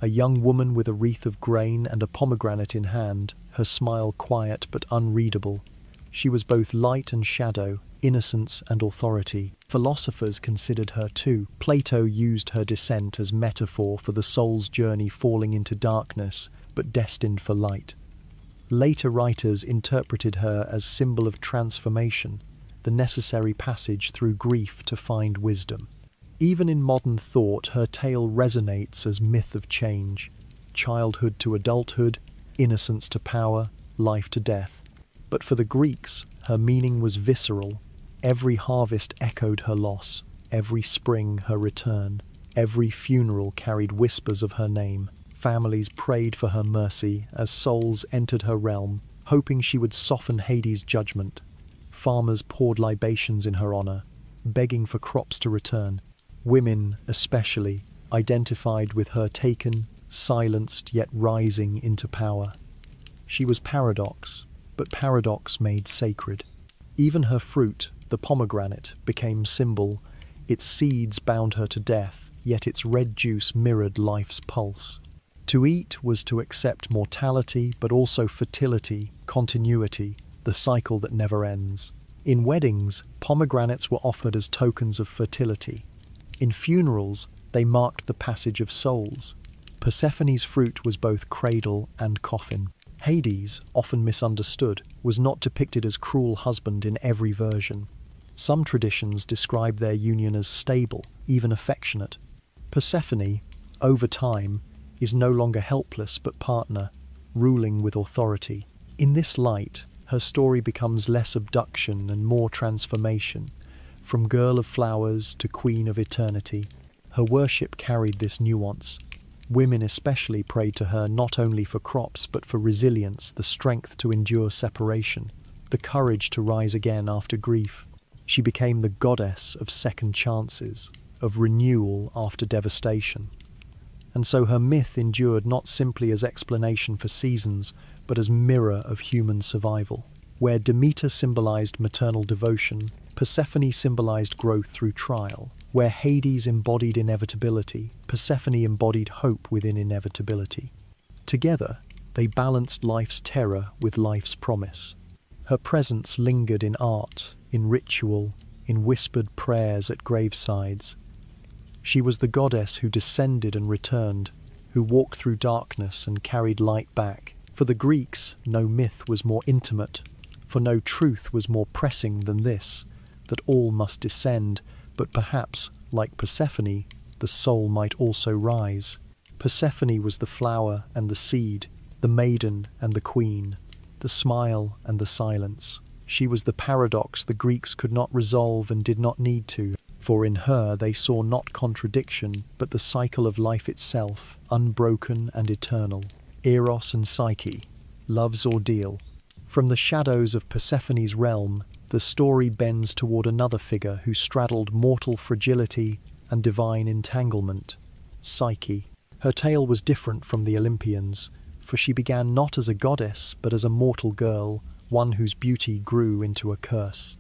A young woman with a wreath of grain and a pomegranate in hand, her smile quiet but unreadable. She was both light and shadow, innocence and authority. Philosophers considered her too. Plato used her descent as metaphor for the soul's journey falling into darkness, but destined for light. Later writers interpreted her as symbol of transformation, the necessary passage through grief to find wisdom. Even in modern thought, her tale resonates as myth of change. Childhood to adulthood, innocence to power, life to death. But for the Greeks, her meaning was visceral. Every harvest echoed her loss, every spring her return, every funeral carried whispers of her name. Families prayed for her mercy as souls entered her realm, hoping she would soften Hades' judgment. Farmers poured libations in her honor, begging for crops to return. Women, especially, identified with her taken, silenced yet rising into power. She was paradox, but paradox made sacred. Even her fruit, the pomegranate, became symbol. Its seeds bound her to death, yet its red juice mirrored life's pulse. To eat was to accept mortality, but also fertility, continuity, the cycle that never ends. In weddings, pomegranates were offered as tokens of fertility. In funerals, they marked the passage of souls. Persephone's fruit was both cradle and coffin. Hades, often misunderstood, was not depicted as cruel husband in every version. Some traditions describe their union as stable, even affectionate. Persephone, over time, is no longer helpless but partner, ruling with authority. In this light, her story becomes less abduction and more transformation. From girl of flowers to queen of eternity, her worship carried this nuance. Women especially prayed to her not only for crops but for resilience, the strength to endure separation, the courage to rise again after grief. She became the goddess of second chances, of renewal after devastation. And so her myth endured not simply as explanation for seasons, but as mirror of human survival. Where Demeter symbolized maternal devotion, Persephone symbolized growth through trial. Where Hades embodied inevitability, Persephone embodied hope within inevitability. Together, they balanced life's terror with life's promise. Her presence lingered in art, in ritual, in whispered prayers at gravesides. She was the goddess who descended and returned, who walked through darkness and carried light back. For the Greeks, no myth was more intimate, for no truth was more pressing than this, that all must descend, but perhaps, like Persephone, the soul might also rise. Persephone was the flower and the seed, the maiden and the queen, the smile and the silence. She was the paradox the Greeks could not resolve and did not need to, for in her they saw not contradiction, but the cycle of life itself, unbroken and eternal. Eros and Psyche, love's ordeal. From the shadows of Persephone's realm, the story bends toward another figure who straddled mortal fragility and divine entanglement, Psyche. Her tale was different from the Olympians, for she began not as a goddess but as a mortal girl, one whose beauty grew into a curse.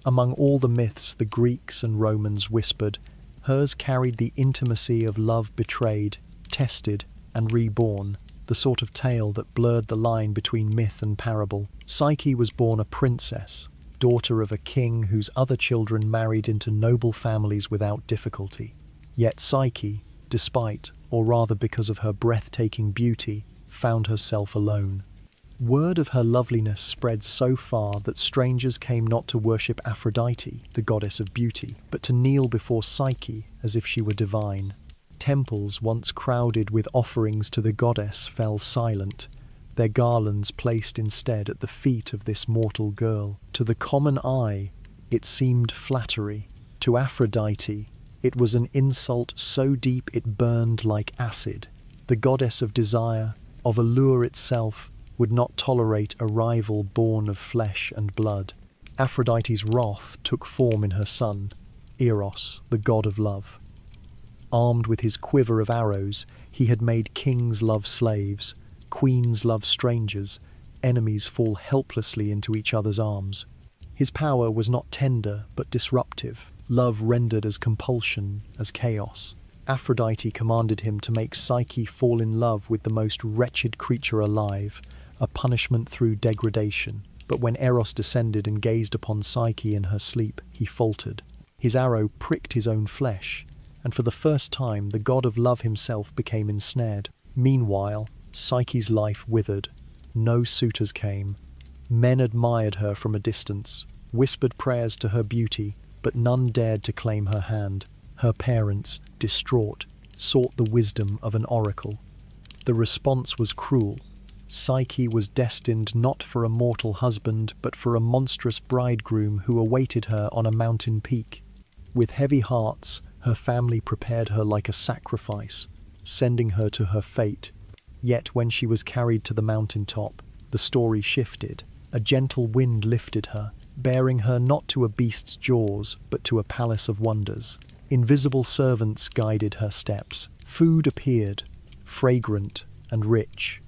Among all the myths the Greeks and Romans whispered, hers carried the intimacy of love betrayed, tested, and reborn, the sort of tale that blurred the line between myth and parable. Psyche was born a princess, daughter of a king whose other children married into noble families without difficulty. Yet Psyche, despite, or rather because of her breathtaking beauty, found herself alone. Word of her loveliness spread so far that strangers came not to worship Aphrodite, the goddess of beauty, but to kneel before Psyche as if she were divine. Temples once crowded with offerings to the goddess fell silent, their garlands placed instead at the feet of this mortal girl. To the common eye, it seemed flattery. To Aphrodite, it was an insult so deep it burned like acid. The goddess of desire, of allure itself, would not tolerate a rival born of flesh and blood. Aphrodite's wrath took form in her son, Eros, the god of love. Armed with his quiver of arrows, he had made kings love slaves, queens love strangers, enemies fall helplessly into each other's arms. His power was not tender but disruptive, love rendered as compulsion, as chaos. Aphrodite commanded him to make Psyche fall in love with the most wretched creature alive, a punishment through degradation. But when Eros descended and gazed upon Psyche in her sleep, he faltered. His arrow pricked his own flesh, and for the first time the god of love himself became ensnared. Meanwhile, Psyche's life withered. No suitors came. Men admired her from a distance, whispered prayers to her beauty, but none dared to claim her hand. Her parents, distraught, sought the wisdom of an oracle. The response was cruel. Psyche was destined not for a mortal husband, but for a monstrous bridegroom who awaited her on a mountain peak. With heavy hearts, her family prepared her like a sacrifice, sending her to her fate. Yet when she was carried to the mountain top, the story shifted. A gentle wind lifted her, bearing her not to a beast's jaws, but to a palace of wonders. Invisible servants guided her steps. Food appeared, fragrant and rich.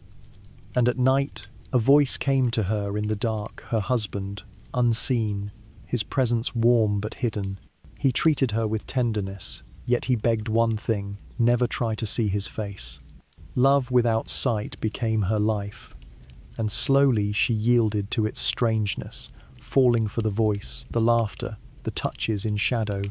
And at night, a voice came to her in the dark, her husband, unseen, his presence warm but hidden. He treated her with tenderness, yet he begged one thing: never try to see his face. Love without sight became her life, and slowly she yielded to its strangeness, falling for the voice, the laughter, the touches in shadow.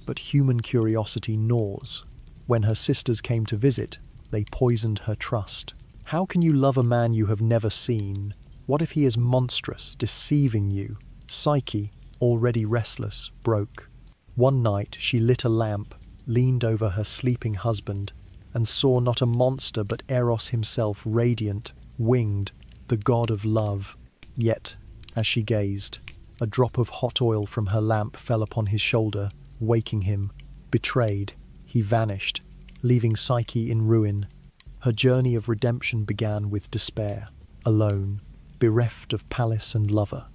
But human curiosity gnaws. When her sisters came to visit, they poisoned her trust. How can you love a man you have never seen? What if he is monstrous, deceiving you? Psyche, already restless, broke. One night she lit a lamp, leaned over her sleeping husband, and saw not a monster but Eros himself, radiant, winged, the god of love. Yet, as she gazed, a drop of hot oil from her lamp fell upon his shoulder, waking him. Betrayed, he vanished, leaving Psyche in ruin. Her journey of redemption began with despair. Alone, bereft of palace and lover,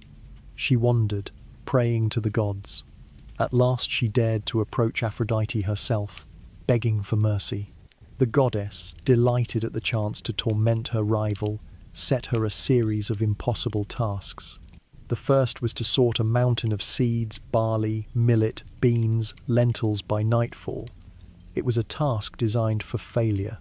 she wandered, praying to the gods. At last she dared to approach Aphrodite herself, begging for mercy. The goddess, delighted at the chance to torment her rival, set her a series of impossible tasks. The first was to sort a mountain of seeds, barley, millet, beans, lentils by nightfall. It was a task designed for failure.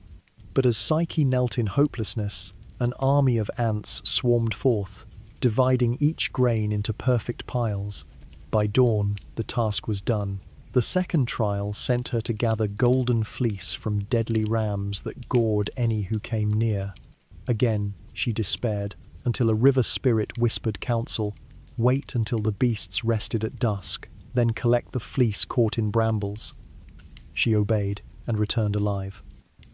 But as Psyche knelt in hopelessness, an army of ants swarmed forth, dividing each grain into perfect piles. By dawn, the task was done. The second trial sent her to gather golden fleece from deadly rams that gored any who came near. Again, she despaired, until a river spirit whispered counsel: wait until the beasts rested at dusk, then collect the fleece caught in brambles. She obeyed and returned alive.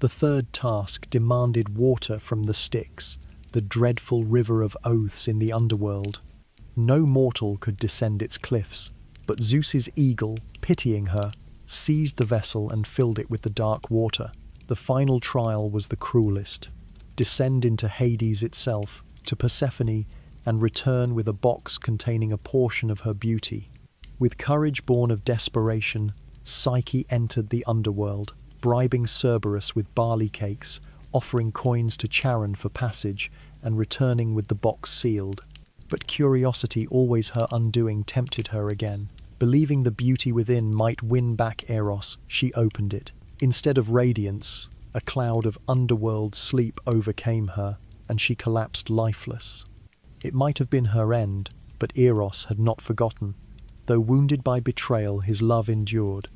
The third task demanded water from the Styx, the dreadful river of oaths in the underworld. No mortal could descend its cliffs, but Zeus's eagle, pitying her, seized the vessel and filled it with the dark water. The final trial was the cruelest: descend into Hades itself, to Persephone, and return with a box containing a portion of her beauty. With courage born of desperation, Psyche entered the underworld, bribing Cerberus with barley cakes, offering coins to Charon for passage, and returning with the box sealed. But curiosity, always her undoing, tempted her again. Believing the beauty within might win back Eros, she opened it. Instead of radiance, a cloud of underworld sleep overcame her, and she collapsed lifeless. It might have been her end, but Eros had not forgotten. Though wounded by betrayal, his love endured.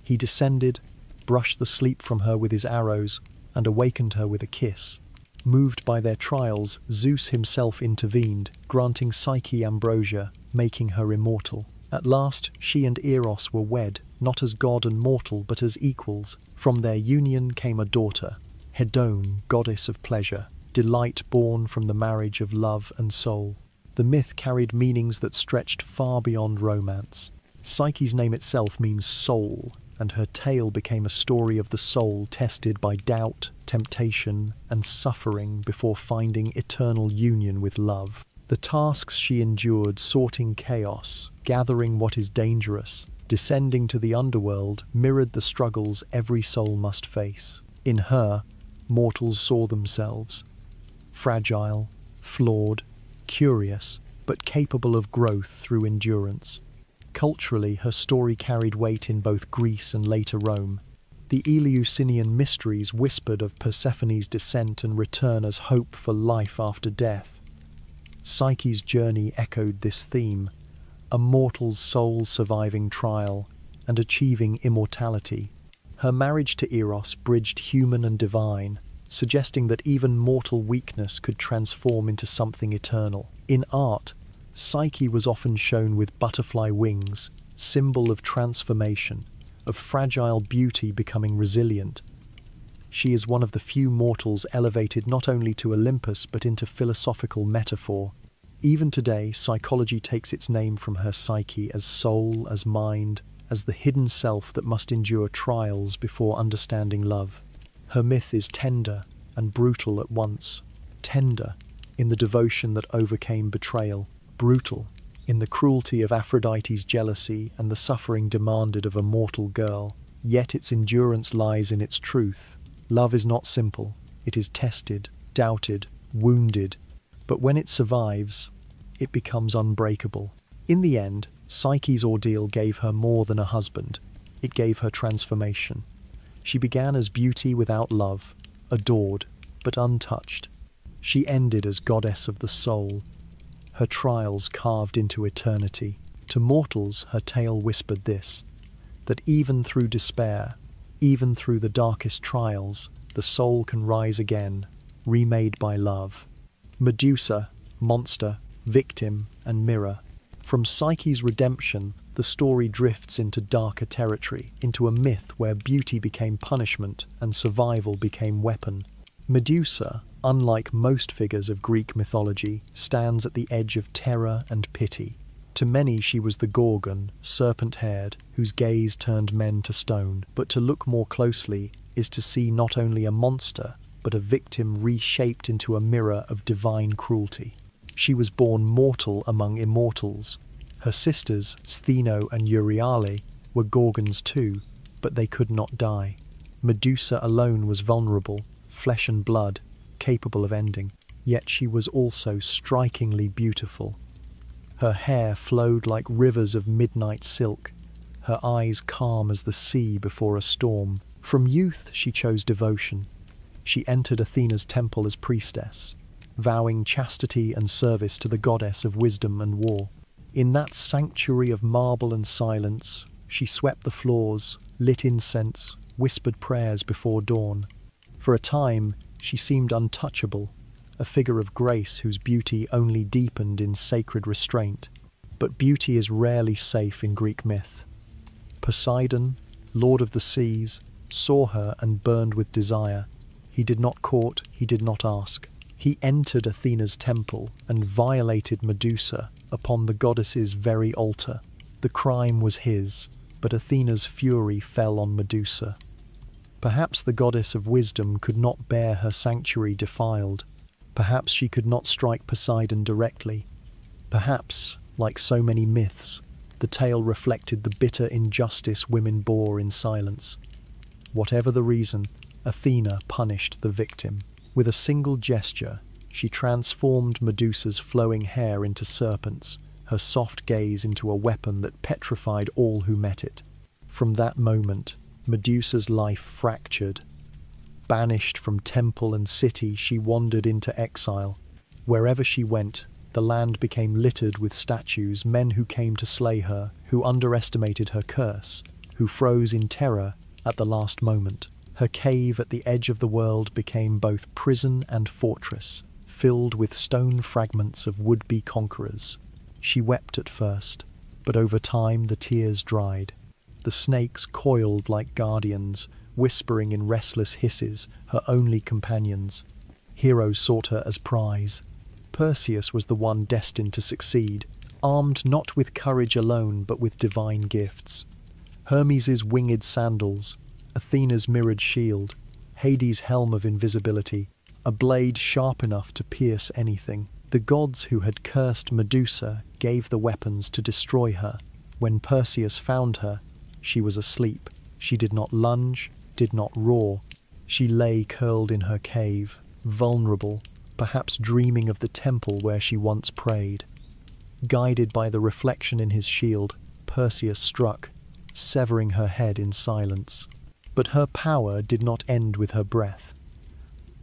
He descended, brushed the sleep from her with his arrows, and awakened her with a kiss. Moved by their trials, Zeus himself intervened, granting Psyche ambrosia, making her immortal. At last, she and Eros were wed, not as god and mortal, but as equals. From their union came a daughter, Hedone, goddess of pleasure, delight born from the marriage of love and soul. The myth carried meanings that stretched far beyond romance. Psyche's name itself means soul, and her tale became a story of the soul tested by doubt, temptation, and suffering before finding eternal union with love. The tasks she endured, sorting chaos, gathering what is dangerous, descending to the underworld, mirrored the struggles every soul must face. In her, mortals saw themselves fragile, flawed, curious, but capable of growth through endurance. Culturally, her story carried weight in both Greece and later Rome. The Eleusinian mysteries whispered of Persephone's descent and return as hope for life after death. Psyche's journey echoed this theme, a mortal's soul surviving trial and achieving immortality. Her marriage to Eros bridged human and divine, suggesting that even mortal weakness could transform into something eternal. In art, Psyche was often shown with butterfly wings, symbol of transformation, of fragile beauty becoming resilient. She is one of the few mortals elevated not only to Olympus but into philosophical metaphor. Even today, psychology takes its name from her psyche as soul, as mind, as the hidden self that must endure trials before understanding love. Her myth is tender and brutal at once. Tender in the devotion that overcame betrayal, brutal in the cruelty of Aphrodite's jealousy and the suffering demanded of a mortal girl. Yet its endurance lies in its truth. Love is not simple. It is tested, doubted, wounded, but when it survives, it becomes unbreakable. In the end, Psyche's ordeal gave her more than a husband. It gave her transformation. She began as beauty without love, adored, but untouched. She ended as goddess of the soul, her trials carved into eternity. To mortals, her tale whispered this, that even through despair, even through the darkest trials, the soul can rise again, remade by love. Medusa, monster, victim, and mirror. From Psyche's redemption, the story drifts into darker territory, into a myth where beauty became punishment and survival became weapon. Medusa, unlike most figures of Greek mythology, stands at the edge of terror and pity. To many she was the Gorgon, serpent-haired, whose gaze turned men to stone. But to look more closely is to see not only a monster, but a victim reshaped into a mirror of divine cruelty. She was born mortal among immortals. Her sisters, Stheno and Euryale, were Gorgons too, but they could not die. Medusa alone was vulnerable, flesh and blood, capable of ending. Yet she was also strikingly beautiful. Her hair flowed like rivers of midnight silk, her eyes calm as the sea before a storm. From youth she chose devotion. She entered Athena's temple as priestess, vowing chastity and service to the goddess of wisdom and war. In that sanctuary of marble and silence, she swept the floors, lit incense, whispered prayers before dawn. For a time, she seemed untouchable, a figure of grace whose beauty only deepened in sacred restraint. But beauty is rarely safe in Greek myth. Poseidon, lord of the seas, saw her and burned with desire. He did not court, he did not ask. He entered Athena's temple and violated Medusa upon the goddess's very altar. The crime was his, but Athena's fury fell on Medusa. Perhaps the goddess of wisdom could not bear her sanctuary defiled. Perhaps she could not strike Poseidon directly. Perhaps, like so many myths, the tale reflected the bitter injustice women bore in silence. Whatever the reason, Athena punished the victim. With a single gesture, she transformed Medusa's flowing hair into serpents, her soft gaze into a weapon that petrified all who met it. From that moment, Medusa's life fractured. Banished from temple and city, she wandered into exile. Wherever she went, the land became littered with statues, men who came to slay her, who underestimated her curse, who froze in terror at the last moment. Her cave at the edge of the world became both prison and fortress, filled with stone fragments of would-be conquerors. She wept at first, but over time the tears dried. The snakes coiled like guardians, whispering in restless hisses, her only companions. Heroes sought her as prize. Perseus was the one destined to succeed, armed not with courage alone but with divine gifts. Hermes' winged sandals, Athena's mirrored shield, Hades' helm of invisibility, a blade sharp enough to pierce anything. The gods who had cursed Medusa gave the weapons to destroy her. When Perseus found her, she was asleep. She did not lunge, did not roar. She lay curled in her cave, vulnerable, perhaps dreaming of the temple where she once prayed. Guided by the reflection in his shield, Perseus struck, severing her head in silence. But her power did not end with her breath.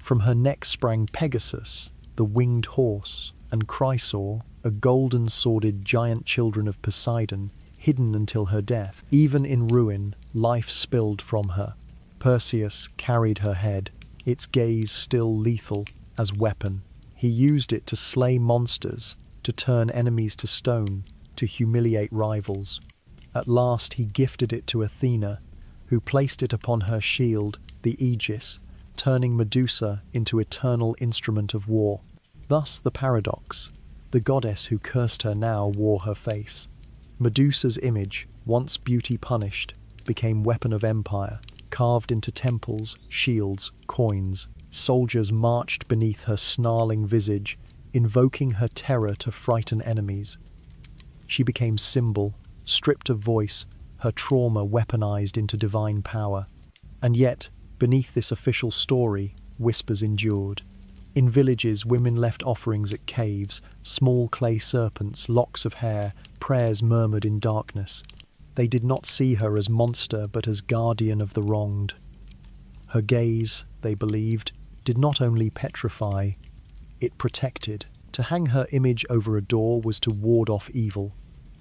From her neck sprang Pegasus, the winged horse, and Chrysaor, a golden-sworded giant children of Poseidon, hidden until her death. Even in ruin, life spilled from her. Perseus carried her head, its gaze still lethal, as weapon. He used it to slay monsters, to turn enemies to stone, to humiliate rivals. At last he gifted it to Athena, who placed it upon her shield, the Aegis, turning Medusa into eternal instrument of war. Thus the paradox. The goddess who cursed her now wore her face. Medusa's image, once beauty punished, became weapon of empire, carved into temples, shields, coins. Soldiers marched beneath her snarling visage, invoking her terror to frighten enemies. She became symbol, stripped of voice, her trauma weaponized into divine power. And yet, beneath this official story, whispers endured. In villages, women left offerings at caves, small clay serpents, locks of hair, prayers murmured in darkness. They did not see her as monster, but as guardian of the wronged. Her gaze, they believed, did not only petrify, it protected. To hang her image over a door was to ward off evil.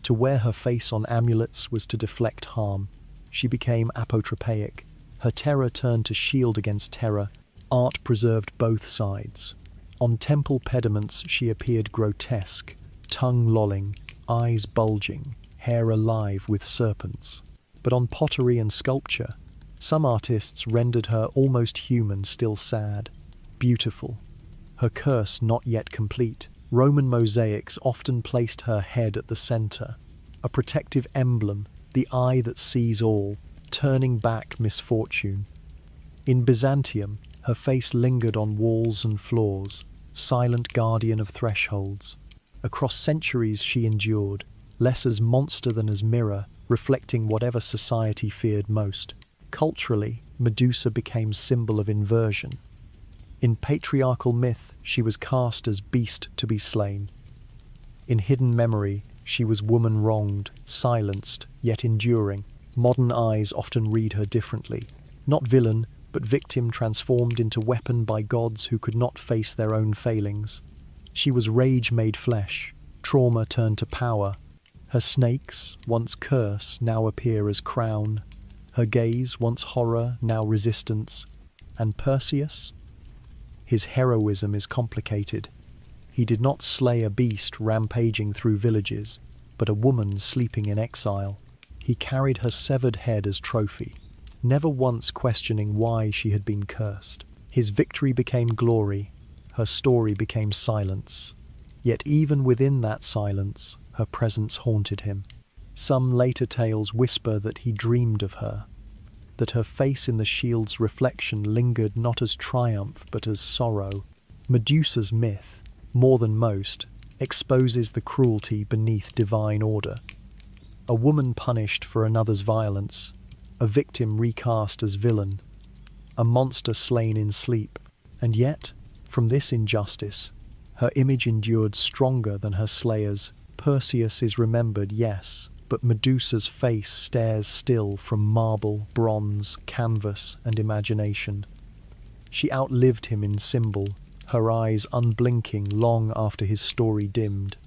To wear her face on amulets was to deflect harm. She became apotropaic. Her terror turned to shield against terror. Art preserved both sides. On temple pediments she appeared grotesque, tongue lolling, eyes bulging, hair alive with serpents. But on pottery and sculpture, some artists rendered her almost human, still sad, beautiful. Her curse not yet complete. Roman mosaics often placed her head at the center, a protective emblem, the eye that sees all, turning back misfortune. In Byzantium, her face lingered on walls and floors, silent guardian of thresholds. Across centuries she endured, less as monster than as mirror, reflecting whatever society feared most. Culturally, Medusa became symbol of inversion. In patriarchal myth, she was cast as beast to be slain. In hidden memory, she was woman wronged, silenced, yet enduring. Modern eyes often read her differently. Not villain, but victim transformed into weapon by gods who could not face their own failings. She was rage made flesh, trauma turned to power. Her snakes, once curse, now appear as crown. Her gaze, once horror, now resistance. And Perseus? His heroism is complicated. He did not slay a beast rampaging through villages, but a woman sleeping in exile. He carried her severed head as trophy, never once questioning why she had been cursed. His victory became glory, her story became silence. Yet even within that silence, her presence haunted him. Some later tales whisper that he dreamed of her, that her face in the shield's reflection lingered not as triumph but as sorrow. Medusa's myth, more than most, exposes the cruelty beneath divine order. A woman punished for another's violence, a victim recast as villain, a monster slain in sleep. And yet, from this injustice, her image endured stronger than her slayers. Perseus is remembered, yes, but Medusa's face stares still from marble, bronze, canvas, and imagination. She outlived him in symbol, her eyes unblinking long after his story dimmed.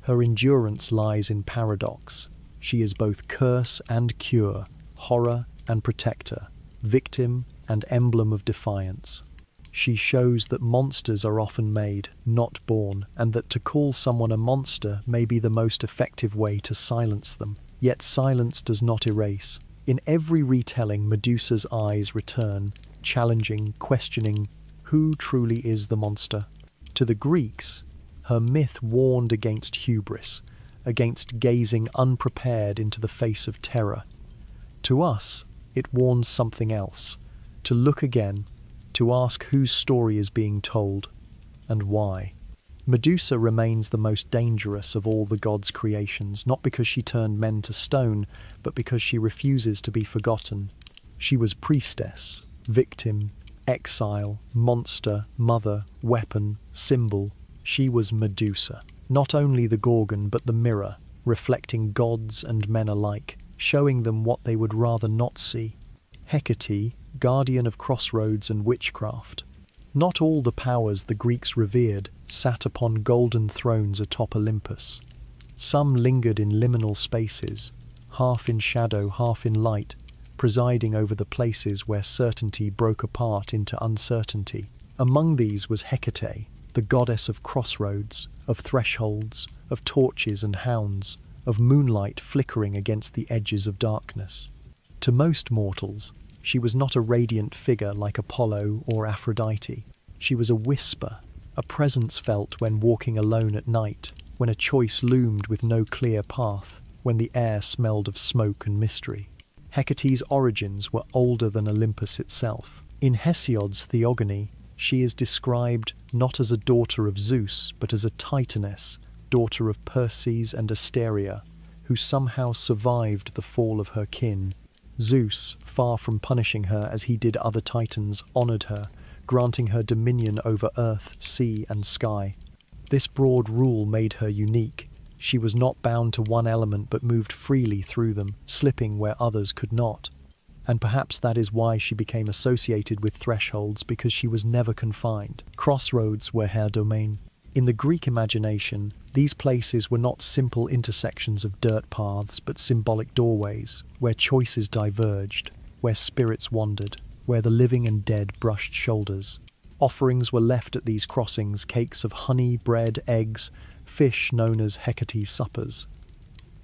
Her endurance lies in paradox. She is both curse and cure, horror and protector, victim and emblem of defiance. She shows that monsters are often made, not born, and that to call someone a monster may be the most effective way to silence them. Yet silence does not erase. In every retelling, Medusa's eyes return, challenging, questioning, who truly is the monster? To the Greeks, her myth warned against hubris, against gazing unprepared into the face of terror. To us, it warns something else, to look again, to ask whose story is being told, and why. Medusa remains the most dangerous of all the gods' creations, not because she turned men to stone, but because she refuses to be forgotten. She was priestess, victim, exile, monster, mother, weapon, symbol. She was Medusa, not only the Gorgon but the mirror, reflecting gods and men alike, showing them what they would rather not see. Hecate, guardian of crossroads and witchcraft. Not all the powers the Greeks revered sat upon golden thrones atop Olympus. Some lingered in liminal spaces, half in shadow, half in light, presiding over the places where certainty broke apart into uncertainty. Among these was Hecate, the goddess of crossroads, of thresholds, of torches and hounds, of moonlight flickering against the edges of darkness. To most mortals, she was not a radiant figure like Apollo or Aphrodite. She was a whisper, a presence felt when walking alone at night, when a choice loomed with no clear path, when the air smelled of smoke and mystery. Hecate's origins were older than Olympus itself. In Hesiod's Theogony, she is described not as a daughter of Zeus, but as a Titaness, daughter of Perses and Asteria, who somehow survived the fall of her kin. Zeus, far from punishing her as he did other Titans, honoured her, granting her dominion over earth, sea, and sky. This broad rule made her unique. She was not bound to one element but moved freely through them, slipping where others could not. And perhaps that is why she became associated with thresholds, because she was never confined. Crossroads were her domain. In the Greek imagination, these places were not simple intersections of dirt paths, but symbolic doorways, where choices diverged, where spirits wandered, where the living and dead brushed shoulders. Offerings were left at these crossings, cakes of honey, bread, eggs, fish known as Hecate's suppers.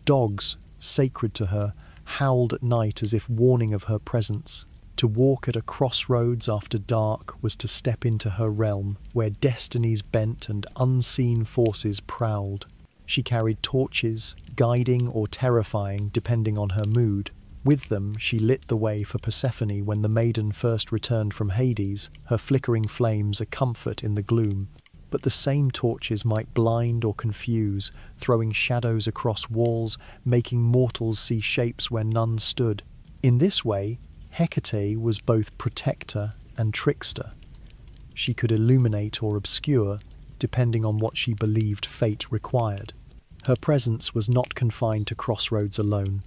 Dogs, sacred to her, howled at night as if warning of her presence. To walk at a crossroads after dark was to step into her realm, where destinies bent and unseen forces prowled. She carried torches, guiding or terrifying depending on her mood. With them, she lit the way for Persephone when the maiden first returned from Hades, her flickering flames a comfort in the gloom. But the same torches might blind or confuse, throwing shadows across walls, making mortals see shapes where none stood. In this way, Hecate was both protector and trickster. She could illuminate or obscure, depending on what she believed fate required. Her presence was not confined to crossroads alone.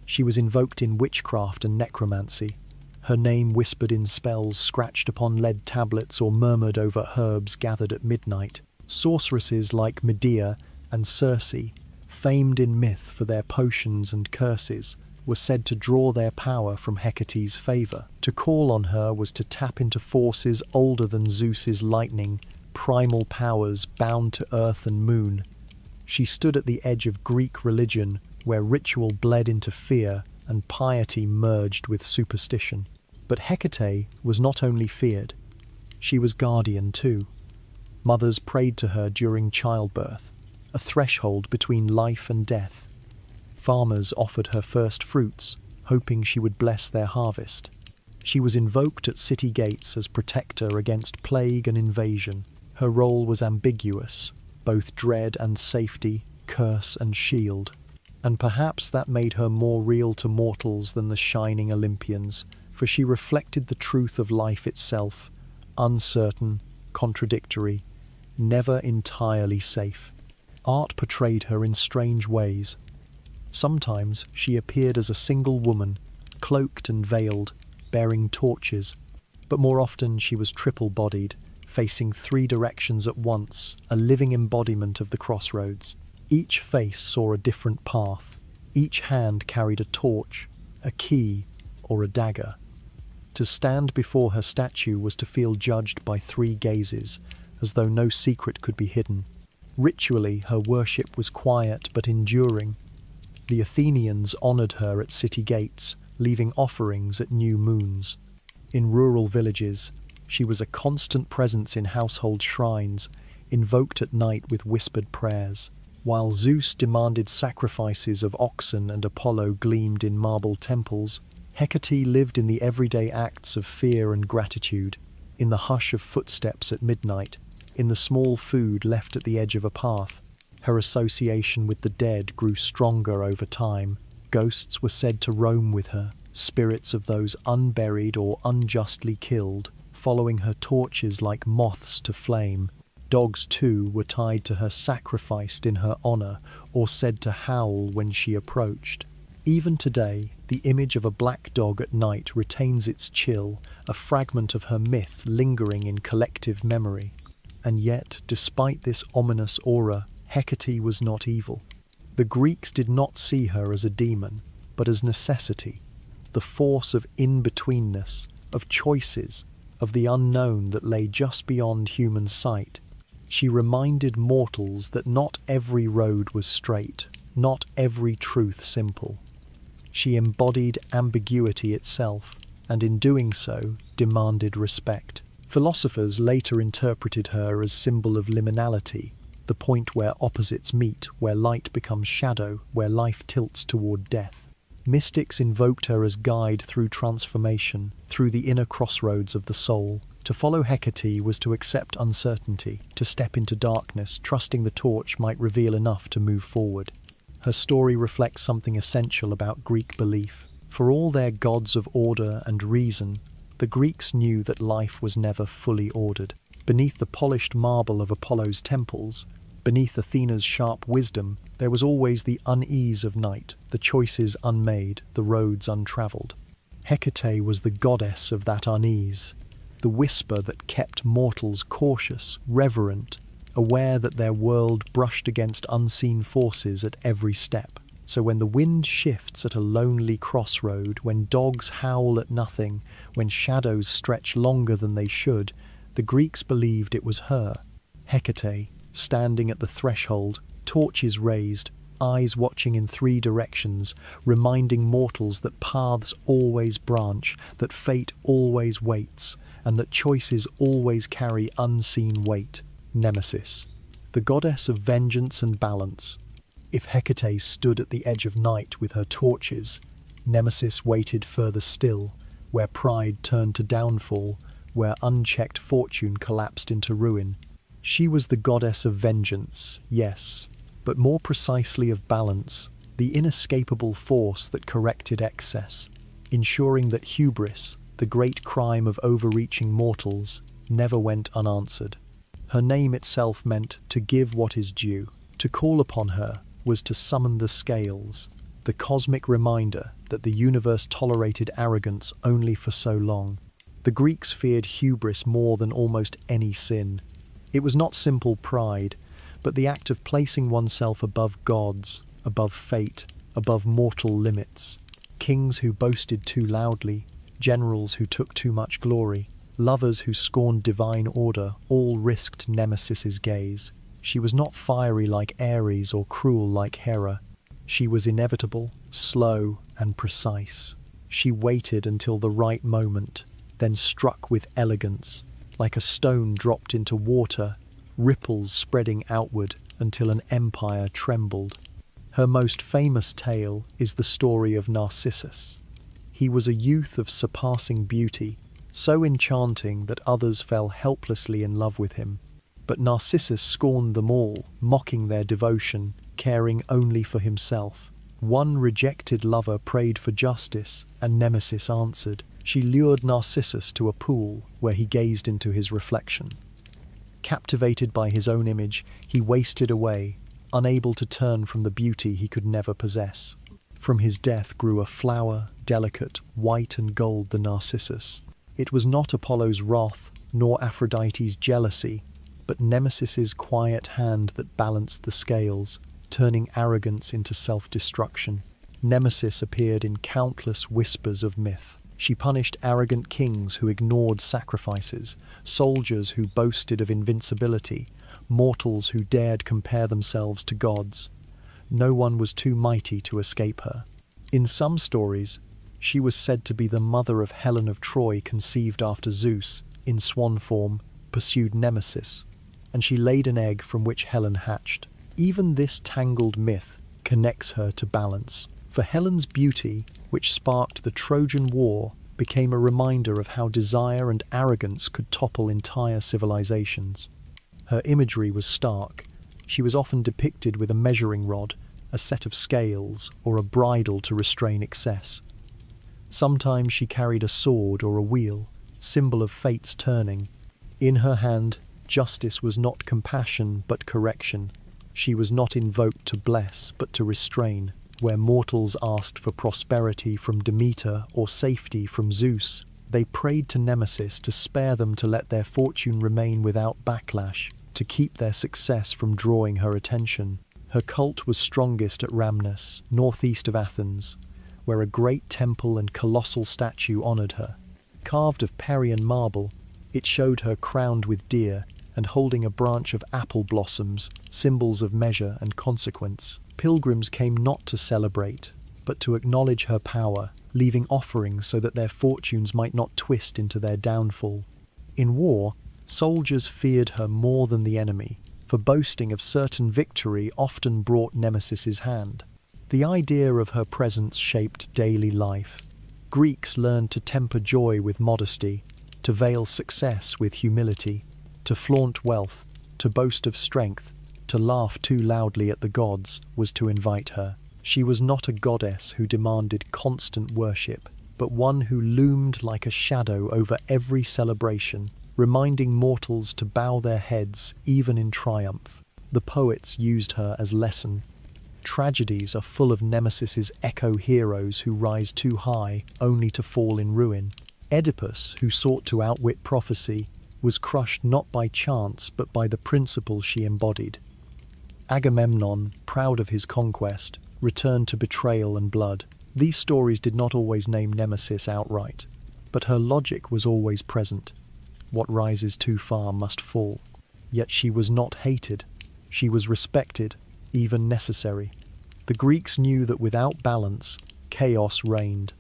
She was invoked in witchcraft and necromancy, her name whispered in spells scratched upon lead tablets or murmured over herbs gathered at midnight. Sorceresses like Medea and Circe, famed in myth for their potions and curses, were said to draw their power from Hecate's favour. To call on her was to tap into forces older than Zeus's lightning, primal powers bound to earth and moon. She stood at the edge of Greek religion, where ritual bled into fear and piety merged with superstition. But Hecate was not only feared, she was guardian too. Mothers prayed to her during childbirth, a threshold between life and death. Farmers offered her first fruits, hoping she would bless their harvest. She was invoked at city gates as protector against plague and invasion. Her role was ambiguous, both dread and safety, curse and shield. And perhaps that made her more real to mortals than the shining Olympians, for she reflected the truth of life itself, uncertain, contradictory, never entirely safe. Art portrayed her in strange ways. Sometimes she appeared as a single woman, cloaked and veiled, bearing torches, but more often she was triple-bodied, facing three directions at once, a living embodiment of the crossroads. Each face saw a different path. Each hand carried a torch, a key, or a dagger. To stand before her statue was to feel judged by three gazes, as though no secret could be hidden. Ritually, her worship was quiet but enduring. The Athenians honoured her at city gates, leaving offerings at new moons. In rural villages, she was a constant presence in household shrines, invoked at night with whispered prayers. While Zeus demanded sacrifices of oxen and Apollo gleamed in marble temples, Hecate lived in the everyday acts of fear and gratitude, in the hush of footsteps at midnight, in the small food left at the edge of a path. Her association with the dead grew stronger over time. Ghosts were said to roam with her, spirits of those unburied or unjustly killed, following her torches like moths to flame. Dogs, too, were tied to her, sacrificed in her honour, or said to howl when she approached. Even today, the image of a black dog at night retains its chill, a fragment of her myth lingering in collective memory. And yet, despite this ominous aura, Hecate was not evil. The Greeks did not see her as a demon, but as necessity, the force of in-betweenness, of choices, of the unknown that lay just beyond human sight. She reminded mortals that not every road was straight, not every truth simple. She embodied ambiguity itself, and in doing so, demanded respect. Philosophers later interpreted her as symbol of liminality, the point where opposites meet, where light becomes shadow, where life tilts toward death. Mystics invoked her as guide through transformation, through the inner crossroads of the soul. To follow Hecate was to accept uncertainty, to step into darkness, trusting the torch might reveal enough to move forward. Her story reflects something essential about Greek belief. For all their gods of order and reason, The Greeks knew that life was never fully ordered. Beneath the polished marble of Apollo's temples, beneath Athena's sharp wisdom, there was always the unease of night, the choices unmade, the roads untravelled. Hecate was the goddess of that unease, the whisper that kept mortals cautious, reverent, aware that their world brushed against unseen forces at every step. So when the wind shifts at a lonely crossroad, when dogs howl at nothing, when shadows stretch longer than they should, the Greeks believed it was her, Hecate, standing at the threshold, torches raised, eyes watching in three directions, reminding mortals that paths always branch, that fate always waits, and that choices always carry unseen weight. Nemesis, the goddess of vengeance and balance. If Hecate stood at the edge of night with her torches, Nemesis waited further still, where pride turned to downfall, where unchecked fortune collapsed into ruin. She was the goddess of vengeance, yes, but more precisely of balance, the inescapable force that corrected excess, ensuring that hubris, the great crime of overreaching mortals, never went unanswered. Her name itself meant to give what is due. To call upon her was to summon the scales, the cosmic reminder that the universe tolerated arrogance only for so long. The Greeks feared hubris more than almost any sin. It was not simple pride, but the act of placing oneself above gods, above fate, above mortal limits. Kings who boasted too loudly, generals who took too much glory, lovers who scorned divine order, all risked Nemesis's gaze. She was not fiery like Ares or cruel like Hera. She was inevitable, slow, and precise. She waited until the right moment, then struck with elegance, like a stone dropped into water, ripples spreading outward until an empire trembled. Her most famous tale is the story of Narcissus. He was a youth of surpassing beauty, so enchanting that others fell helplessly in love with him. But Narcissus scorned them all, mocking their devotion, caring only for himself. One rejected lover prayed for justice, and Nemesis answered. She lured Narcissus to a pool, where he gazed into his reflection. Captivated by his own image, he wasted away, unable to turn from the beauty he could never possess. From his death grew a flower, delicate, white and gold, the Narcissus. It was not Apollo's wrath, nor Aphrodite's jealousy, but Nemesis's quiet hand that balanced the scales, turning arrogance into self-destruction. Nemesis appeared in countless whispers of myth. She punished arrogant kings who ignored sacrifices, soldiers who boasted of invincibility, mortals who dared compare themselves to gods. No one was too mighty to escape her. In some stories, she was said to be the mother of Helen of Troy, conceived after Zeus, in swan form, pursued Nemesis, and she laid an egg from which Helen hatched. Even this tangled myth connects her to balance. For Helen's beauty, which sparked the Trojan War, became a reminder of how desire and arrogance could topple entire civilizations. Her imagery was stark. She was often depicted with a measuring rod, a set of scales, or a bridle to restrain excess. Sometimes she carried a sword or a wheel, symbol of fate's turning. In her hand, justice was not compassion but correction. She was not invoked to bless but to restrain. Where mortals asked for prosperity from Demeter or safety from Zeus, they prayed to Nemesis to spare them, to let their fortune remain without backlash, to keep their success from drawing her attention. Her cult was strongest at Rhamnus, northeast of Athens, where a great temple and colossal statue honored her. Carved of Parian marble, it showed her crowned with deer and holding a branch of apple blossoms, symbols of measure and consequence. Pilgrims came not to celebrate, but to acknowledge her power, leaving offerings so that their fortunes might not twist into their downfall. In war, soldiers feared her more than the enemy, for boasting of certain victory often brought Nemesis's hand. The idea of her presence shaped daily life. Greeks learned to temper joy with modesty, to veil success with humility, to flaunt wealth, to boast of strength, to laugh too loudly at the gods was to invite her. She was not a goddess who demanded constant worship, but one who loomed like a shadow over every celebration, reminding mortals to bow their heads even in triumph. The poets used her as lesson. Tragedies are full of Nemesis's echo heroes who rise too high only to fall in ruin. Oedipus, who sought to outwit prophecy, was crushed not by chance but by the principle she embodied. Agamemnon, proud of his conquest, returned to betrayal and blood. These stories did not always name Nemesis outright, but her logic was always present. What rises too far must fall. Yet she was not hated. She was respected, even necessary. The Greeks knew that without balance, chaos reigned.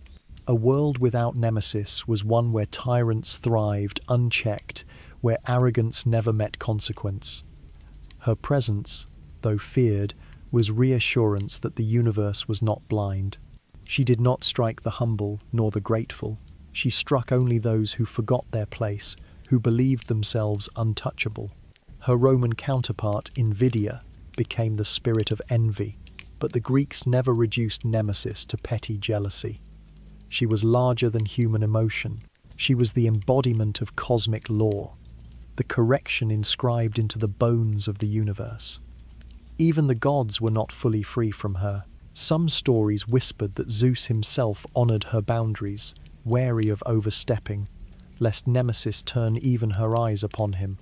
A world without Nemesis was one where tyrants thrived unchecked, where arrogance never met consequence. Her presence, though feared, was reassurance that the universe was not blind. She did not strike the humble nor the grateful. She struck only those who forgot their place, who believed themselves untouchable. Her Roman counterpart, Invidia, became the spirit of envy, but the Greeks never reduced Nemesis to petty jealousy. She was larger than human emotion. She was the embodiment of cosmic law, the correction inscribed into the bones of the universe. Even the gods were not fully free from her. Some stories whispered that Zeus himself honored her boundaries, wary of overstepping, lest Nemesis turn even her eyes upon him.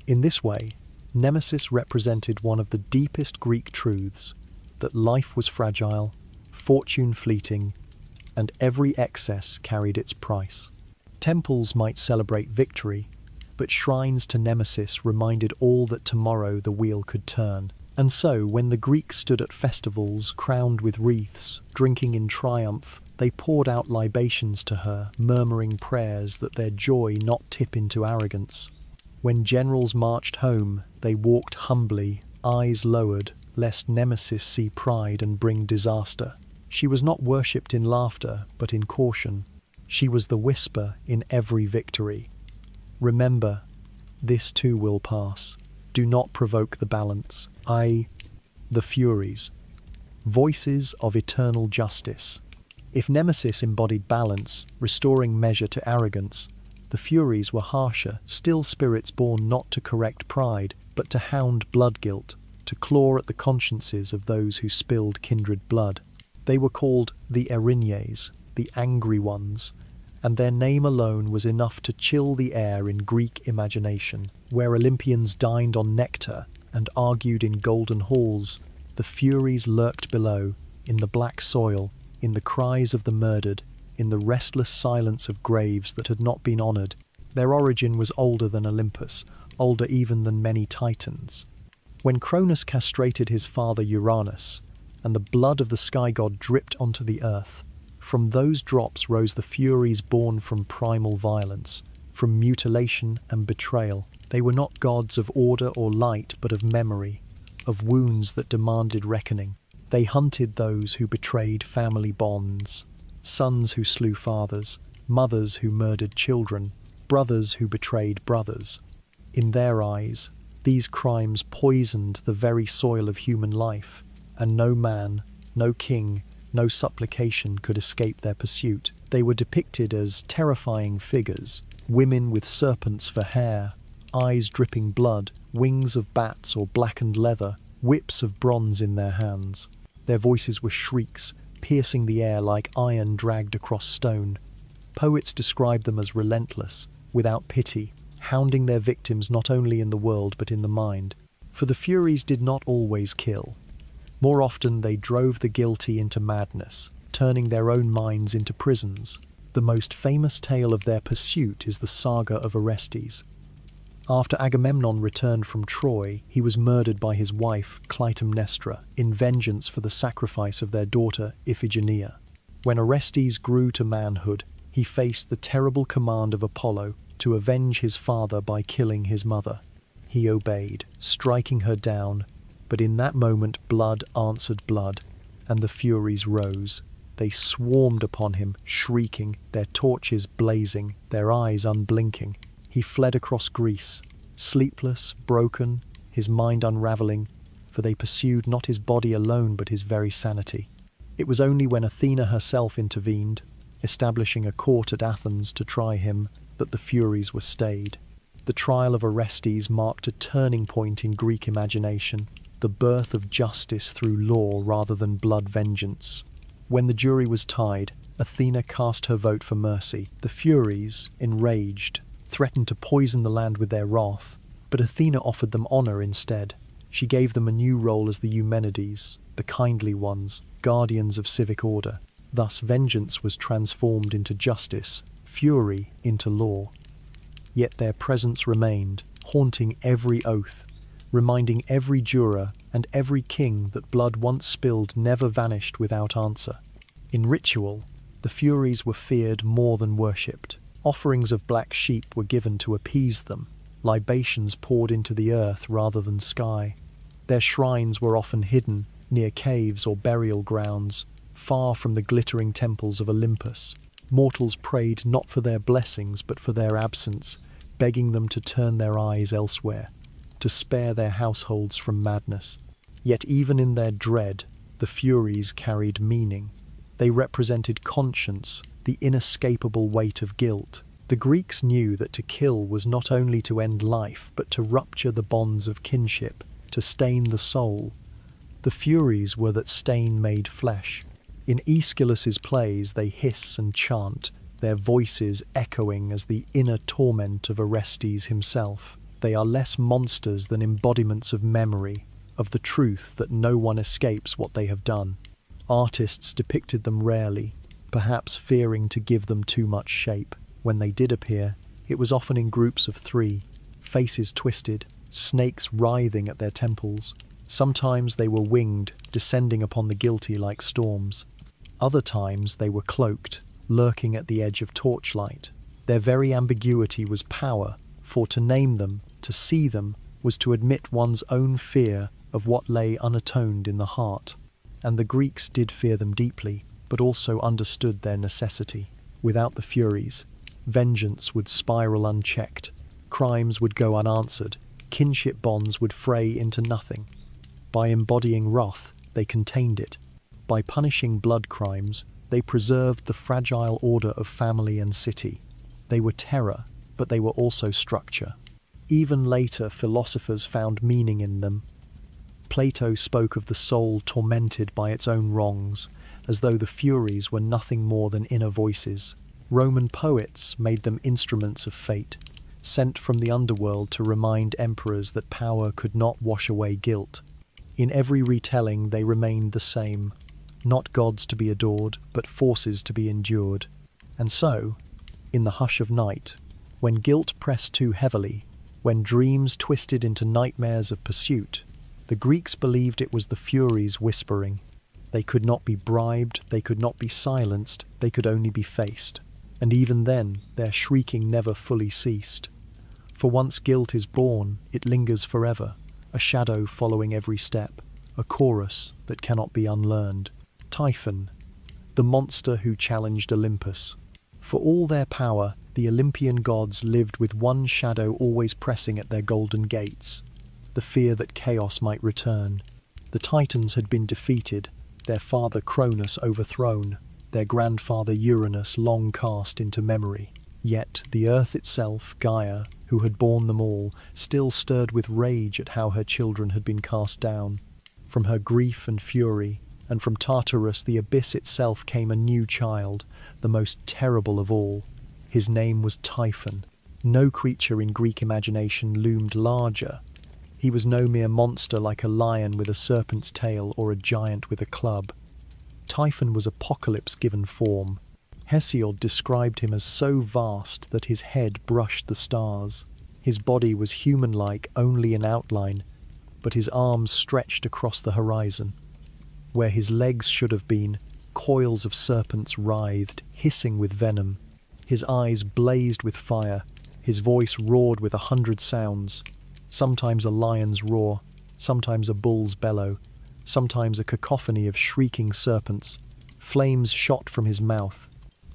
In this way, Nemesis represented one of the deepest Greek truths, that life was fragile, fortune fleeting, and every excess carried its price. Temples might celebrate victory, but shrines to Nemesis reminded all that tomorrow the wheel could turn. And so, when the Greeks stood at festivals, crowned with wreaths, drinking in triumph, they poured out libations to her, murmuring prayers that their joy not tip into arrogance. When generals marched home, they walked humbly, eyes lowered, lest Nemesis see pride and bring disaster. She was not worshipped in laughter, but in caution. She was the whisper in every victory. Remember, this too will pass. Do not provoke the balance. The Furies. Voices of eternal justice. If Nemesis embodied balance, restoring measure to arrogance, the Furies were harsher, still spirits born not to correct pride, but to hound blood guilt, to claw at the consciences of those who spilled kindred blood. They were called the Erinyes, the angry ones, and their name alone was enough to chill the air in Greek imagination. Where Olympians dined on nectar and argued in golden halls, the Furies lurked below, in the black soil, in the cries of the murdered, in the restless silence of graves that had not been honoured. Their origin was older than Olympus, older even than many titans. When Cronus castrated his father Uranus, and the blood of the sky god dripped onto the earth, from those drops rose the Furies born from primal violence, from mutilation and betrayal. They were not gods of order or light, but of memory, of wounds that demanded reckoning. They hunted those who betrayed family bonds, sons who slew fathers, mothers who murdered children, brothers who betrayed brothers. In their eyes, these crimes poisoned the very soil of human life, and no man, no king, no supplication could escape their pursuit. They were depicted as terrifying figures, women with serpents for hair, eyes dripping blood, wings of bats or blackened leather, whips of bronze in their hands. Their voices were shrieks, piercing the air like iron dragged across stone. Poets described them as relentless, without pity, hounding their victims not only in the world but in the mind. For the Furies did not always kill. More often they drove the guilty into madness, turning their own minds into prisons. The most famous tale of their pursuit is the saga of Orestes. After Agamemnon returned from Troy, he was murdered by his wife, Clytemnestra, in vengeance for the sacrifice of their daughter, Iphigenia. When Orestes grew to manhood, he faced the terrible command of Apollo to avenge his father by killing his mother. He obeyed, striking her down, but in that moment blood answered blood, and the Furies rose. They swarmed upon him, shrieking, their torches blazing, their eyes unblinking. He fled across Greece, sleepless, broken, his mind unravelling, for they pursued not his body alone but his very sanity. It was only when Athena herself intervened, establishing a court at Athens to try him, but the Furies were stayed. The trial of Orestes marked a turning point in Greek imagination, the birth of justice through law rather than blood vengeance. When the jury was tied, Athena cast her vote for mercy. The Furies, enraged, threatened to poison the land with their wrath, but Athena offered them honor instead. She gave them a new role as the Eumenides, the kindly ones, guardians of civic order. Thus vengeance was transformed into justice, fury into law. Yet their presence remained, haunting every oath, reminding every juror and every king that blood once spilled never vanished without answer. In ritual, the Furies were feared more than worshipped. Offerings of black sheep were given to appease them, libations poured into the earth rather than sky. Their shrines were often hidden, near caves or burial grounds, far from the glittering temples of Olympus. Mortals prayed not for their blessings but for their absence, begging them to turn their eyes elsewhere, to spare their households from madness. Yet even in their dread, the Furies carried meaning. They represented conscience, the inescapable weight of guilt. The Greeks knew that to kill was not only to end life, but to rupture the bonds of kinship, to stain the soul. The Furies were that stain made flesh. In Aeschylus's plays they hiss and chant, their voices echoing as the inner torment of Orestes himself. They are less monsters than embodiments of memory, of the truth that no one escapes what they have done. Artists depicted them rarely, perhaps fearing to give them too much shape. When they did appear, it was often in groups of 3, faces twisted, snakes writhing at their temples. Sometimes they were winged, descending upon the guilty like storms. Other times they were cloaked, lurking at the edge of torchlight. Their very ambiguity was power, for to name them, to see them, was to admit one's own fear of what lay unatoned in the heart. And the Greeks did fear them deeply, but also understood their necessity. Without the Furies, vengeance would spiral unchecked, crimes would go unanswered, kinship bonds would fray into nothing. By embodying wrath, they contained it. By punishing blood crimes, they preserved the fragile order of family and city. They were terror, but they were also structure. Even later, philosophers found meaning in them. Plato spoke of the soul tormented by its own wrongs, as though the Furies were nothing more than inner voices. Roman poets made them instruments of fate, sent from the underworld to remind emperors that power could not wash away guilt. In every retelling they remained the same, not gods to be adored, but forces to be endured. And so, in the hush of night, when guilt pressed too heavily, when dreams twisted into nightmares of pursuit, the Greeks believed it was the Furies whispering. They could not be bribed, they could not be silenced, they could only be faced. And even then, their shrieking never fully ceased. For once guilt is born, it lingers forever, a shadow following every step, a chorus that cannot be unlearned. Typhon, the monster who challenged Olympus. For all their power, the Olympian gods lived with one shadow always pressing at their golden gates, the fear that chaos might return. The Titans had been defeated, their father Cronus overthrown, their grandfather Uranus long cast into memory. Yet the earth itself, Gaia, who had borne them all, still stirred with rage at how her children had been cast down. From her grief and fury, and from Tartarus the abyss itself came a new child, the most terrible of all. His name was Typhon. No creature in Greek imagination loomed larger. He was no mere monster like a lion with a serpent's tail or a giant with a club. Typhon was Apocalypse given form. Hesiod described him as so vast that his head brushed the stars. His body was human-like only in outline, but his arms stretched across the horizon. Where his legs should have been, coils of serpents writhed, hissing with venom. His eyes blazed with fire, his voice roared with 100 sounds. Sometimes a lion's roar, sometimes a bull's bellow, sometimes a cacophony of shrieking serpents. Flames shot from his mouth.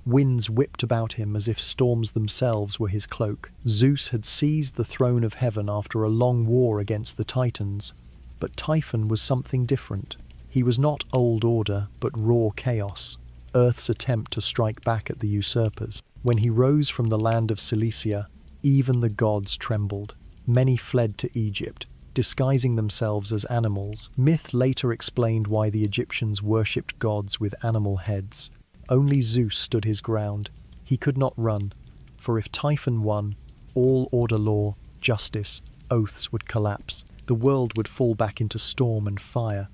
Winds whipped about him as if storms themselves were his cloak. Zeus had seized the throne of heaven after a long war against the Titans. But Typhon was something different. He was not old order, but raw chaos. Earth's attempt to strike back at the usurpers. When he rose from the land of Cilicia, even the gods trembled. Many fled to Egypt, disguising themselves as animals. Myth later explained why the Egyptians worshipped gods with animal heads. Only Zeus stood his ground. He could not run, for if Typhon won, all order, law, justice, oaths would collapse. The world would fall back into storm and fire.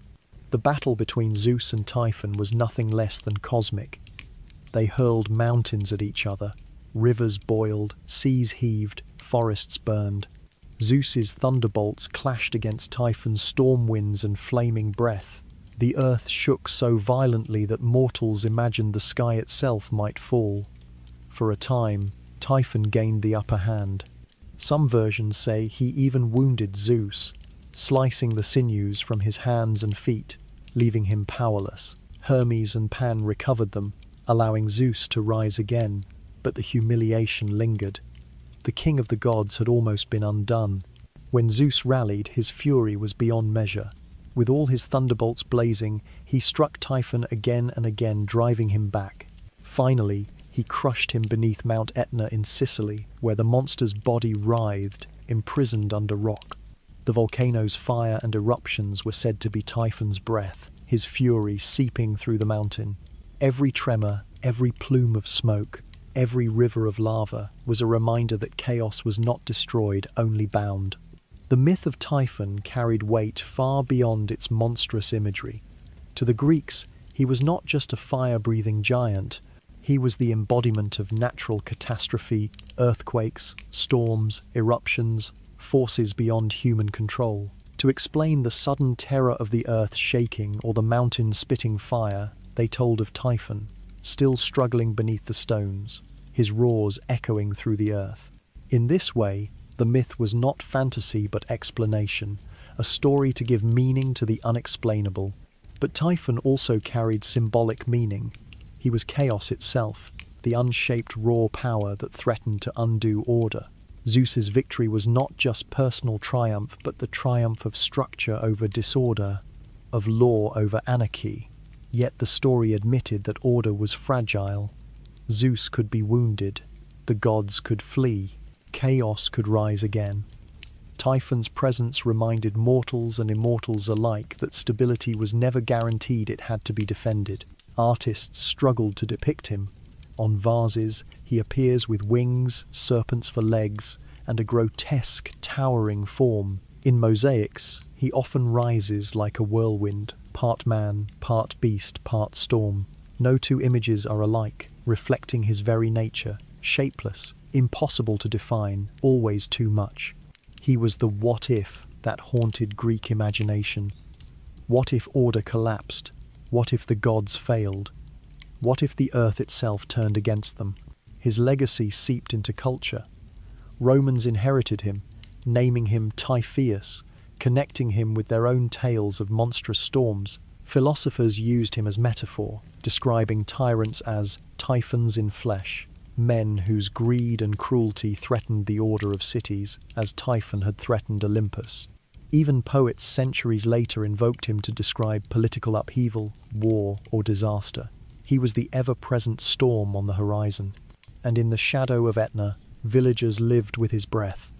The battle between Zeus and Typhon was nothing less than cosmic. They hurled mountains at each other. Rivers boiled, seas heaved, forests burned. Zeus's thunderbolts clashed against Typhon's storm winds and flaming breath. The earth shook so violently that mortals imagined the sky itself might fall. For a time, Typhon gained the upper hand. Some versions say he even wounded Zeus, slicing the sinews from his hands and feet, leaving him powerless. Hermes and Pan recovered them, allowing Zeus to rise again, but the humiliation lingered. The king of the gods had almost been undone. When Zeus rallied, his fury was beyond measure. With all his thunderbolts blazing, he struck Typhon again and again, driving him back. Finally, he crushed him beneath Mount Etna in Sicily, where the monster's body writhed, imprisoned under rock. The volcano's fire and eruptions were said to be Typhon's breath, his fury seeping through the mountain. Every tremor, every plume of smoke, every river of lava was a reminder that chaos was not destroyed, only bound. The myth of Typhon carried weight far beyond its monstrous imagery. To the Greeks, he was not just a fire-breathing giant. He was the embodiment of natural catastrophe, earthquakes, storms, eruptions, forces beyond human control. To explain the sudden terror of the earth shaking or the mountains spitting fire, they told of Typhon, still struggling beneath the stones, his roars echoing through the earth. In this way, the myth was not fantasy but explanation, a story to give meaning to the unexplainable. But Typhon also carried symbolic meaning. He was chaos itself, the unshaped raw power that threatened to undo order. Zeus's victory was not just personal triumph, but the triumph of structure over disorder, of law over anarchy. Yet the story admitted that order was fragile. Zeus could be wounded, the gods could flee, chaos could rise again. Typhon's presence reminded mortals and immortals alike that stability was never guaranteed, it had to be defended. Artists struggled to depict him. On vases, he appears with wings, serpents for legs, and a grotesque, towering form. In mosaics, he often rises like a whirlwind, part man, part beast, part storm. No two images are alike, reflecting his very nature, shapeless, impossible to define, always too much. He was the what-if that haunted Greek imagination. What if order collapsed? What if the gods failed? What if the earth itself turned against them? His legacy seeped into culture. Romans inherited him, naming him Typhoeus, connecting him with their own tales of monstrous storms. Philosophers used him as metaphor, describing tyrants as typhons in flesh, men whose greed and cruelty threatened the order of cities, as Typhon had threatened Olympus. Even poets centuries later invoked him to describe political upheaval, war, or disaster. He was the ever-present storm on the horizon, and in the shadow of Etna, villagers lived with his breath.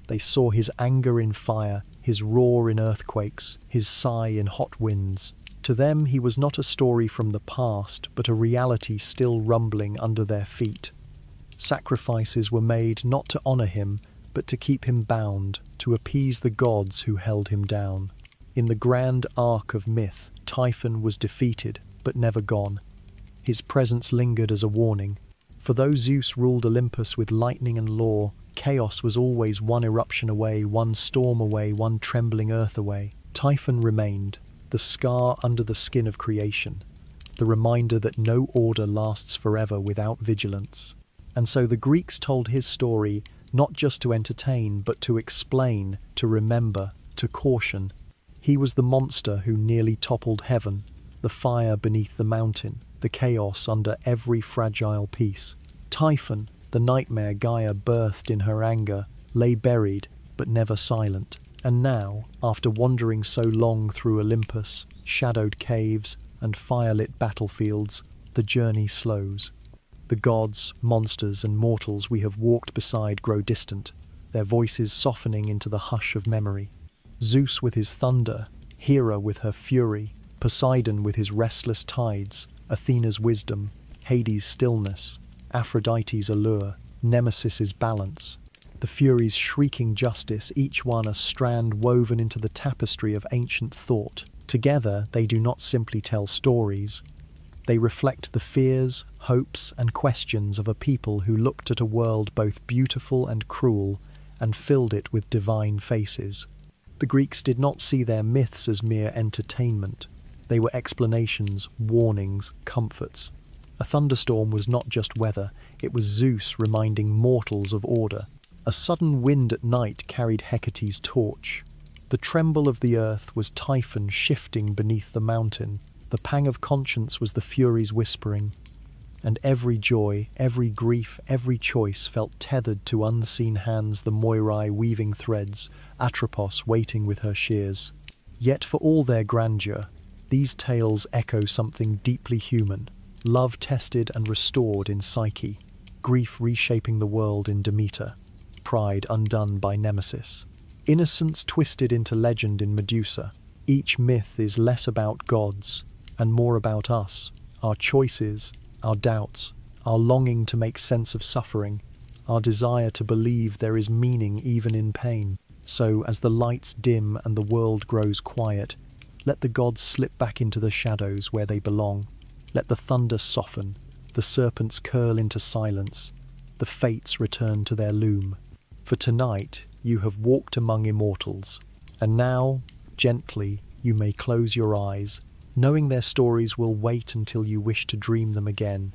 They saw his anger in fire, his roar in earthquakes, his sigh in hot winds. To them, he was not a story from the past, but a reality still rumbling under their feet. Sacrifices were made not to honor him, but to keep him bound, to appease the gods who held him down. In the grand arc of myth, Typhon was defeated, but never gone. His presence lingered as a warning. For though Zeus ruled Olympus with lightning and law, chaos was always one eruption away, one storm away, one trembling earth away. Typhon remained, the scar under the skin of creation, the reminder that no order lasts forever without vigilance. And so the Greeks told his story not just to entertain, but to explain, to remember, to caution. He was the monster who nearly toppled heaven, the fire beneath the mountain, the chaos under every fragile piece. Typhon, the nightmare Gaia birthed in her anger, lay buried, but never silent. And now, after wandering so long through Olympus, shadowed caves, and firelit battlefields, the journey slows. The gods, monsters, and mortals we have walked beside grow distant, their voices softening into the hush of memory. Zeus with his thunder, Hera with her fury, Poseidon with his restless tides, Athena's wisdom, Hades' stillness, Aphrodite's allure, Nemesis's balance. The Furies' shrieking justice, each one a strand woven into the tapestry of ancient thought. Together, they do not simply tell stories. They reflect the fears, hopes, and questions of a people who looked at a world both beautiful and cruel and filled it with divine faces. The Greeks did not see their myths as mere entertainment. They were explanations, warnings, comforts. A thunderstorm was not just weather, it was Zeus reminding mortals of order. A sudden wind at night carried Hecate's torch. The tremble of the earth was Typhon shifting beneath the mountain. The pang of conscience was the Furies whispering. And every joy, every grief, every choice felt tethered to unseen hands, the Moirai weaving threads, Atropos waiting with her shears. Yet for all their grandeur, these tales echo something deeply human. Love tested and restored in Psyche, grief reshaping the world in Demeter, pride undone by Nemesis, innocence twisted into legend in Medusa. Each myth is less about gods and more about us, our choices, our doubts, our longing to make sense of suffering, our desire to believe there is meaning even in pain. So, as the lights dim and the world grows quiet, let the gods slip back into the shadows where they belong. Let the thunder soften, the serpents curl into silence, the fates return to their loom. For tonight you have walked among immortals, and now, gently, you may close your eyes, knowing their stories will wait until you wish to dream them again.